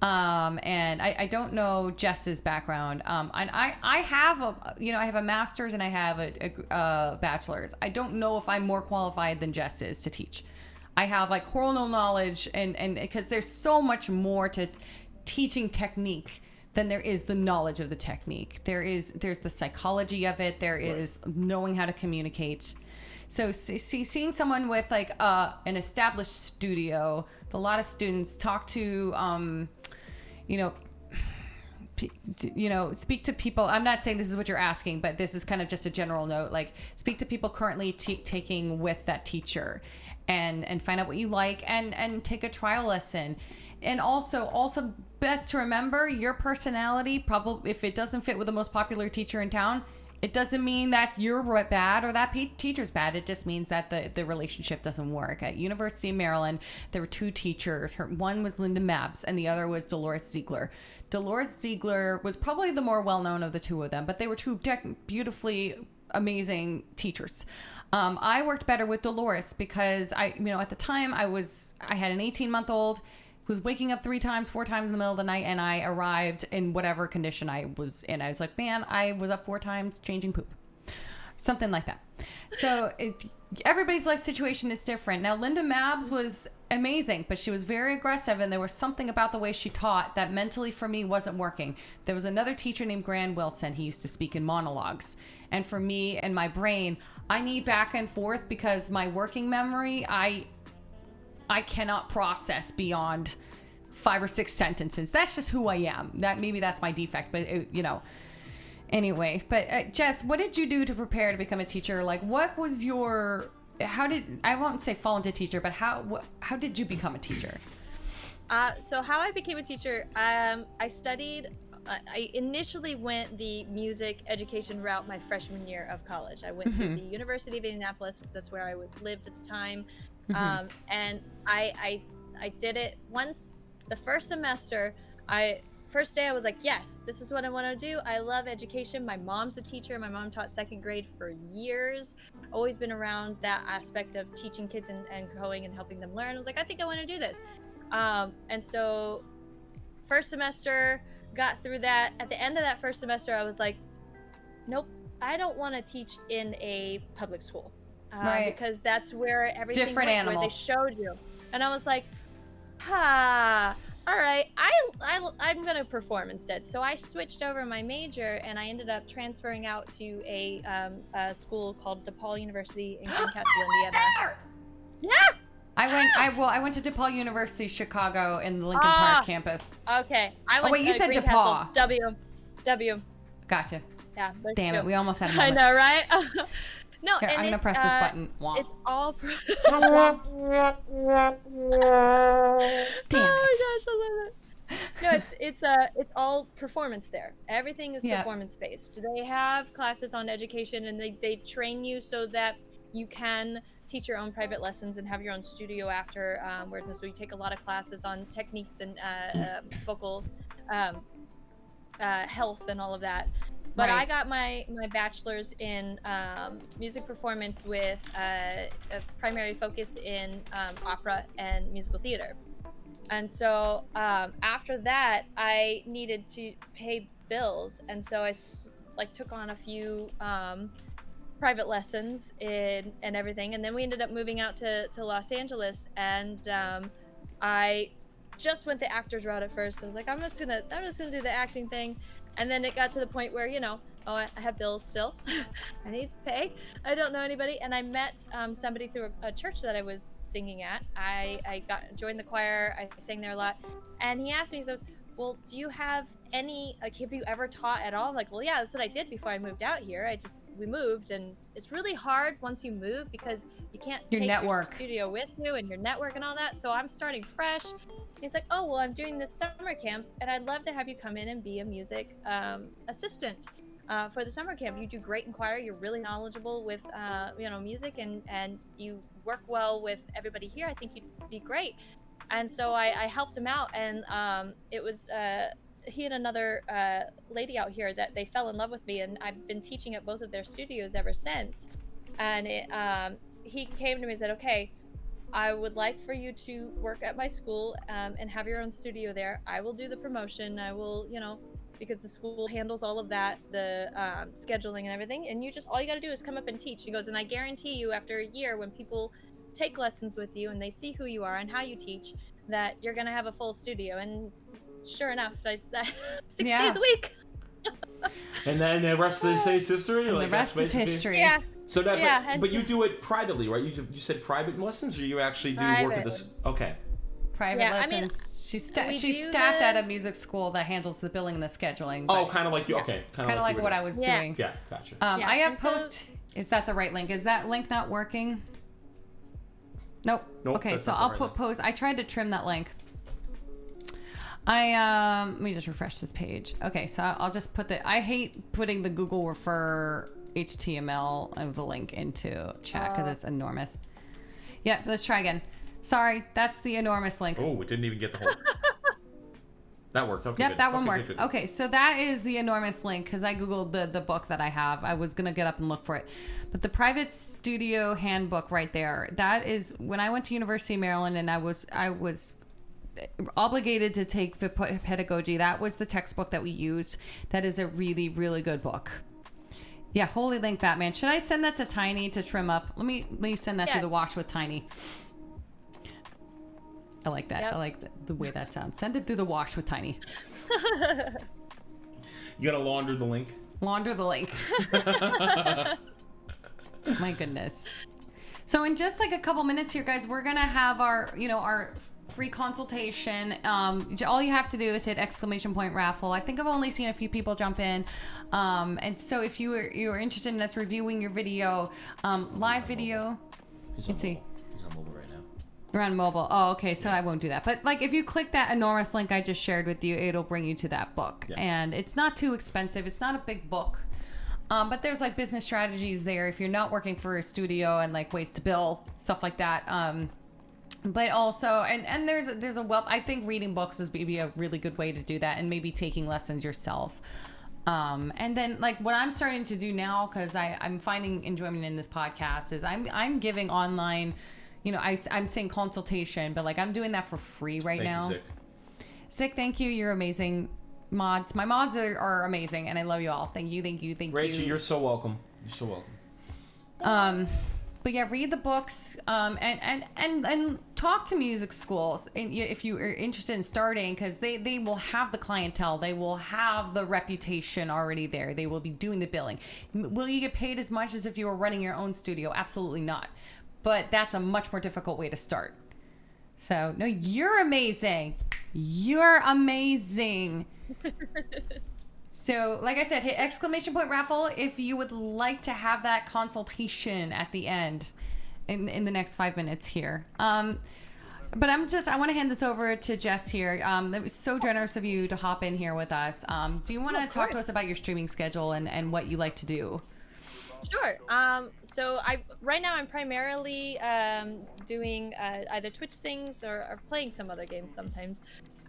And I don't know Jess's background. And I have a master's and I have a bachelor's. I don't know if I'm more qualified than Jess is to teach. I have like hormonal knowledge and because there's so much more to teaching technique than there is the knowledge of the technique. There's the psychology of it. There is knowing how to communicate. So seeing someone with like an established studio, a lot of students talk to, speak to people. I'm not saying this is what you're asking, but this is kind of just a general note. Like, speak to people currently taking with that teacher, and find out what you like, and take a trial lesson. And also best to remember your personality. Probably if it doesn't fit with the most popular teacher in town, it doesn't mean that you're bad or that teacher's bad. It just means that the relationship doesn't work. At University of Maryland, there were 2 teachers. One was Linda Mabs and the other was Dolores Ziegler. Dolores Ziegler was probably the more well-known of the 2 of them, but they were 2 beautifully amazing teachers. I worked better with Dolores because at the time I had an 18-month-old who was waking up 4 times in the middle of the night, and I arrived in whatever condition I was in. I was like, man, I was up 4 times changing poop. Something like that. So everybody's life situation is different. Now, Linda Mabs was amazing, but she was very aggressive, and there was something about the way she taught that mentally for me wasn't working. There was another teacher named Gran Wilson. He used to speak in monologues. And for me and my brain, I need back and forth because my working memory, I cannot process beyond 5 or 6 sentences. That's just who I am. Maybe that's my defect, but anyway. But Jess, what did you do to prepare to become a teacher? Like, what was I won't say fall into teacher, but how did you become a teacher? So how I became a teacher, I initially went the music education route my freshman year of college. I went to the University of Indianapolis because that's where I lived at the time. And I did it once the first semester. First day I was like, yes, this is what I want to do. I love education. My mom's a teacher. My mom taught 2nd grade for years. Always been around that aspect of teaching kids and growing and helping them learn. I was like, I think I want to do this. And so first semester, got through that. At the end of that first semester, I was like, nope, I don't want to teach in a public school. Right. Because that's where everything different went, animal. where they showed you. And I was like, all right, I'm gonna perform instead. So I switched over my major, and I ended up transferring out to a school called DePaul University in Greencastle, Indiana. Yeah. I went to DePaul University, Chicago, in the Lincoln Park campus. Okay. I went wait, you said Greencastle, DePaul. W. Gotcha. Yeah. Damn it, we almost had a I moment. know, right? No, Here, and I'm gonna press this button. It's all. Damn Oh it. my gosh, I love it. No, it's all performance there. Everything is performance based. They have classes on education, and they train you so that you can teach your own private lessons and have your own studio after. So you take a lot of classes on techniques and vocal health and all of that. But Right. I got my bachelor's in music performance with a primary focus in opera and musical theater. And so after that, I needed to pay bills, and so I took on a few private lessons and everything, and then we ended up moving out to Los Angeles, and I just went the actor's route at first. I was like, I'm just gonna do the acting thing. And then it got to the point where, I have bills still. I need to pay. I don't know anybody. And I met somebody through a church that I was singing at. I joined the choir. I sang there a lot. And he asked me, he says, well, do you have any, have you ever taught at all? I'm like, well, yeah, that's what I did before I moved out here. We moved, and it's really hard once you move because you can't take your studio with you and your network and all that. So I'm starting fresh. He's like, oh, well, I'm doing this summer camp, and I'd love to have you come in and be a music assistant for the summer camp. You do great in choir. You're really knowledgeable with, music, and you work well with everybody here. I think you'd be great. And so I helped him out, and it was he and another lady out here that they fell in love with me, and I've been teaching at both of their studios ever since. And he came to me and said, okay, I would like for you to work at my school and have your own studio there. I will do the promotion. I will, because the school handles all of that, the scheduling and everything. And all you got to do is come up and teach. He goes, and I guarantee you after a year when people take lessons with you and they see who you are and how you teach, that you're going to have a full studio. And sure enough, 6 days a week. And then the rest of is history? And the rest is history. Yeah. So that, but you do it privately, right? You said private lessons, or you actually do work at this? Okay. Private lessons. She's staffed at a music school that handles the billing and the scheduling. Oh, kind of like you. Okay. Kind of like what I was doing. Yeah, gotcha. I have Is that the right link? Is that link not working? Nope. Okay, so I'll put post. I tried to trim that link. Let me just refresh this page. Okay, so I'll just put I hate putting the Google refer HTML of the link into chat because it's enormous. Yeah, let's try again. Sorry, that's the enormous link. Oh, it didn't even get the whole. That worked. Okay. Yep, good. that one works. Good. Okay, so that is the enormous link because I googled the book that I have. I was gonna get up and look for it, but the private studio handbook right there. That is when I went to University of Maryland and I was obligated to take the pedagogy. That was the textbook that we used. That is a really, really good book. Yeah, Holy Link Batman. Should I send that to Tiny to trim up? Let me send that through the wash with Tiny. I like that. Yep. I like the way that sounds. Send it through the wash with Tiny. You gotta launder the link. Launder the link. My goodness. So in just like a couple minutes here, guys, we're gonna have our, our free consultation. All you have to do is hit _raffle. I think I've only seen a few people jump in. And so if you're interested in us reviewing your video, live video, let's see. He's on mobile right now. We're on mobile. Oh, okay. So I won't do that. But like, if you click that enormous link I just shared with you, it'll bring you to that book. Yeah. And it's not too expensive. It's not a big book. But there's like business strategies there if you're not working for a studio, and like ways to bill, stuff like that. But also, and there's a wealth. I think reading books is maybe a really good way to do that, and maybe taking lessons yourself. And then like what I'm starting to do now, because I'm finding enjoyment in this podcast, is I'm giving online, I'm saying consultation, but like I'm doing that for free right now. Thank you, Zick, thank you. You're amazing. Mods. My mods are amazing, and I love you all. Thank you. Rachel, you're so welcome. You're so welcome. But yeah, read the books, and talk to music schools if you are interested in starting, because they will have the clientele, they will have the reputation already there, they will be doing the billing. Will you get paid as much as if you were running your own studio? Absolutely not. But that's a much more difficult way to start. So no, you're amazing. You're amazing. So, like I said, hit !raffle if you would like to have that consultation at the end in the next 5 minutes here. But I want to hand this over to Jess here. That was so generous of you to hop in here with us. Do you want to talk to us about your streaming schedule and what you like to do? Sure. So right now I'm primarily doing either Twitch things or playing some other games sometimes.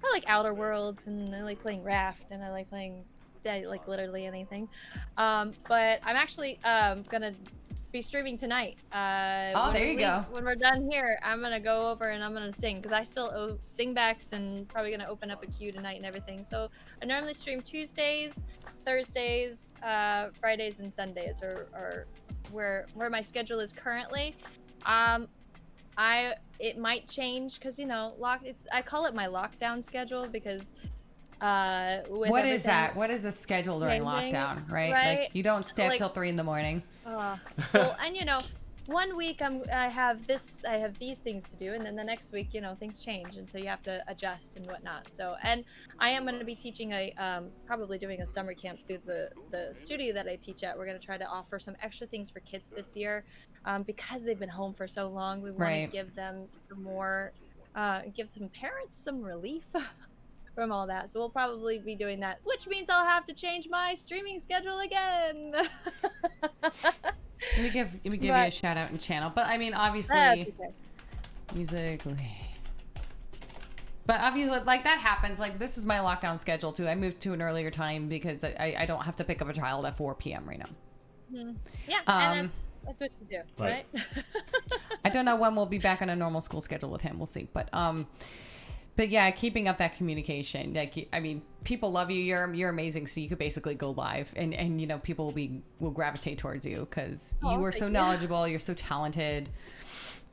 I like Outer Worlds, and I like playing Raft, and I like playing like literally anything. But I'm actually gonna be streaming tonight. There you go. When we're done here, I'm gonna go over and I'm gonna sing, because I still owe singbacks, and probably gonna open up a queue tonight and everything. So I normally stream Tuesdays, Thursdays, Fridays, and Sundays, or where my schedule is currently. It might change, because I call it my lockdown schedule, because what is that? What is a schedule during lockdown, right? Like you don't stay up till 3 a.m. Well, and 1 week I have these things to do, and then the next week things change, and so you have to adjust and whatnot. So, and I am going to be teaching probably doing a summer camp through the studio that I teach at. We're going to try to offer some extra things for kids this year, because they've been home for so long. We want to give them some more, give some parents some relief from all that. So we'll probably be doing that, which means I'll have to change my streaming schedule again. Let me give you a shout out and channel. But I mean, obviously, Musically. But obviously, like that happens. Like this is my lockdown schedule too. I moved to an earlier time because I don't have to pick up a child at 4 p.m. right now. Mm-hmm. Yeah, and that's what you do, right? I don't know when we'll be back on a normal school schedule with him. We'll see. But yeah, keeping up that communication. Like, I mean, people love you. You're amazing. So you could basically go live, and people will gravitate towards you because you are so knowledgeable. You're so talented.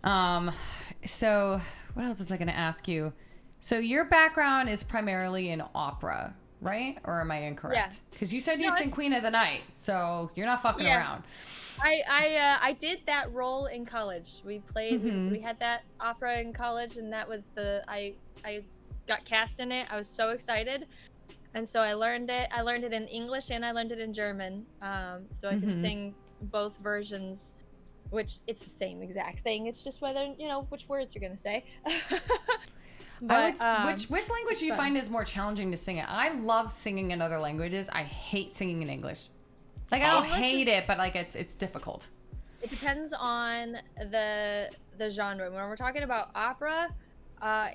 So what else was I going to ask you? So your background is primarily in opera, right? Or am I incorrect? Because you said you sing Queen of the Night, so you're not fucking around. I did that role in college. We played. We had that opera in college, and that was I got cast in it. I was so excited, and so I learned it. I learned it in English and I learned it in German, so I can sing both versions. Which it's the same exact thing. It's just whether which words you're gonna say. But, which language do you find is more challenging to sing in? I love singing in other languages. I hate singing in English. Like I don't hate it, but like it's difficult. It depends on the genre. When we're talking about opera,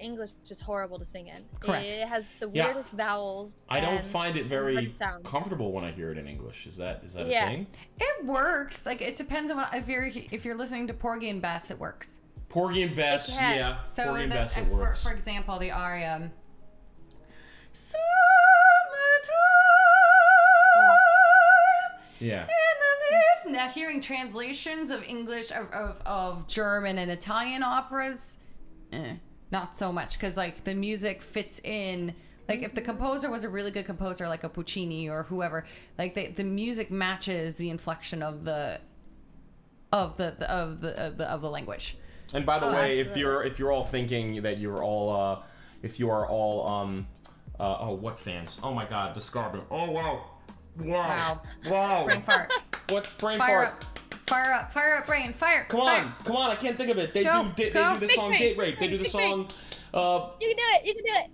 English is just horrible to sing in. Correct. It has the weirdest vowels. I don't find it very comfortable when I hear it in English. Is that a thing? It works. Like it depends on what, if you're listening to Porgy and Bess, it works. Porgy and Bess, yeah. So Porgy and Bess, it works. For example, the aria. Summertime. Yeah. Now hearing translations of English of German and Italian operas, not so much, because like the music fits in. Like if the composer was a really good composer, like a Puccini or whoever, like the music matches the inflection of the of the language. And by the way, absolutely. if you're all thinking that you're all what fans? Oh my God, the Scarbo. Oh wow. Brain fart. What brain Fire fart? up, fire up, brain, fire. Come on! I can't think of it. They Go, do go. the Big song brain. Date Rape. They do the Big song. You can do it. You can do it.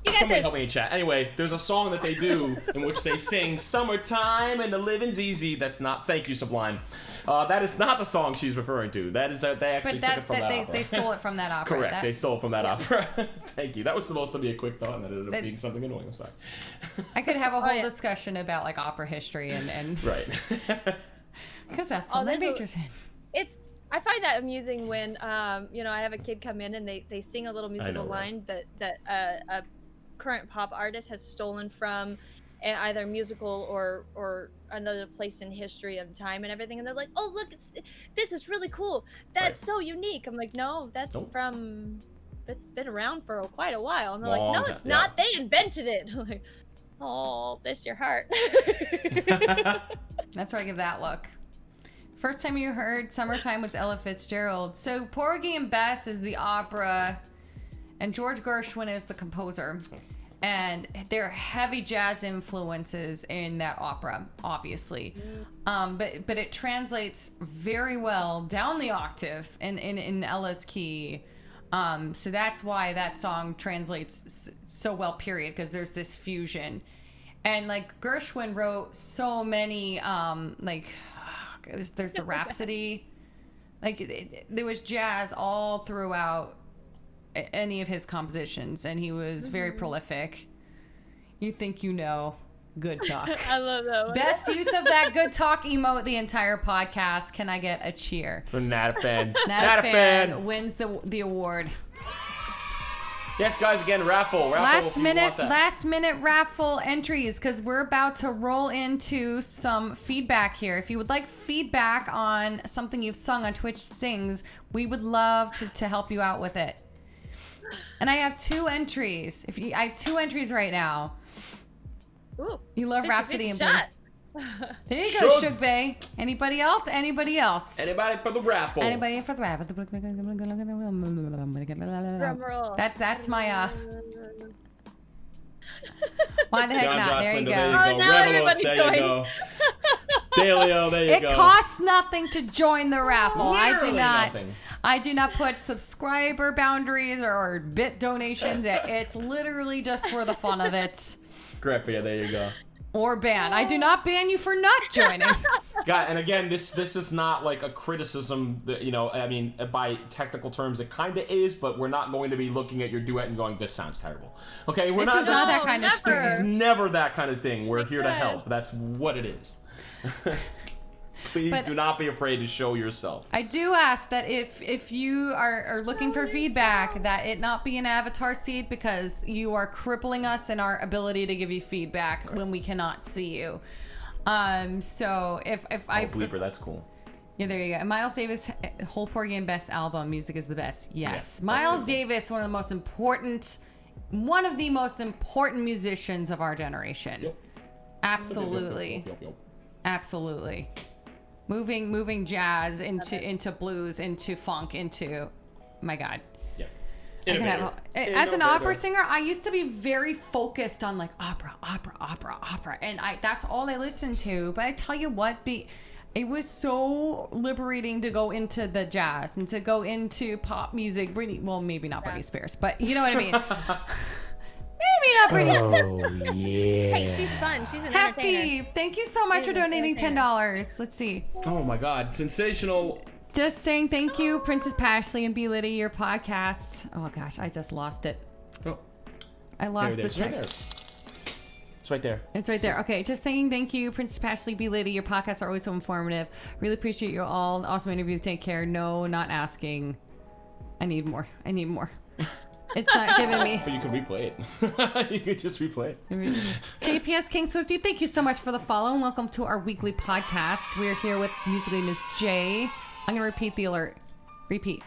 You got Somebody this. help me in chat. Anyway, there's a song that they do in which they sing "Summertime and the Living's Easy." That's not. Thank you, Sublime. That is not the song she's referring to. That is they actually But took it from that opera. they stole it from that opera. Correct. They stole it from that opera. Thank you. That was supposed to be a quick thought, and that ended up being something annoying. I'm sorry. I could have a whole yeah. discussion about like opera history and Right. Because that's what my there's a- major's in. I find that amusing when I have a kid come in and they sing a little musical know, right? line that a current pop artist has stolen from either musical or another place in history of time and everything, and they're like, oh look, this is really cool, that's so unique. I'm like, no, that's that's been around for quite a while. And they're Long like, no, time, it's not, they invented it. I'm like, oh, bless your heart. That's where I give that look. First time you heard Summertime was Ella Fitzgerald. So Porgy and Bess is the opera, and George Gershwin is the composer. And there are heavy jazz influences in that opera, obviously. But it translates very well down the octave in Ella's key. So that's why that song translates so well, period, because there's this fusion. And like Gershwin wrote so many, there's the Rhapsody. There was jazz all throughout any of his compositions, and he was very prolific. You think you know. Good talk. I love that one. Best use of that good talk emote the entire podcast. Can I get a cheer? For Not a Fan. Not a fan wins the award. Yes, guys, again, raffle. Last if you want that. minute raffle entries, because we're about to roll into some feedback here. If you would like feedback on something you've sung on Twitch Sings, we would love to help you out with it. And I have 2 entries. I have 2 entries right now. Ooh, You love 50-50 Rhapsody and Blue. shot. There you go, Shug. Shug Bay. Anybody else? Anybody else? Anybody for the raffle? Anybody for the raffle? Drum roll. That's my Why the heck John not? There you Jocelyn, go. There you Oh, go. now Revelos, everybody's there you going. go. Dalio, there you It go. costs nothing to join the raffle. Literally nothing. I do not put subscriber boundaries or bit donations. It's literally just for the fun of it. Griffia, there you go. Or ban. I do not ban you for not joining. God, and again, this is not like a criticism. That, I mean, by technical terms, it kind of is, but we're not going to be looking at your duet and going, "This sounds terrible." Okay, we're This not. is not that kind of never. This is never that kind of thing. We're here to Yes. help. That's what it is. Please But- do not be afraid to show yourself. I do ask that if you are looking for feedback, that it not be an avatar seed, because you are crippling us in our ability to give you feedback when we cannot see you. So if Bleeper, that's cool. yeah, there you go. Miles Davis, whole Porgy and Bess album, music is the best. Yes, Yeah, Miles absolutely. Davis, one of the most important musicians of our generation. Yep. Absolutely. Yep. Absolutely. Moving jazz into blues, into funk, into, my God. Yeah. I can Innovator. as an Innovator. opera singer, I used to be very focused on like opera, and that's all I listened to. But I tell you what, it was so liberating to go into the jazz and to go into pop music. Maybe not Britney Spears, but you know what I mean. Maybe not Britney Spears. Oh, yeah. Hey, she's fun. She's an entertainer. Happy, thank you so much for She's an donating entertainer. $10. Let's see. Oh my God, sensational. Just saying thank you, Princess Pashley and B. Liddy, your podcast. Oh gosh, I just lost it. Oh, I there lost it the is. Right track. there. It's right there. It's right there. Okay, just saying thank you, Princess Pashley, B. Liddy. Your podcasts are always so informative. Really appreciate you all. Awesome interview. Take care. No, not asking. I need more. It's not giving me. But you can replay it. You could just replay it. JPS King Swifty, thank you so much for the follow and welcome to our weekly podcast. We're here with MusicallyMsJ. I'm gonna repeat the alert. Repeat.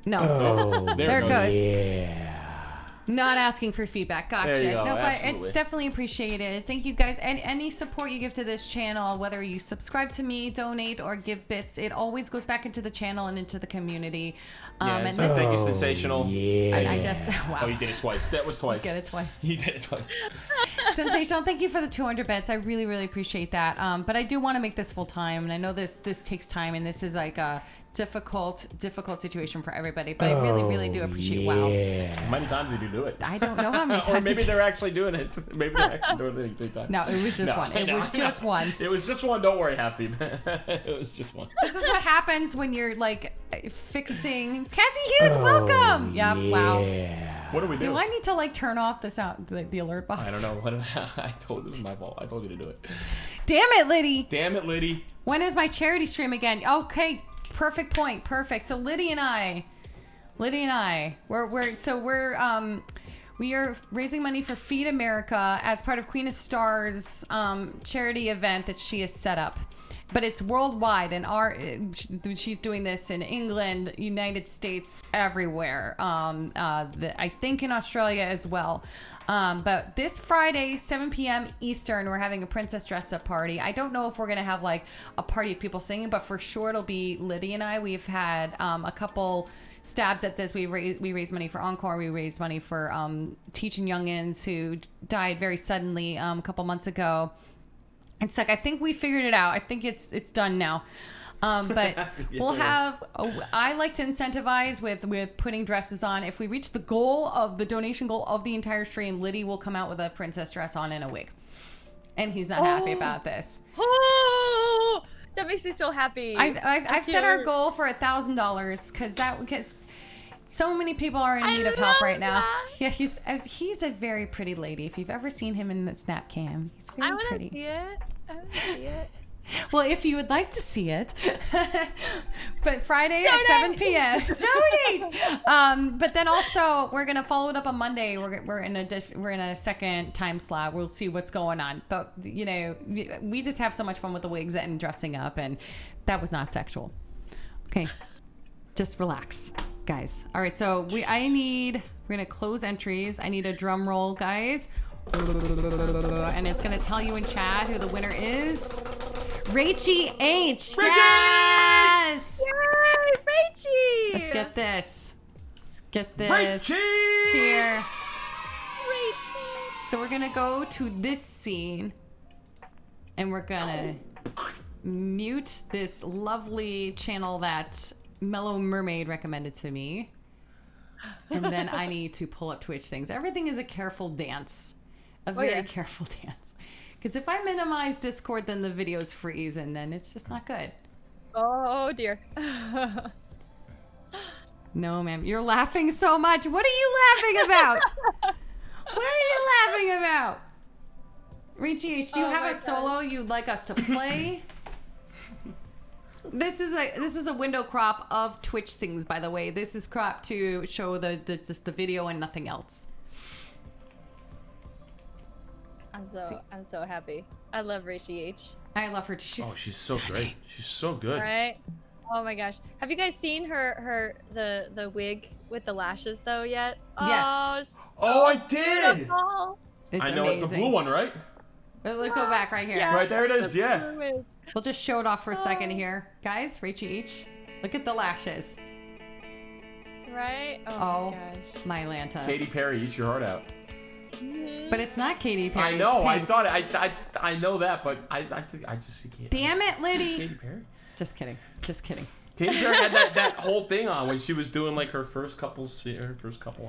No. Oh, There it goes. yeah. Not asking for feedback. Gotcha. There you go, No, but absolutely. it's definitely appreciated. Thank you guys. And any support you give to this channel, whether you subscribe to me, donate, or give bits, it always goes back into the channel and into the community. Yeah, And so this thank you, is, Sensational. Yeah. and I just wow. Oh, you did it twice. That was twice. Get it twice. You did it twice. Sensational. Thank you for the 200 bits. I really, really appreciate that. But I do want to make this full time, and I know this takes time, and this is like a difficult situation for everybody. But I really, really do appreciate. Wow. How many times did you do it? I don't know how many Or times. maybe they're actually doing it. Maybe they're actually doing it 3 times. No, it was just one. It was just one. It was just one. Don't worry, Happy. It was just one. This is what happens when you're like fixing. Cassie Hughes, welcome. Yeah. Wow. What do we do? Do I need to like turn off the sound, the alert box? I don't know. What I told it was my fault. I told you to do it. Damn it, Liddy. Damn it, Liddy. When is my charity stream again? Okay, perfect point. Perfect. So Liddy and I, we are raising money for Feed America as part of Queen of Stars charity event that she has set up. But it's worldwide, and she's doing this in England, United States, everywhere. I think in Australia as well. But this Friday, 7 p.m. Eastern, we're having a princess dress-up party. I don't know if we're gonna have like a party of people singing, but for sure it'll be Liddy and I. We've had a couple stabs at this. We raised money for Encore. We raised money for teaching youngins who died very suddenly a couple months ago. It's like, I think we figured it out. I think it's done now. But we'll have, I like to incentivize with putting dresses on. If we reach the donation goal of the entire stream, Liddy will come out with a princess dress on and a wig. And he's not happy about this. Oh, that makes me so happy. I've set our goal for $1,000 because so many people are in need of help right now. Yeah, he's a very pretty lady. If you've ever seen him in the snap cam, he's very pretty. I want to see it. Well, if you would like to see it, but Friday at 7 p.m. Donate. But then also we're gonna follow it up on Monday. We're in a second time slot. We'll see what's going on. But you know, we just have so much fun with the wigs and dressing up, and that was not sexual. Okay, just relax, guys. All right, so we're gonna close entries. I need a drum roll, guys. And it's gonna tell you in chat who the winner is. Rachie H. Rachie! Yes! Yay, Rachie! Let's get this. Rachie! Cheer. Rachie! So we're gonna go to this scene, and we're gonna mute this lovely channel that Mellow Mermaid recommended to me. And then I need to pull up Twitch things. Everything is a careful dance. A very careful dance. Because if I minimize Discord, then the videos freeze, and then it's just not good. Oh dear. No, ma'am. You're laughing so much. What are you laughing about? What are you laughing about? Richie H, do you have a solo you'd like us to play? This is a window crop of Twitch things, by the way. This is cropped to show just the video and nothing else. I'm so happy. I love Rachie H. I love her too. She's so great. She's so good. Right? Oh my gosh. Have you guys seen the wig with the lashes though yet? Yes. Oh, I did. Beautiful. It's I know amazing. it's the blue one, right? Let's go back right here. Yeah. Right there it is. Yeah. We'll just show it off for a second here. Guys, Rachie H, look at the lashes. Right? Oh, my gosh. my Lanta. Katy Perry, eat your heart out. But it's not Katy Perry. I know. I It's thought I know that, but I just can't. Damn it, Liddy. Katy Perry. Just kidding. Just kidding. Katy Perry had that whole thing on when she was doing like her first couple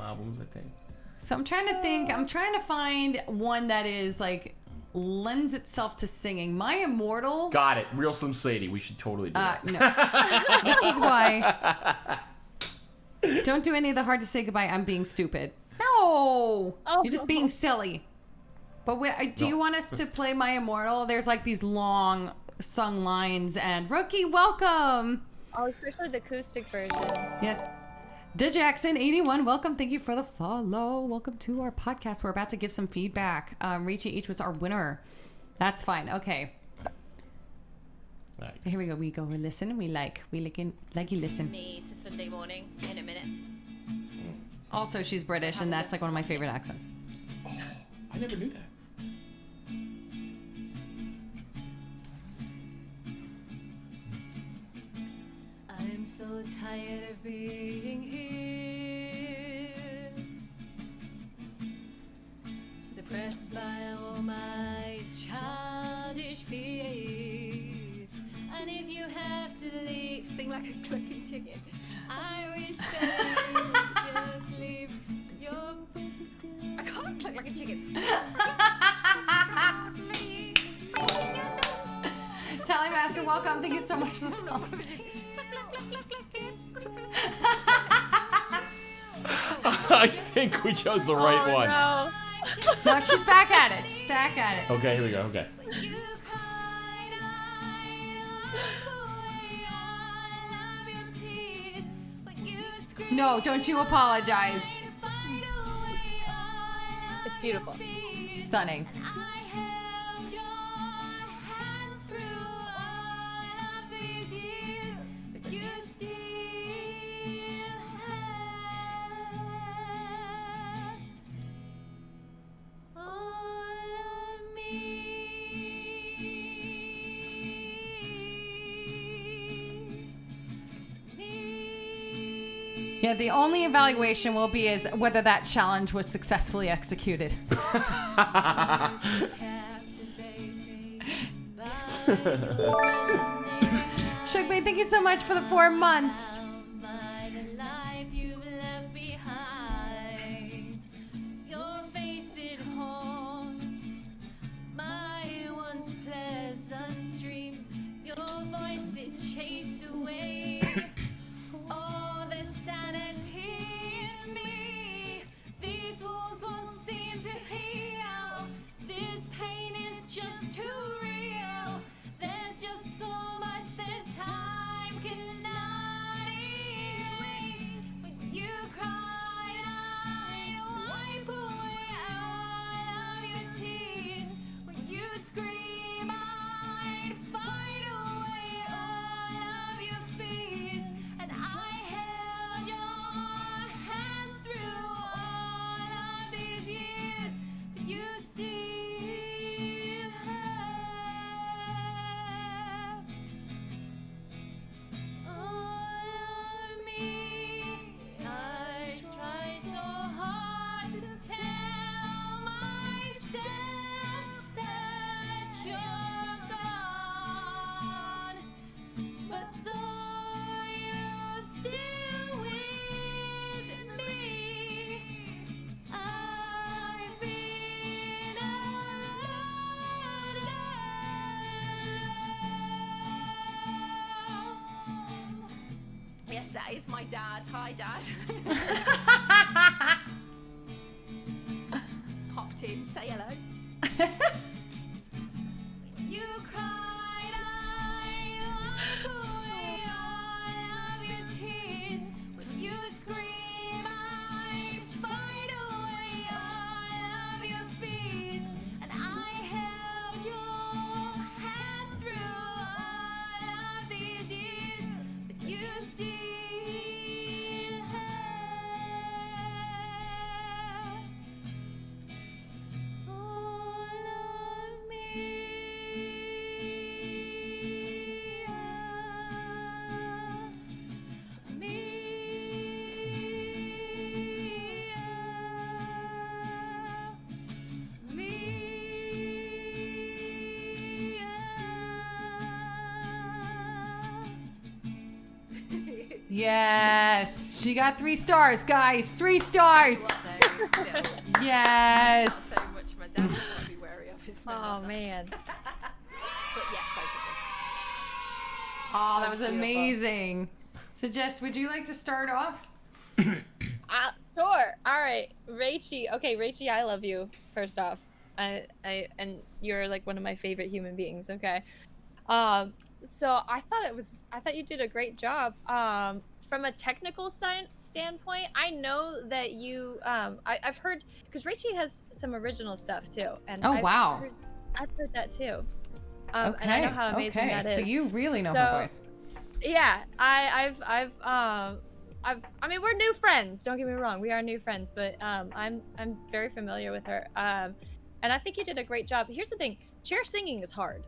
albums, I think. So I'm trying to think. I'm trying to find one that is like lends itself to singing. My Immortal. Got it. Real Slim Shady. We should totally do it. No. This is why. Don't do any of the hard to say goodbye. I'm being stupid. No. You're just being silly. But do you want us to play My Immortal? There's like these long sung lines, and Rookie, welcome. Oh, especially the acoustic version. Yes. DeJackson81, welcome. Thank you for the follow. Welcome to our podcast. We're about to give some feedback. Rachie H was our winner. That's fine. Okay. Right. Here we go. We go. We listen. We like you listen. Me to Sunday morning in a minute. Also, she's British, and that's like one of my favorite accents. Oh, I never knew that. I'm so tired of being here, suppressed by all my childish fears. And if you have to leave, sing like a clucking chicken. I wish that you would just leave your. I can't cluck like a chicken. Tally Master, welcome. Thank you so much for the follow. I think we chose the right one. No. No, she's back at it. She's back at it. Okay, here we go. Okay. No, don't you apologize. It's beautiful. Stunning. Yeah, the only evaluation will be is whether that challenge was successfully executed. Shugby, thank you so much for the 4 months. Yes, that is my dad. Hi, Dad. Popped in. Say hello. You cried, I wipe away all of your tears. When you scream, I fight away all of your fears. And I held your hand through all of these years. But you still Yes, she got 3 stars, guys. 3 stars. Yes. So much my dad would want to be wary of his Oh man. But yeah, both of them. Oh, that was Beautiful. amazing. So, Jess, would you like to start off? Sure. All right, Rachie. Okay, Rachie, I love you. First off, and you're like one of my favorite human beings. Okay. So I thought you did a great job. From a technical standpoint, I know that you. I've heard because Rachie has some original stuff too, and Oh, wow. I've heard that too. Okay. And I know how amazing that is. So you really know So- her voice. Yeah, I've I mean, we're new friends. Don't get me wrong, we are new friends, but I'm very familiar with her. And I think you did a great job. Here's the thing: chair singing is hard.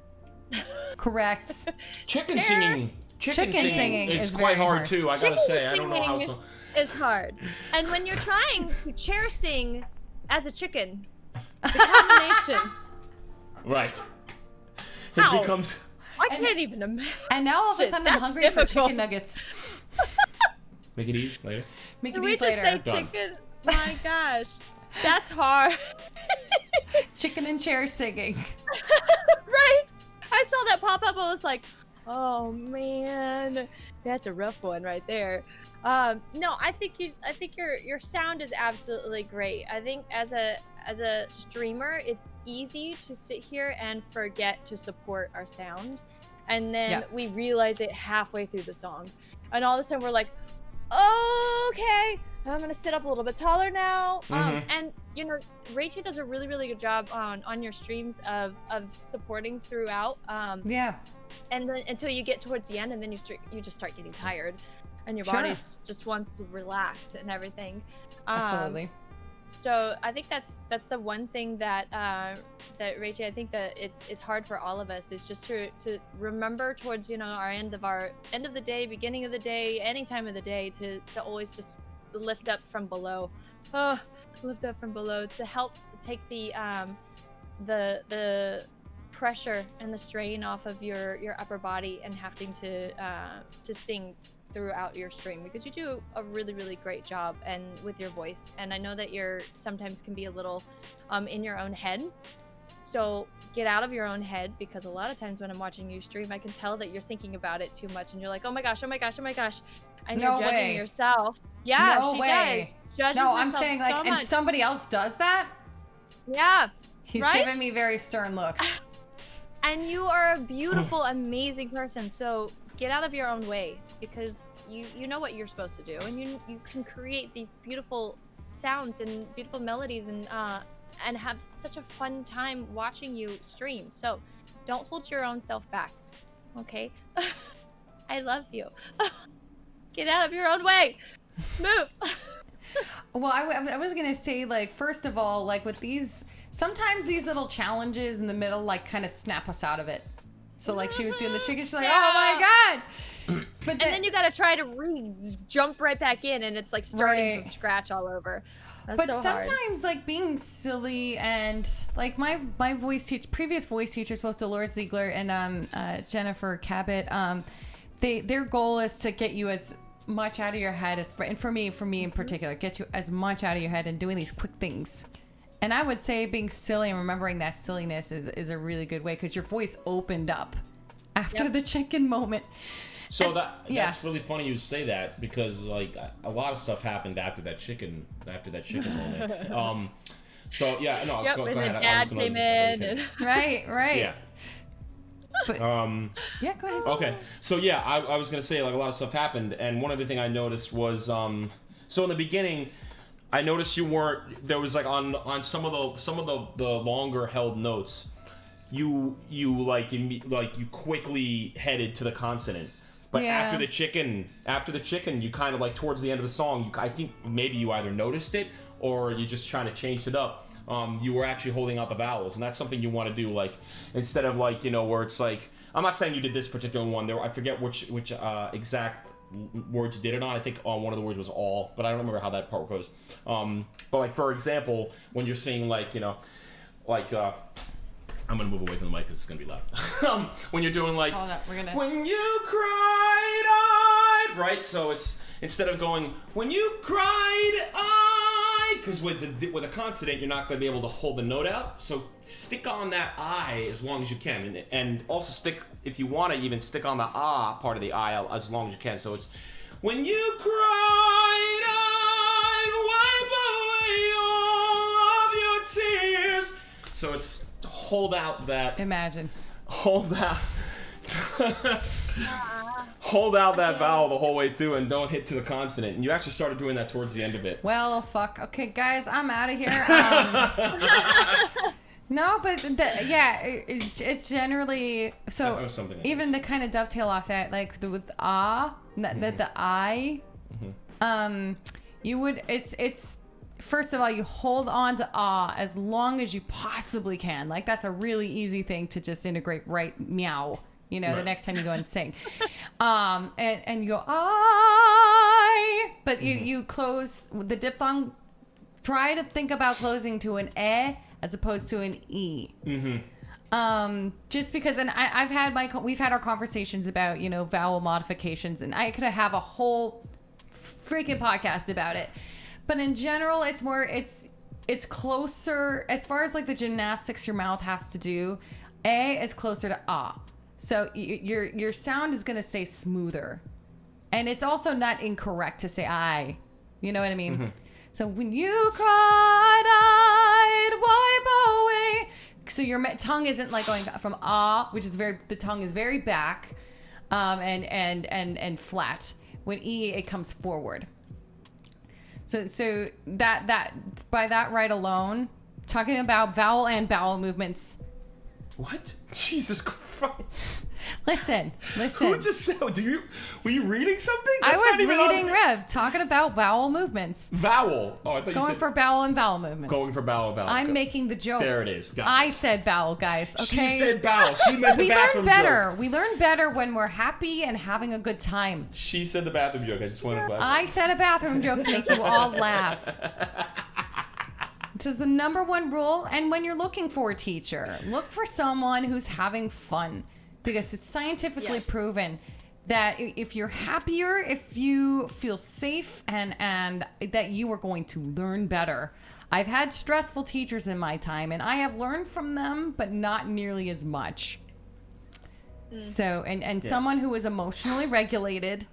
Correct. Chicken singing singing is is quite very hard hard. too. I gotta Chicken say, I don't know how. singing is hard. And when you're trying to chair sing as a chicken, the combination. Right. How? It becomes. I can't even imagine. And now all of a sudden I'm That's hungry for difficult. chicken nuggets. Make it easy later. Make Can it we these just later. say Done. chicken? My gosh, that's hard. Chicken and chair singing. Right? I saw that pop up. I was like, oh man, that's a rough one right there. No, I think your sound is absolutely great. I think as a streamer, it's easy to sit here and forget to support our sound, and then Yeah. we realize it halfway through the song, and all of a sudden we're like, okay, I'm gonna sit up a little bit taller now. And you know, Rachel does a really, really good job on your streams of supporting throughout. Yeah. And then until you get towards the end, and then you just start getting tired, and your Sure. body just wants to relax and everything. Absolutely. So I think that's the one thing that that Rachel, I think that it's hard for all of us is just to remember towards, you know, our end of the day, beginning of the day, any time of the day, to always just lift up from below. Lift up from below to help take the pressure and the strain off of your upper body and having to sing throughout your stream, because you do a really, really great job and with your voice. And I know that you're sometimes can be a little in your own head, so get out of your own head, because a lot of times when I'm watching you stream, I can tell that you're thinking about it too much and you're like, oh my gosh, and No you're judging way. yourself. Yeah, No she way. does. Judges No, I'm herself saying so like, and much. somebody else does that? Yeah. He's Right? giving me very stern looks. And you are a beautiful, amazing person. So get out of your own way, because you know what you're supposed to do, and you can create these beautiful sounds and beautiful melodies and have such a fun time watching you stream. So don't hold your own self back, okay? I love you. Get out of your own way. Let's move. Well, I was gonna say, like, first of all, like with these, sometimes these little challenges in the middle, like, kind of snap us out of it. So, like, she was doing the chicken, she's like, Yeah. oh my god! But And then you gotta try to jump right back in, and it's like starting Right. from scratch all over. That's But so hard. sometimes, like, being silly and, like, my previous voice teachers, both Dolores Ziegler and Jennifer Cabot, their goal is to get you as much out of your head as, and for me in particular, get you as much out of your head and doing these quick things. And I would say being silly and remembering that silliness is a really good way, because your voice opened up after the chicken moment. So yeah. that's really funny you say that, because like a lot of stuff happened after that chicken moment. So yeah, no, Yep, go and ahead. then I was Dad gonna- came in, and Right. Yeah. But, yeah, go ahead. Okay. So yeah, I was gonna say, like, a lot of stuff happened, and one other thing I noticed was so in the beginning, I noticed you weren't, there was like on some of the longer held notes, you quickly headed to the consonant. But Yeah. after the chicken, you kind of, like, towards the end of the song, I think maybe you either noticed it or you just trying to change it up. You were actually holding out the vowels, and that's something you want to do, like, instead of, like, you know, where it's like, I'm not saying you did this particular one. I forget which exact words you did it on. I think one of the words was all, but I don't remember how that part goes. But, like, for example, when you're saying, like, you know, like, I'm gonna move away from the mic because it's gonna be loud. When you're doing, like, Hold up, we're gonna. when you cried, I, right? So it's, instead of going, when you cried, I, because with a consonant, you're not going to be able to hold the note out. So stick on that I as long as you can. And also stick, if you want to even stick on the ah part of the I as long as you can. So it's, when you cried, I wipe away all of your tears. So it's hold out that, Imagine. hold out. Hold out that vowel the whole way through and don't hit to the consonant. And you actually started doing that towards the end of it. Well, fuck. Okay, guys, I'm out of here. No, but it's generally so. That was something I Even noticed. to kind of dovetail off that, like with the I, You would, it's first of all, you hold on to ah as long as you possibly can. Like that's a really easy thing to just integrate right meow, the Right. next time you go and sing. And you go I, but you close the diphthong. Try to think about closing to an eh as opposed to an e. Just because, and we've had our conversations about, vowel modifications, and I could have a whole freaking podcast about it. But in general, it's closer as far as like the gymnastics your mouth has to do. A is closer to ah. So your sound is going to stay smoother. And it's also not incorrect to say I. You know what I mean? So when you cried, I'd wipe away. So your tongue isn't like going from ah, which is the tongue is very back, and flat. When e, it comes forward. So that by that right alone, talking about vowel and bowel movements. What? Jesus Christ. Listen. Who just said, were you reading something? I That's not was even on reading the- Rev talking about vowel movements. Vowel. Oh, I thought you Going said for bowel and vowel movements. going for bowel. I'm making the joke. There it is. Got it. I said bowel, guys. Okay. She said bowel. She meant the we bathroom learn better. joke. We learn better when we're happy and having a good time. She said the bathroom joke. I just wanted to. I said a bathroom joke to make you all laugh. This is the number one rule. And when you're looking for a teacher, look for someone who's having fun, because it's scientifically proven that if you're happier, if you feel safe, and that you are going to learn better. I've had stressful teachers in my time, and I have learned from them, but not nearly as much. So, and someone who is emotionally regulated.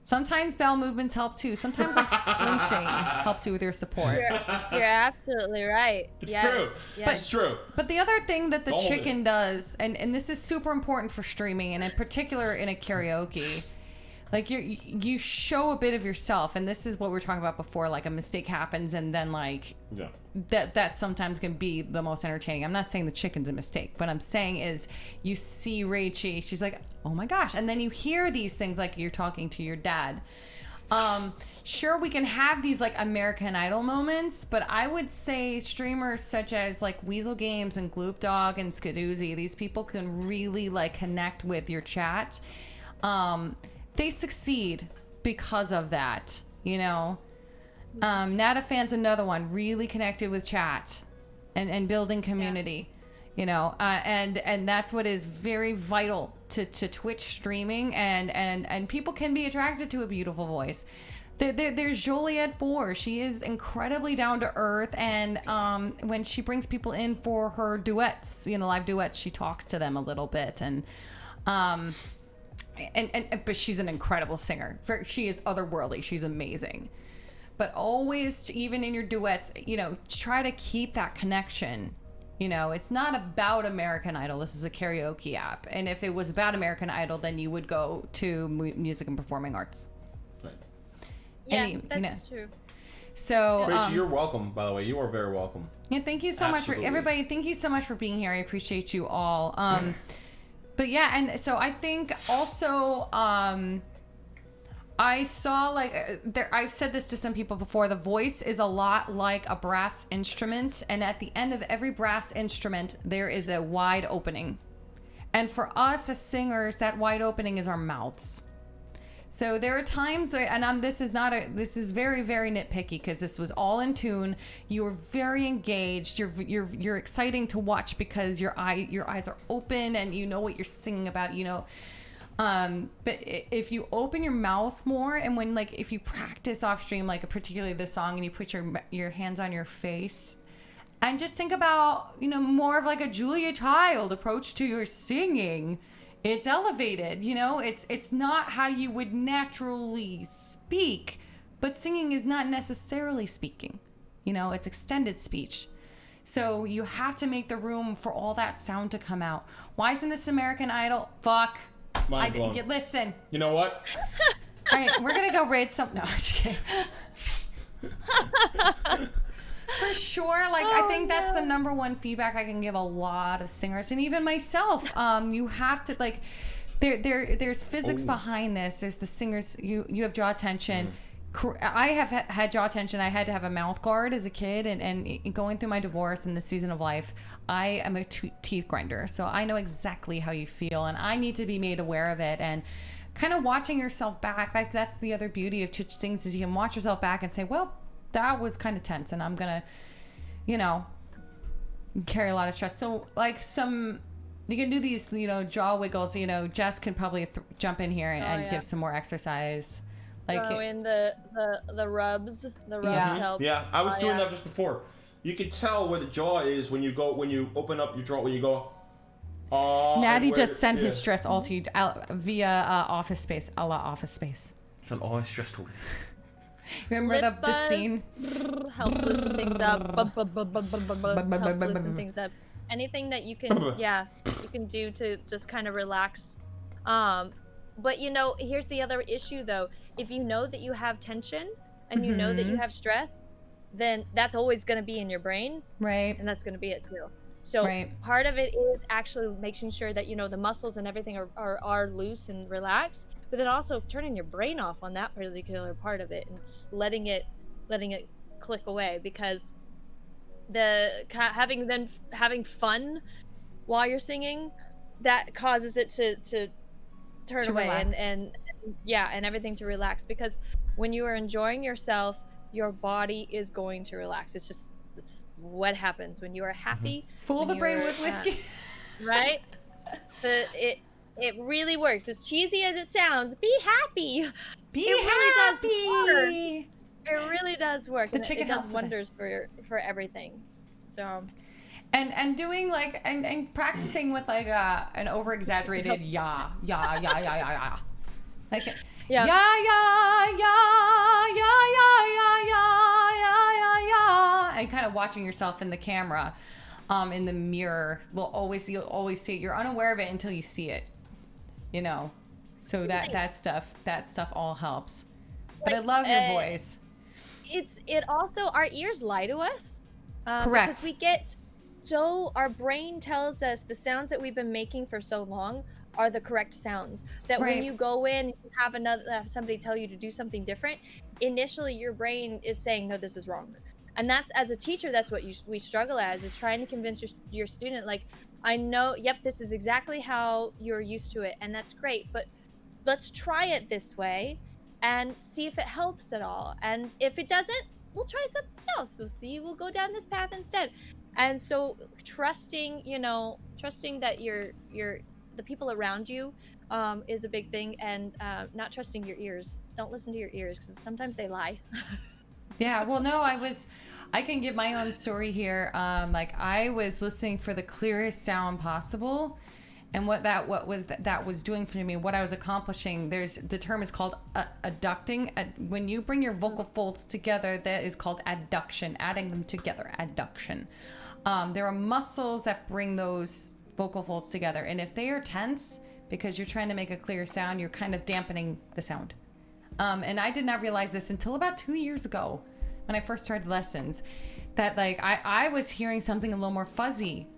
Sometimes bowel movements help too. Sometimes like clenching helps you with your support. You're absolutely right. It's yes. true. Yes. It's true. But the other thing that the Hold chicken it. does, and this is super important for streaming, and in particular in a karaoke, like you show a bit of yourself, and this is what we were talking about before. Like a mistake happens, and then like Yeah. that sometimes can be the most entertaining. I'm not saying the chicken's a mistake. What I'm saying is you see Rachie, she's like, oh my gosh, and then you hear these things like you're talking to your dad. Sure, we can have these like American Idol moments, but I would say streamers such as like Weasel Games and Gloop Dog and Skadoozy, these people can really like connect with your chat. They succeed because of that, Natafan's another one, really connected with chat and building community, and that's what is very vital to Twitch streaming, and people can be attracted to a beautiful voice. There's Joliet 4. She is incredibly down to earth, and when she brings people in for her duets, live duets, she talks to them a little bit, and but she's an incredible singer. She is otherworldly. She's amazing. But always, even in your duets, try to keep that connection. It's not about American Idol. This is a karaoke app. And if it was about American Idol, then you would go to music and performing arts. Right. Yeah, that's true. So, Rachel, you're welcome, by the way. You are very welcome. yeah, thank you so much for Absolutely. everybody. Thank you so much for being here. I appreciate you all. But yeah, and so I think also, I saw I've said this to some people before, the voice is a lot like a brass instrument, and at the end of every brass instrument there is a wide opening, and for us as singers that wide opening is our mouths. So there are times where, and this is very, very nitpicky because this was all in tune. You were very engaged. You're exciting to watch because your eyes are open and you know what you're singing about. But if you open your mouth more, and when if you practice off stream, particularly this song, and you put your hands on your face, and just think about more of like a Julia Child approach to your singing. It's elevated, it's not how you would naturally speak, but singing is not necessarily speaking, it's extended speech. So you have to make the room for all that sound to come out. Why isn't this American Idol? Fuck. Mind blown. Listen. You know what? All right, we're going to go raid some. No, I'm just kidding. For sure, I think that's the number one feedback I can give a lot of singers, and even myself. You have to there's physics behind this. There's the singers. You have draw attention. I have had jaw tension. I had to have a mouth guard as a kid, and going through my divorce and the season of life, I am a teeth grinder. So I know exactly how you feel, and I need to be made aware of it. And kind of watching yourself back, like that's the other beauty of Twitch things, is you can watch yourself back and say, well, that was kind of tense, and I'm gonna, carry a lot of stress. So like you can do these, jaw wiggles. Jess can probably jump in here and give some more exercise. Like throw in the rubs. The rubs help. Yeah, I was doing that just before. You can tell where the jaw is when you open up your jaw, when you go. Natty just sent his stress all to you via Office Space, a la Office Space. It's an always stressed word. Remember the scene? Helps loosen things up. Helps loosen things up. Anything that you can do to just kind of relax. But here's the other issue though. If you know that you have tension and you know that you have stress, then that's always going to be in your brain. Right. And that's going to be it too. So part of it is actually making sure that, the muscles and everything are loose and relaxed, but then also turning your brain off on that particular part of it and just letting it click away, because having fun while you're singing, that causes it to turn away and everything to relax, because when you are enjoying yourself, your body is going to relax. It's what happens when you are happy. Fool the brain with whiskey. Right? It really works. As cheesy as it sounds, be happy. Really does work. It really does work. The chicken it does wonders for everything. So and doing like and practicing with like an over exaggerated yeah. Like and kind of watching yourself in the camera, in the mirror. You'll always see it. You're unaware of it until you see it. So that stuff all helps. But I love your voice. It also, our ears lie to us. Correct. Because our brain tells us the sounds that we've been making for so long are the correct sounds. That when you go in, you have somebody tell you to do something different, initially your brain is saying, no, this is wrong. And that's, as a teacher, that's what we struggle as, is trying to convince your student, like, I know, this is exactly how you're used to it, and that's great, but let's try it this way and see if it helps at all. And if it doesn't, we'll try something else. We'll go down this path instead. And so trusting that the people around you is a big thing, and not trusting your ears. Don't listen to your ears, because sometimes they lie. Yeah, well, no, I can give my own story here. Like, I was listening for the clearest sound possible, and what that was doing for me, what I was accomplishing. The term is called adducting. When you bring your vocal folds together, that is called adduction. Adding them together, adduction. There are muscles that bring those vocal folds together, and if they are tense because you're trying to make a clear sound, you're kind of dampening the sound. And I did not realize this until about 2 years ago when I first started lessons, that like I was hearing something a little more fuzzy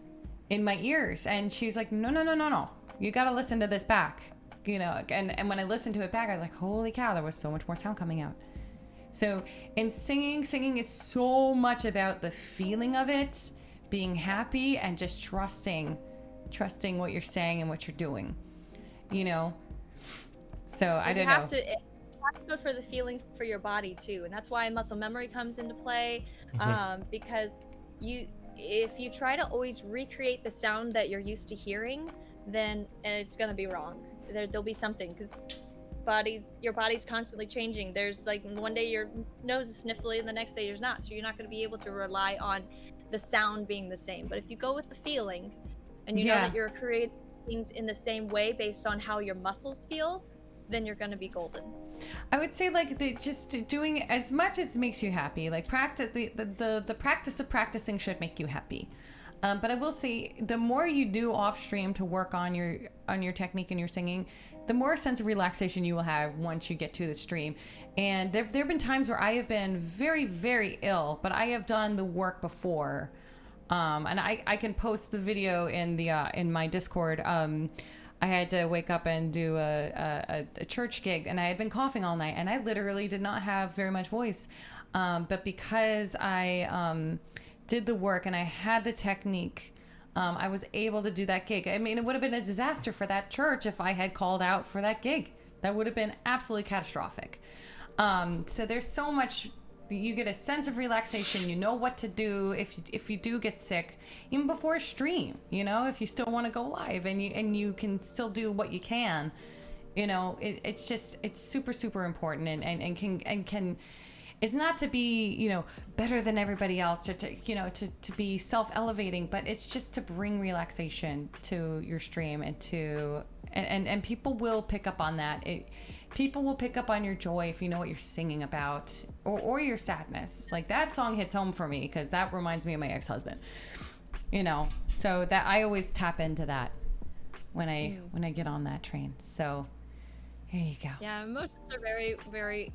in my ears, and she was like, no, you got to listen to this back, and when I listened to it back, I was like, holy cow, there was so much more sound coming out. So in singing is so much about the feeling of it, being happy, and just trusting what you're saying and what you're doing, so I don't know. You have to go for the feeling for your body too, and that's why muscle memory comes into play. Because if you try to always recreate the sound that you're used to hearing, then it's gonna be wrong. There'll be something, because your body's constantly changing. There's like one day your nose is sniffly and the next day there's not, so you're not going to be able to rely on the sound being the same. But if you go with the feeling, and you know that you're creating things in the same way based on how your muscles feel, then you're going to be golden. I would say like just doing as much as makes you happy. Like practice, the practice of practicing should make you happy. But I will say, the more you do off stream to work on your technique and your singing, the more sense of relaxation you will have once you get to the stream. And there have been times where I have been very, very ill, but I have done the work before. And I can post the video in my Discord. I had to wake up and do a church gig, and I had been coughing all night, and I literally did not have very much voice. But because I did the work and I had the technique, I was able to do that gig. I mean, it would have been a disaster for that church if I had called out for that gig. That would have been absolutely catastrophic. So there's so much. You get a sense of relaxation. You know what to do if you do get sick, even before a stream. You know, if you still want to go live and you can still do what you can. You know, it's super super important and can. It's not to be, you know, better than everybody else or to be self-elevating, but it's just to bring relaxation to your stream and people will pick up on that. People will pick up on your joy if you know what you're singing about or your sadness. Like that song hits home for me because that reminds me of my ex-husband, you know, so that I always tap into that when I get on that train. So here you go. Yeah, emotions are very, very,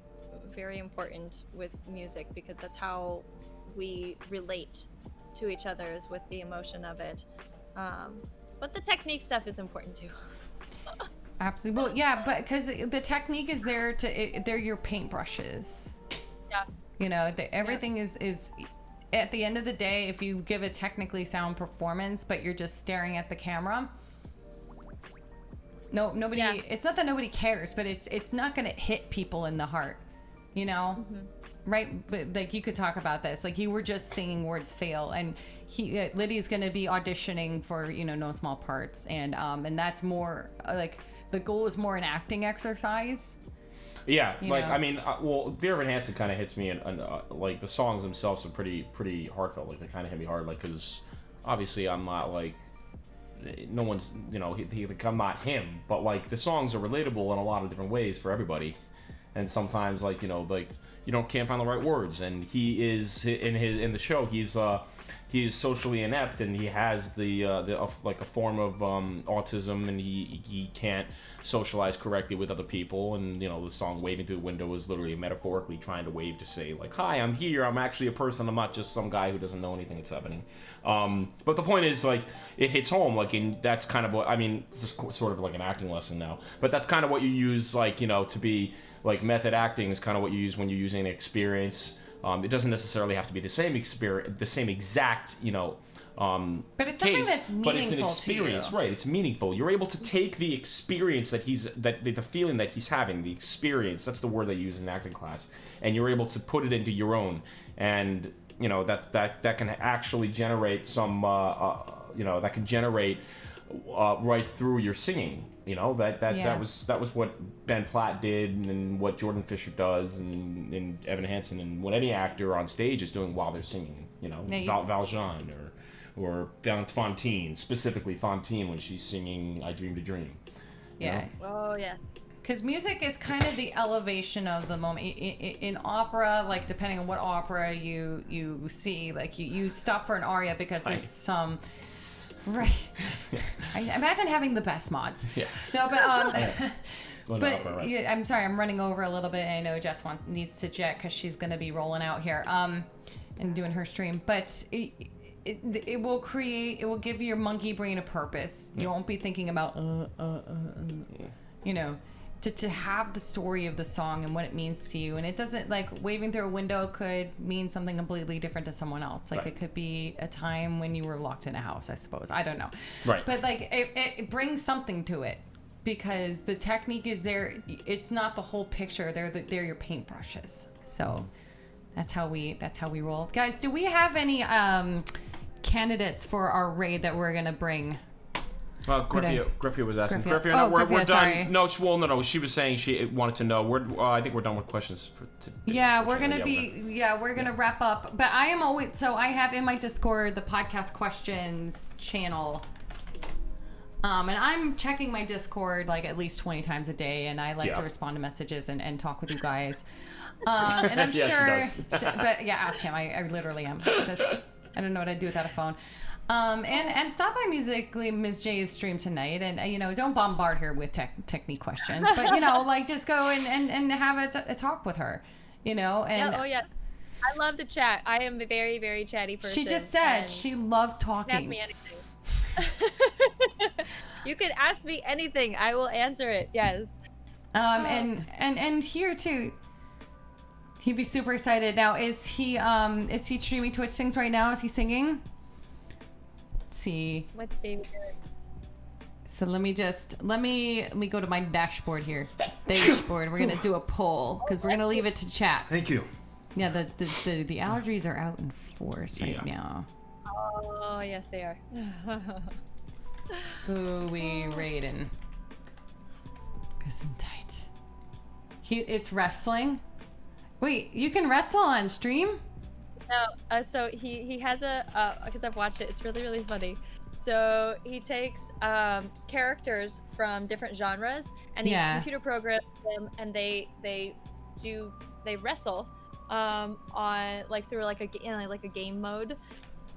very important with music because that's how we relate to each other is with the emotion of it. But the technique stuff is important too. Absolutely. Well, yeah, but because the technique is there they're your paintbrushes. Yeah. You know, everything is at the end of the day, if you give a technically sound performance, but you're just staring at the camera, nobody. Yeah. It's not that nobody cares, but it's not going to hit people in the heart. You know, right? But like you could talk about this. Like you were just singing "Words Fail," and Lydia's going to be auditioning for no small parts, and that's more like the goal is more an acting exercise. Yeah, like I mean, well, Dear Evan Hansen kind of hits me, and like the songs themselves are pretty heartfelt. Like they kind of hit me hard, like because obviously I'm not like no one's I'm not him, but like the songs are relatable in a lot of different ways for everybody. And sometimes, like can't find the right words, and he is in the show. He is socially inept, and he has like a form of autism, and he can't socialize correctly with other people. And the song "Waving Through the Window" is literally metaphorically trying to wave to say like, "Hi, I'm here. I'm actually a person. I'm not just some guy who doesn't know anything that's happening." But the point is, like, it hits home. Like, and that's kind of what I mean. This is sort of like an acting lesson now, but that's kind of what you use, like to be. Like method acting is kind of what you use when you're using an experience. It doesn't necessarily have to be the same experience, the same exact, but it's something that's meaningful but it's an experience, to you. Right? It's meaningful. You're able to take the experience that the feeling that he's having, the experience. That's the word they use in acting class, and you're able to put it into your own, and that can actually generate some, that can generate right through your singing. That was what Ben Platt did, and what Jordan Fisher does, and Evan Hansen, and what any actor on stage is doing while they're singing. Valjean or Fontaine, specifically Fontaine when she's singing "I Dreamed a Dream." Yeah. Oh yeah. Because music is kind of the elevation of the moment. In opera, like depending on what opera you see, like you stop for an aria because there's some. Right. I imagine having the best mods. Yeah. No, but yeah, I'm sorry, I'm running over a little bit. I know Jess needs to jet because she's going to be rolling out here and doing her stream. But it will give your monkey brain a purpose. You won't be thinking about to have the story of the song and what it means to you. And it doesn't, like, waving through a window could mean something completely different to someone else. Like, It could be a time when you were locked in a house, I suppose. I don't know. Right. But, like, it brings something to it because the technique is there. It's not the whole picture. They're your paintbrushes. So that's how we roll. Guys, do we have any candidates for our raid that we're going to bring? Griffia was asking. Griffia. We're Griffia, done. sorry. No. She was saying she wanted to know. I think we're done with questions for today. We're gonna wrap up. But I am always I have in my Discord the podcast questions channel. And I'm checking my Discord like at least 20 times a day, and I like to respond to messages and talk with you guys. And I'm sure, but yeah, ask him. I literally am. I don't know what I'd do without a phone. And stop by MusicallyMsJ's stream tonight, and don't bombard her with technique questions, but like just go and have a talk with her, and I love to chat. I am a very, very chatty person. She just said she loves talking. Ask me anything. You can ask me anything. I will answer it. Yes. And here too. He'd be super excited. Now, is he streaming Twitch things right now? Is he singing? Let's see. What's David doing? So let me go to my dashboard here. Dashboard. We're gonna do a poll because we're gonna leave it to chat. Thank you. Yeah, the allergies are out in force right now. Oh, yes, they are. Who we Raiden? Gesundheit. It's wrestling. Wait, you can wrestle on stream? No, so he has because I've watched it. It's really, really funny. So he takes characters from different genres and he computer programs them, and they wrestle on like through like a game mode.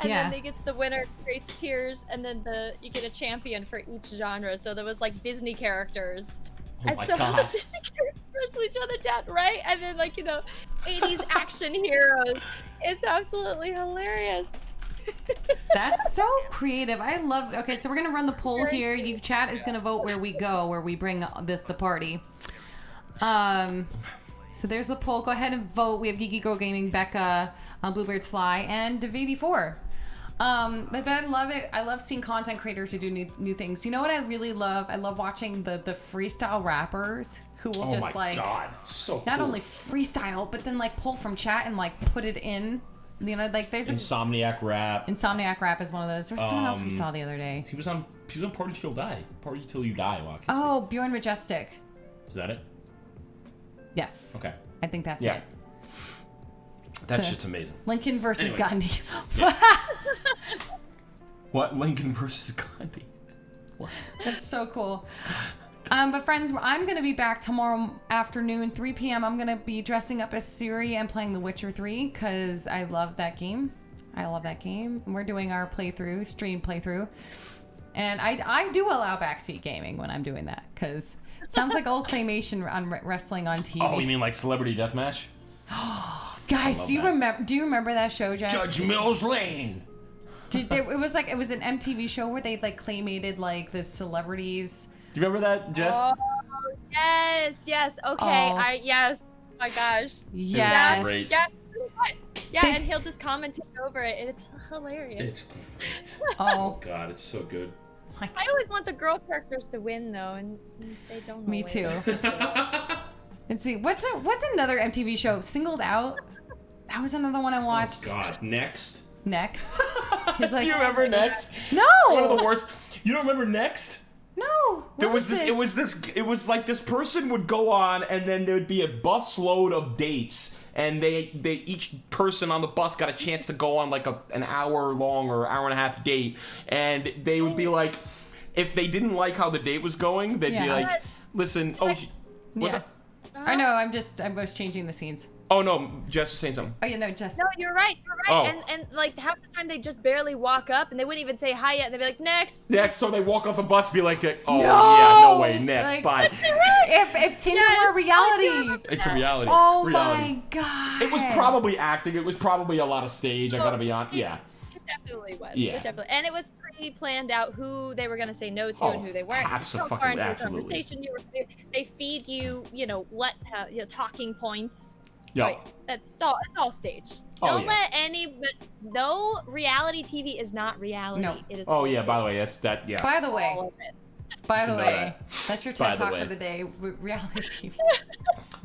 And then they gets the winner, creates tiers, and then you get a champion for each genre. So there was like Disney characters. Oh my God. The Disney characters wrestle each other down, right? And then 80s action heroes. It's absolutely hilarious. That's so creative. I love. Okay, so we're gonna run the poll here. You chat is gonna vote where we go, where we bring the party. So there's the poll. Go ahead and vote. We have Geeky Girl Gaming, Becca, Bluebirds Fly, and Davidi4. But I love it. I love seeing content creators who do new things. You know what I really love? I love watching the freestyle rappers who will just God, so not cool. only freestyle, but then pull from chat and put it in. You know, there's Insomniac Rap. Insomniac Rap is one of those. There's someone else we saw the other day. He was on Party Till Die. Party Till You Die. Oh, Bjorn Majestic. Is that it? Yes. Okay. I think that's it. That shit's amazing. Lincoln versus Gandhi. What? Lincoln versus Gandhi? What? That's so cool. But friends, I'm going to be back tomorrow afternoon, 3 p.m. I'm going to be dressing up as Ciri and playing The Witcher 3 because I love that game. And we're doing our stream playthrough. And I do allow backseat gaming when I'm doing that because it sounds like old claymation on wrestling on TV. Oh, you mean like Celebrity Deathmatch? Guys, do you remember that show, Jess? Judge Mills Lane. It was an MTV show where they claymated the celebrities. Do you remember that, Jess? Oh, yes. Okay, yes. Oh my gosh. Yes. Great. Yeah, and he'll just commentate over it, and it's hilarious. It's great. Oh God, it's so good. I always want the girl characters to win, though, and they don't. Me too. Let's see. What's another MTV show? Singled Out. That was another one I watched. Oh God, Next. He's Do you remember Next? No. It's one of the worst. You don't remember Next? No. It was like this person would go on, and then there would be a bus load of dates, and they each person on the bus got a chance to go on an hour long or hour and a half date, and they would be like, if they didn't like how the date was going, they'd be like, listen, what's up? I know. I was changing the scenes. Oh no, Jess was saying something. Oh yeah, no, Jess. No, you're right. Oh. And half the time they just barely walk up, and they wouldn't even say hi yet. And they'd be like, next. Next, so they walk off the bus, be like, oh No! yeah, no way, next, bye. If Tinder were reality. It's a reality. Oh reality. my God. It was probably acting. It was probably a lot of stage. I gotta be honest. Yeah. It definitely was. Yeah. It definitely, and it was pre-planned out who they were gonna say no to and who they weren't. Absolutely. So far into the conversation, they feed you, talking points. Yeah. Right. It's all staged. Oh, Don't let no reality TV is not reality. No. It is. Oh all yeah. By the way, staged. that's that. Yeah. By the way, All of it. that's your By TED the Talk way. for the day. Reality TV.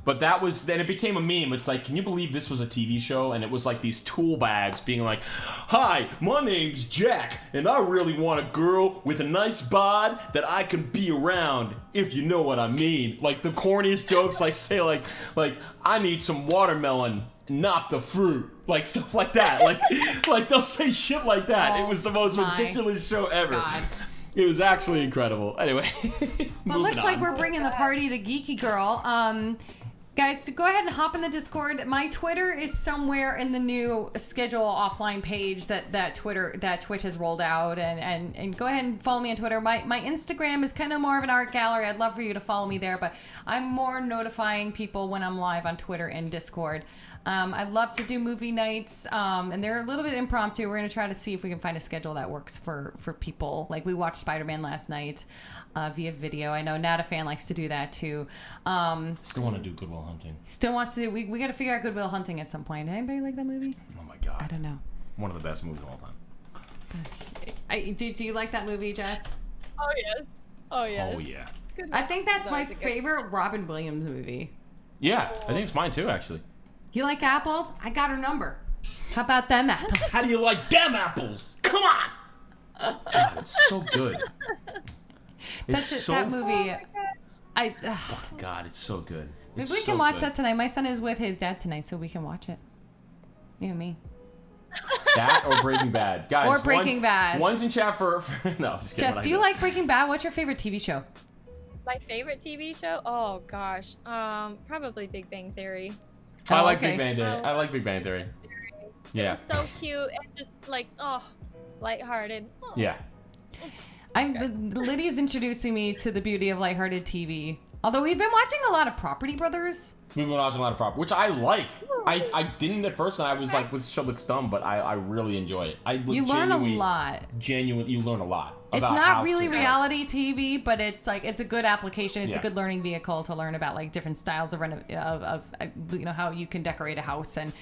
But then it became a meme. It's like, can you believe this was a TV show? And it was like these tool bags being like, hi, my name's Jack, and I really want a girl with a nice bod that I can be around, if you know what I mean. Like the corniest jokes, say I need some watermelon, not the fruit. Like stuff like that. Like they'll say shit like that. Oh it was the most my ridiculous show ever. God. It was actually incredible. Anyway. Well, it looks like on. we're bringing the party to Geeky Girl. Guys, go ahead and hop in the Discord. My Twitter is somewhere in the new schedule offline page that Twitch has rolled out, and go ahead and follow me on Twitter. My Instagram is kind of more of an art gallery. I'd love for you to follow me there, but I'm more notifying people when I'm live on Twitter and Discord. I love to do movie nights, and they're a little bit impromptu. We're going to try to see if we can find a schedule that works for people. Like, we watched Spider-Man last night via video. I know Nat, a fan, likes to do that too. Still want to do Good Will Hunting. Still wants to do, we got to figure out Good Will Hunting at some point. Anybody like that movie? Oh my god. I don't know. One of the best movies of all time. Do you like that movie, Jess? Oh yes. Oh yes. Oh yeah. I think that's my Always a good- favorite Robin Williams movie. Yeah, I think it's mine too, actually. You like apples? I got her number. How about them apples? How do you like them apples? Come on! God, it's so good. That's It's it, so that movie. God, it's so good. Maybe It's we so can watch good. that tonight. My son is with his dad tonight, so we can watch it. You and me. That or Breaking Bad, guys. Or Breaking one's, Bad. One's in chat for no. Just kidding. Jess, do you like Breaking Bad? What's your favorite TV show? My favorite TV show? Oh gosh. Probably Big Bang Theory. I Oh, like okay. Big Bang Theory. I like Big Bang Theory. It Yeah. was so cute and just like lighthearted. Oh. Yeah. Lydia's introducing me to the beauty of lighthearted TV. Although we've been watching a lot of Property Brothers. We've been watching a lot of prop, which I like. I didn't at first, and I was like, this show looks dumb, but I really enjoy it. You learn a lot. You learn a lot. It's about not how really to- reality TV, but it's like it's a good application. It's Yeah. a good learning vehicle to learn about like different styles of you know, how you can decorate a house and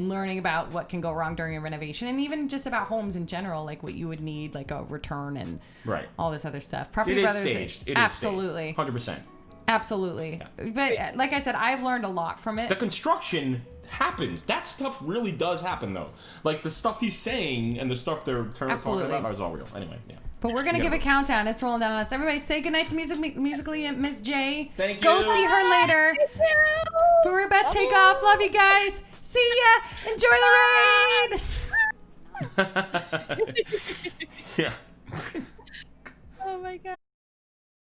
learning about what can go wrong during a renovation, and even just about homes in general, like what you would need, like a return and Right. all this other stuff. It Property is Brothers, staged. It is absolutely, 100%. absolutely. But like I said, I've learned a lot from it. The construction happens. That stuff really does happen, though. Like the stuff he's saying and the stuff they're talking Absolutely. about is all real. Anyway, yeah. But we're gonna You give a gotta- countdown. It's rolling down on us. Everybody, say goodnight to musically Miss J. Thank Go you. see her later. But we're about to take off. Love you guys. See ya. Enjoy the rain. Yeah.